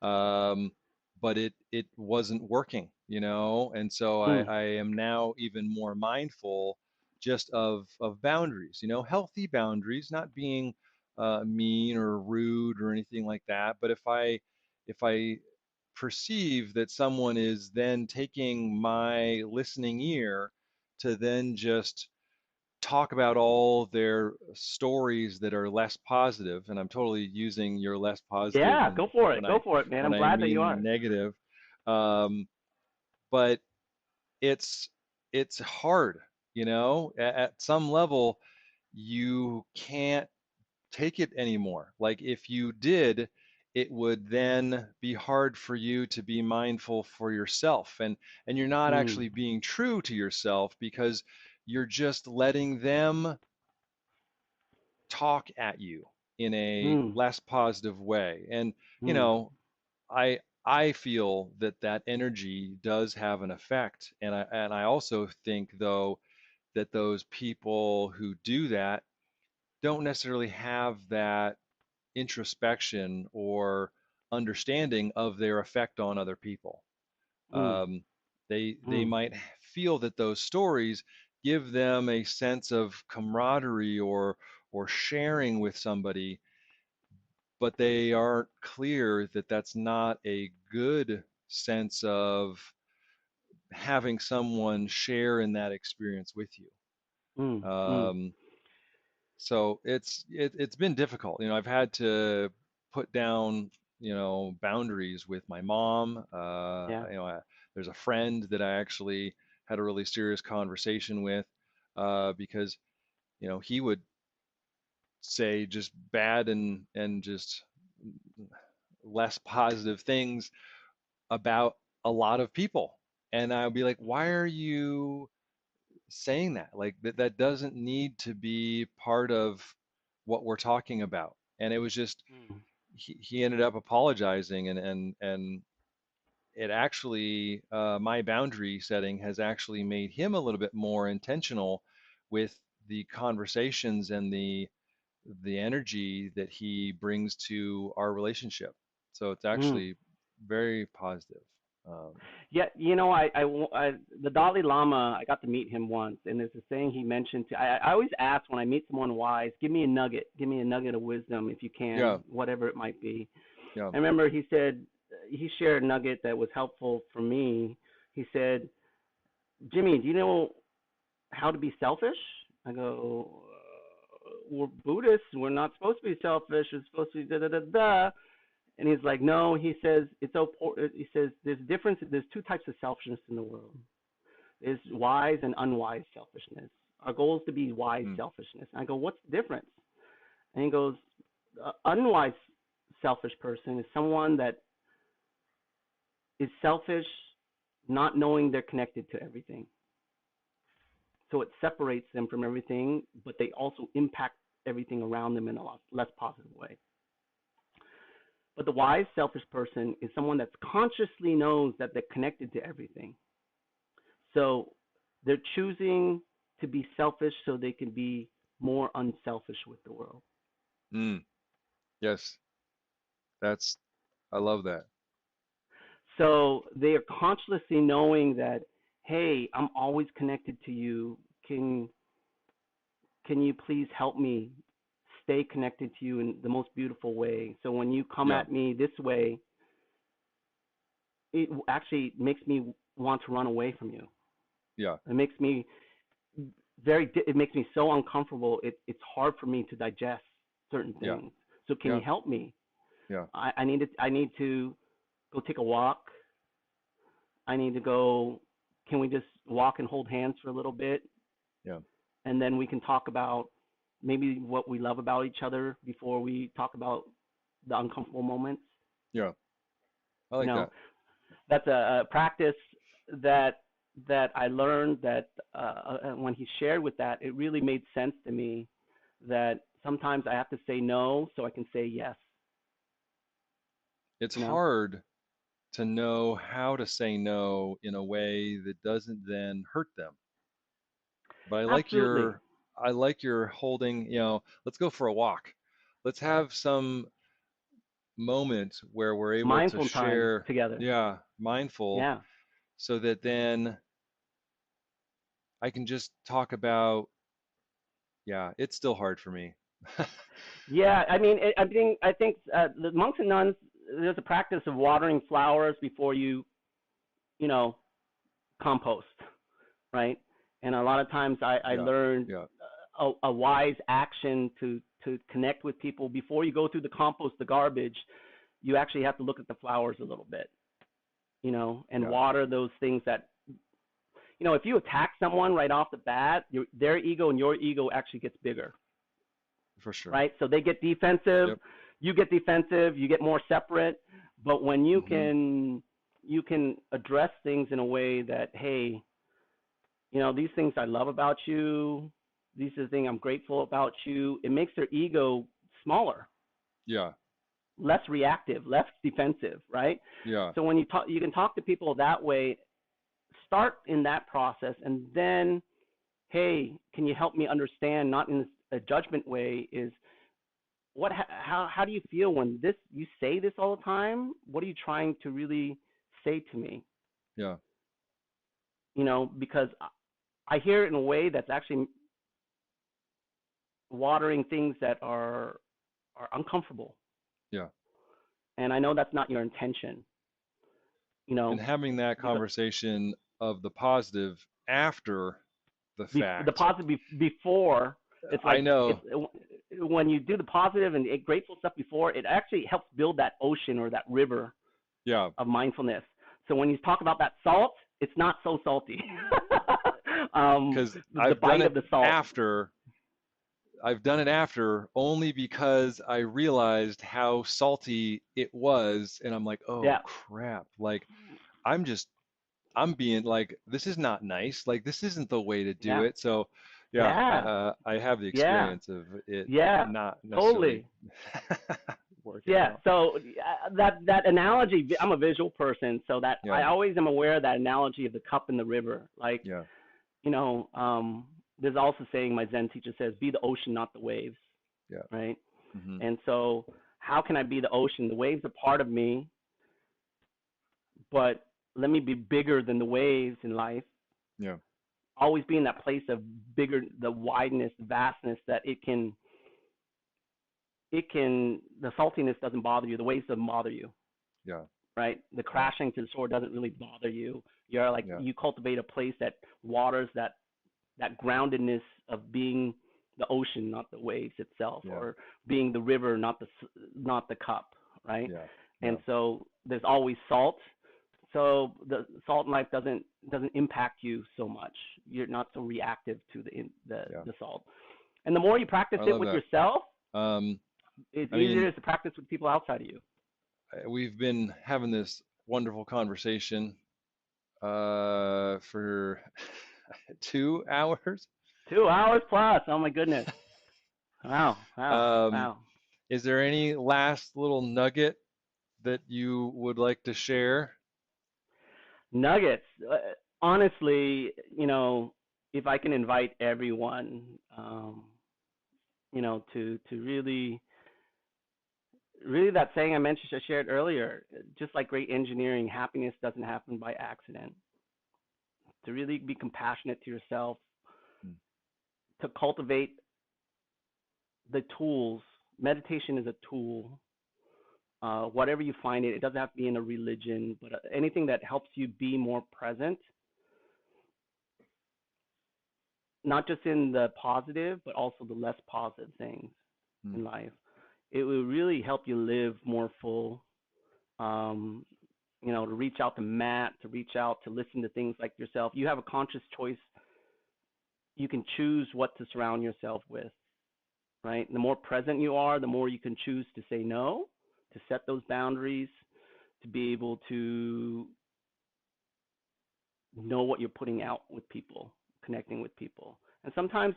Um, but it wasn't working, and so mm, I am now even more mindful just of boundaries, healthy boundaries, not being mean or rude or anything like that. But if I perceive that someone is then taking my listening ear to then just talk about all their stories that are less positive, and I'm totally using your less positive yeah, and go for it, man. when I'm I glad that you mean are. negative. Um, but it's it's hard, at some level you can't take it anymore. Like if you did, it would then be hard for you to be mindful for yourself, and you're not Mm, actually being true to yourself because you're just letting them talk at you in a mm, less positive way. And you mm, know, I feel that that energy does have an effect, and I also think though that those people who do that don't necessarily have that introspection or understanding of their effect on other people. mm, Um, they mm, might feel that those stories give them a sense of camaraderie or sharing with somebody, but they aren't clear that that's not a good sense of having someone share in that experience with you. mm, mm. Um, so it's been difficult. I've had to put down boundaries with my mom. Yeah. There's a friend that I actually had a really serious conversation with because he would say just bad and just less positive things about a lot of people, and I'll be like, why are you saying that? Like that doesn't need to be part of what we're talking about. And it was just Mm, he ended up apologizing, and it actually my boundary setting has actually made him a little bit more intentional with the conversations and the energy that he brings to our relationship. So it's mm. actually very positive. Um, Yeah, the Dalai Lama, I got to meet him once, and there's a saying he mentioned. I always ask when I meet someone wise, give me a nugget of wisdom if you can, yeah, whatever it might be. yeah, I remember he said, he shared a nugget that was helpful for me. He said, Jimmy, do you know how to be selfish? I go, we're Buddhists. We're not supposed to be selfish. We're supposed to be da da da da. And he's like, no. He says it's so. He says there's difference. There's two types of selfishness in the world. There's wise and unwise selfishness. Our goal is to be wise selfishness. And I go, what's the difference? And he goes, unwise selfish person is someone that is selfish, not knowing they're connected to everything. So it separates them from everything, but they also impact everything around them in a lot less positive way. But the wise selfish person is someone that consciously knows that they're connected to everything. So they're choosing to be selfish so they can be more unselfish with the world. Yes, I love that. So they are consciously knowing that, hey, I'm always connected to you. Can you please help me stay connected to you in the most beautiful way? So when you come at me this way, it actually makes me want to run away from you. Yeah. It makes me it makes me so uncomfortable. It's hard for me to digest certain things. Yeah. So can you help me? Yeah. I need to go take a walk. I need to go. Can we just walk and hold hands for a little bit? Yeah. And then we can talk about maybe what we love about each other before we talk about the uncomfortable moments. Yeah. I like that. That's a practice that I learned that when he shared with that, it really made sense to me that sometimes I have to say no so I can say yes. It's hard to know how to say no in a way that doesn't then hurt them. But I like your holding, let's go for a walk. Let's have some moment where we're able mindful to time share, together. mindful, so that then I can just talk about, it's still hard for me. Yeah, I mean, I think the monks and nuns, there's a practice of watering flowers before you compost, right? And a lot of times I learned a wise action to connect with people before you go through the compost, the garbage. You actually have to look at the flowers a little bit, and water those things that, if you attack someone right off the bat, their ego and your ego actually gets bigger. For sure. Right? So they get defensive, you get defensive, you get more separate. But when you can address things in a way that, hey, these things I love about you, these are the things I'm grateful about you, it makes their ego smaller. Yeah. Less reactive, less defensive, right? Yeah. So when you can talk to people that way, start in that process, and then, hey, can you help me understand, not in a judgment way, is how do you feel when you say this all the time? What are you trying to really say to me? Yeah. Because I hear it in a way that's actually watering things that are uncomfortable. Yeah. And I know that's not your intention. And having that conversation of the positive after the fact. The positive before. It's like, I know. When you do the positive and grateful stuff before, it actually helps build that ocean or that river of mindfulness. So when you talk about that salt, it's not so salty. Because I've done it after. I've done it after only because I realized how salty it was, and I'm like, oh crap! Like, I'm being like, this is not nice. Like, this isn't the way to do it. So, I have the experience of it not necessarily working out. So that analogy, I'm a visual person, so that I always am aware of that analogy of the cup and the river. Like, there's also saying my Zen teacher says, be the ocean, not the waves. Yeah. Right. Mm-hmm. And so how can I be the ocean? The waves are part of me, but let me be bigger than the waves in life. Yeah. Always be in that place of bigger, the wideness, vastness, that the saltiness doesn't bother you. The waves doesn't bother you. Yeah. right? The Yeah. crashing to the shore doesn't really bother you. You're like, Yeah. you cultivate a place that waters that groundedness of being the ocean, not the waves itself, Yeah. or being the river, not the cup, right? Yeah. And Yeah. so there's always salt. So the salt in life doesn't impact you so much. You're not so reactive to Yeah. the salt. And the more you practice I it love with that. yourself, Um, it's I easier mean, to practice with people outside of you. we've been having this wonderful conversation for 2 hours. 2 hours plus. Oh my goodness. Wow. Wow. Um, Wow. is there any last little nugget that you would like to share? Nuggets. Honestly, if I can invite everyone, to really that saying I shared earlier, just like great engineering, happiness doesn't happen by accident. To really be compassionate to yourself, Hmm. to cultivate the tools. Meditation is a tool. Whatever you find it doesn't have to be in a religion, but anything that helps you be more present, not just in the positive, but also the less positive things Hmm. in life. It will really help you live more full. Um, to reach out to Matt, to reach out to listen to things like yourself. You have a conscious choice. You can choose what to surround yourself with, right? The more present you are, the more you can choose to say no, to set those boundaries, to be able to know what you're putting out with people, connecting with people. And sometimes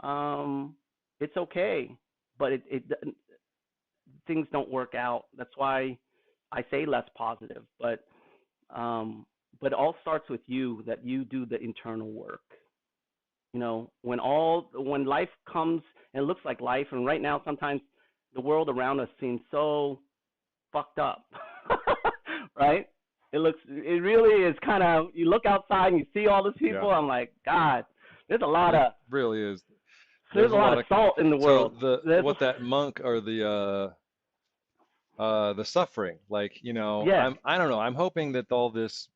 um, it's okay, but things don't work out. That's why I say less positive, um, but it all starts with you. That you do the internal work. When life comes and it looks like life, and right now sometimes the world around us seems so fucked up, right? It really is kind of, you look outside and you see all these Yeah, people. I'm like, God, there's a lot it of, really is. there's There's a a lot lot of of salt in the so world. the There's, what that monk or the suffering, like, yes, I don't know. I'm hoping that all this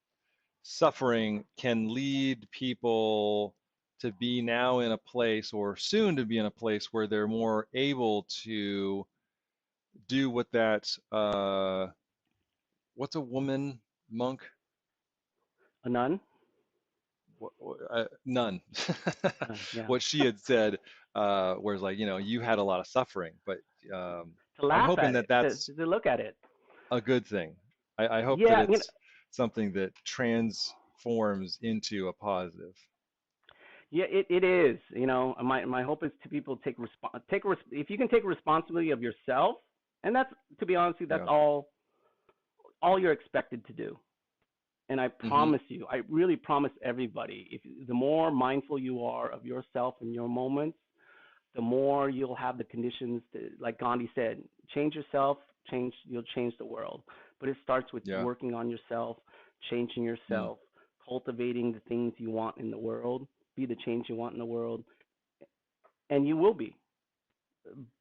suffering can lead people to be now in a place or soon to be in a place where they're more able to do what that what's a woman monk? a nun, None. yeah, What she had said, whereas like, you had a lot of suffering, but um, to I'm laugh hoping at that it, that's to look at it. a good thing. I hope that Yeah, it's something that transforms into a positive. yeah, it is. My hope is to people if you can take responsibility of yourself, and that's, to be honest with you, that's Yeah. all you're expected to do. And I Hmm. promise you, I really promise everybody, if the more mindful you are of yourself and your moments, the more you'll have the conditions to, like Gandhi said, change yourself, you'll change the world. But it starts with Yeah. working on yourself, changing Mm. yourself, cultivating the things you want in the world, be the change you want in the world, and you will be.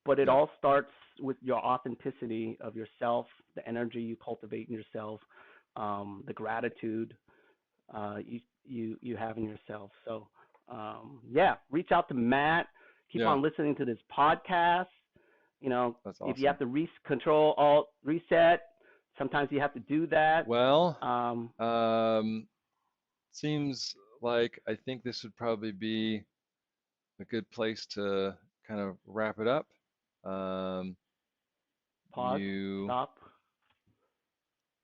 But it Yeah. all starts with your authenticity of yourself, the energy you cultivate in yourself, the gratitude you have in yourself. So yeah, reach out to Matt. Keep Yeah. on listening to this podcast. That's If you awesome. have to Control-Alt-Reset, sometimes you have to do that. Well, Um, um, seems like I think this would probably be a good place to kind of wrap it up. Um, Pause. you Stop.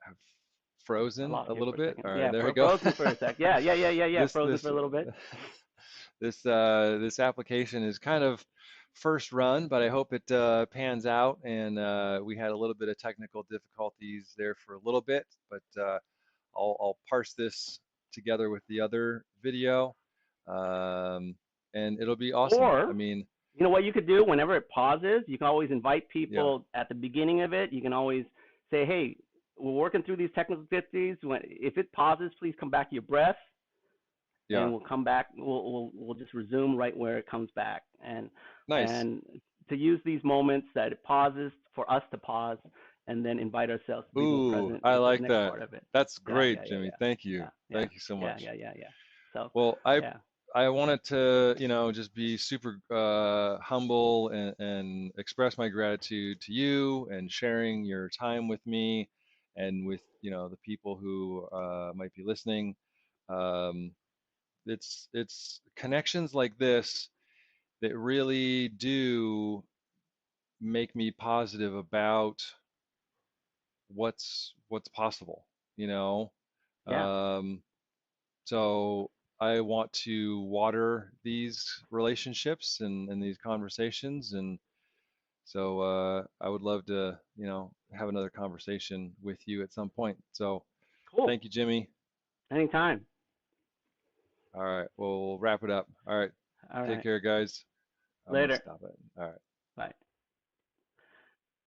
have I frozen lost a you little for a bit. second. All right, Yeah, there we go. frozen for a sec. Yeah, yeah, yeah, yeah, yeah. This Frozen this for a little bit. this application is kind of first run, but I hope it pans out. And we had a little bit of technical difficulties there for a little bit, but I'll parse this together with the other video, um, and it'll be awesome. I Or, mean, what you could do whenever it pauses, you can always invite yeah, people at the beginning of it. You can always say, hey, we're working through these technical difficulties. If it pauses, please come back to your breath, and yeah, we'll come back. We'll just resume right where it comes back. And nice. and to use these moments that it pauses for us to pause and then invite ourselves to be more Ooh, present I is the like next that. part of it. That's Yeah, great, yeah, yeah, Jimmy. yeah, Thank you. yeah, yeah, Thank you so yeah, much. yeah, yeah, yeah. So, Well, I yeah, I wanted to, just be super humble and express my gratitude to you and sharing your time with me and with, the people who might be listening. Um, it's connections like this that really do make me positive about what's possible, you know. yeah, Um, so I want to water these relationships and these conversations, and so I would love to, have another conversation with you at some point. So cool. thank you, Jimmy. Anytime. All right, well, we'll wrap it up. All right, All take right. care, guys. I'm gonna Later. stop it. All right. Bye.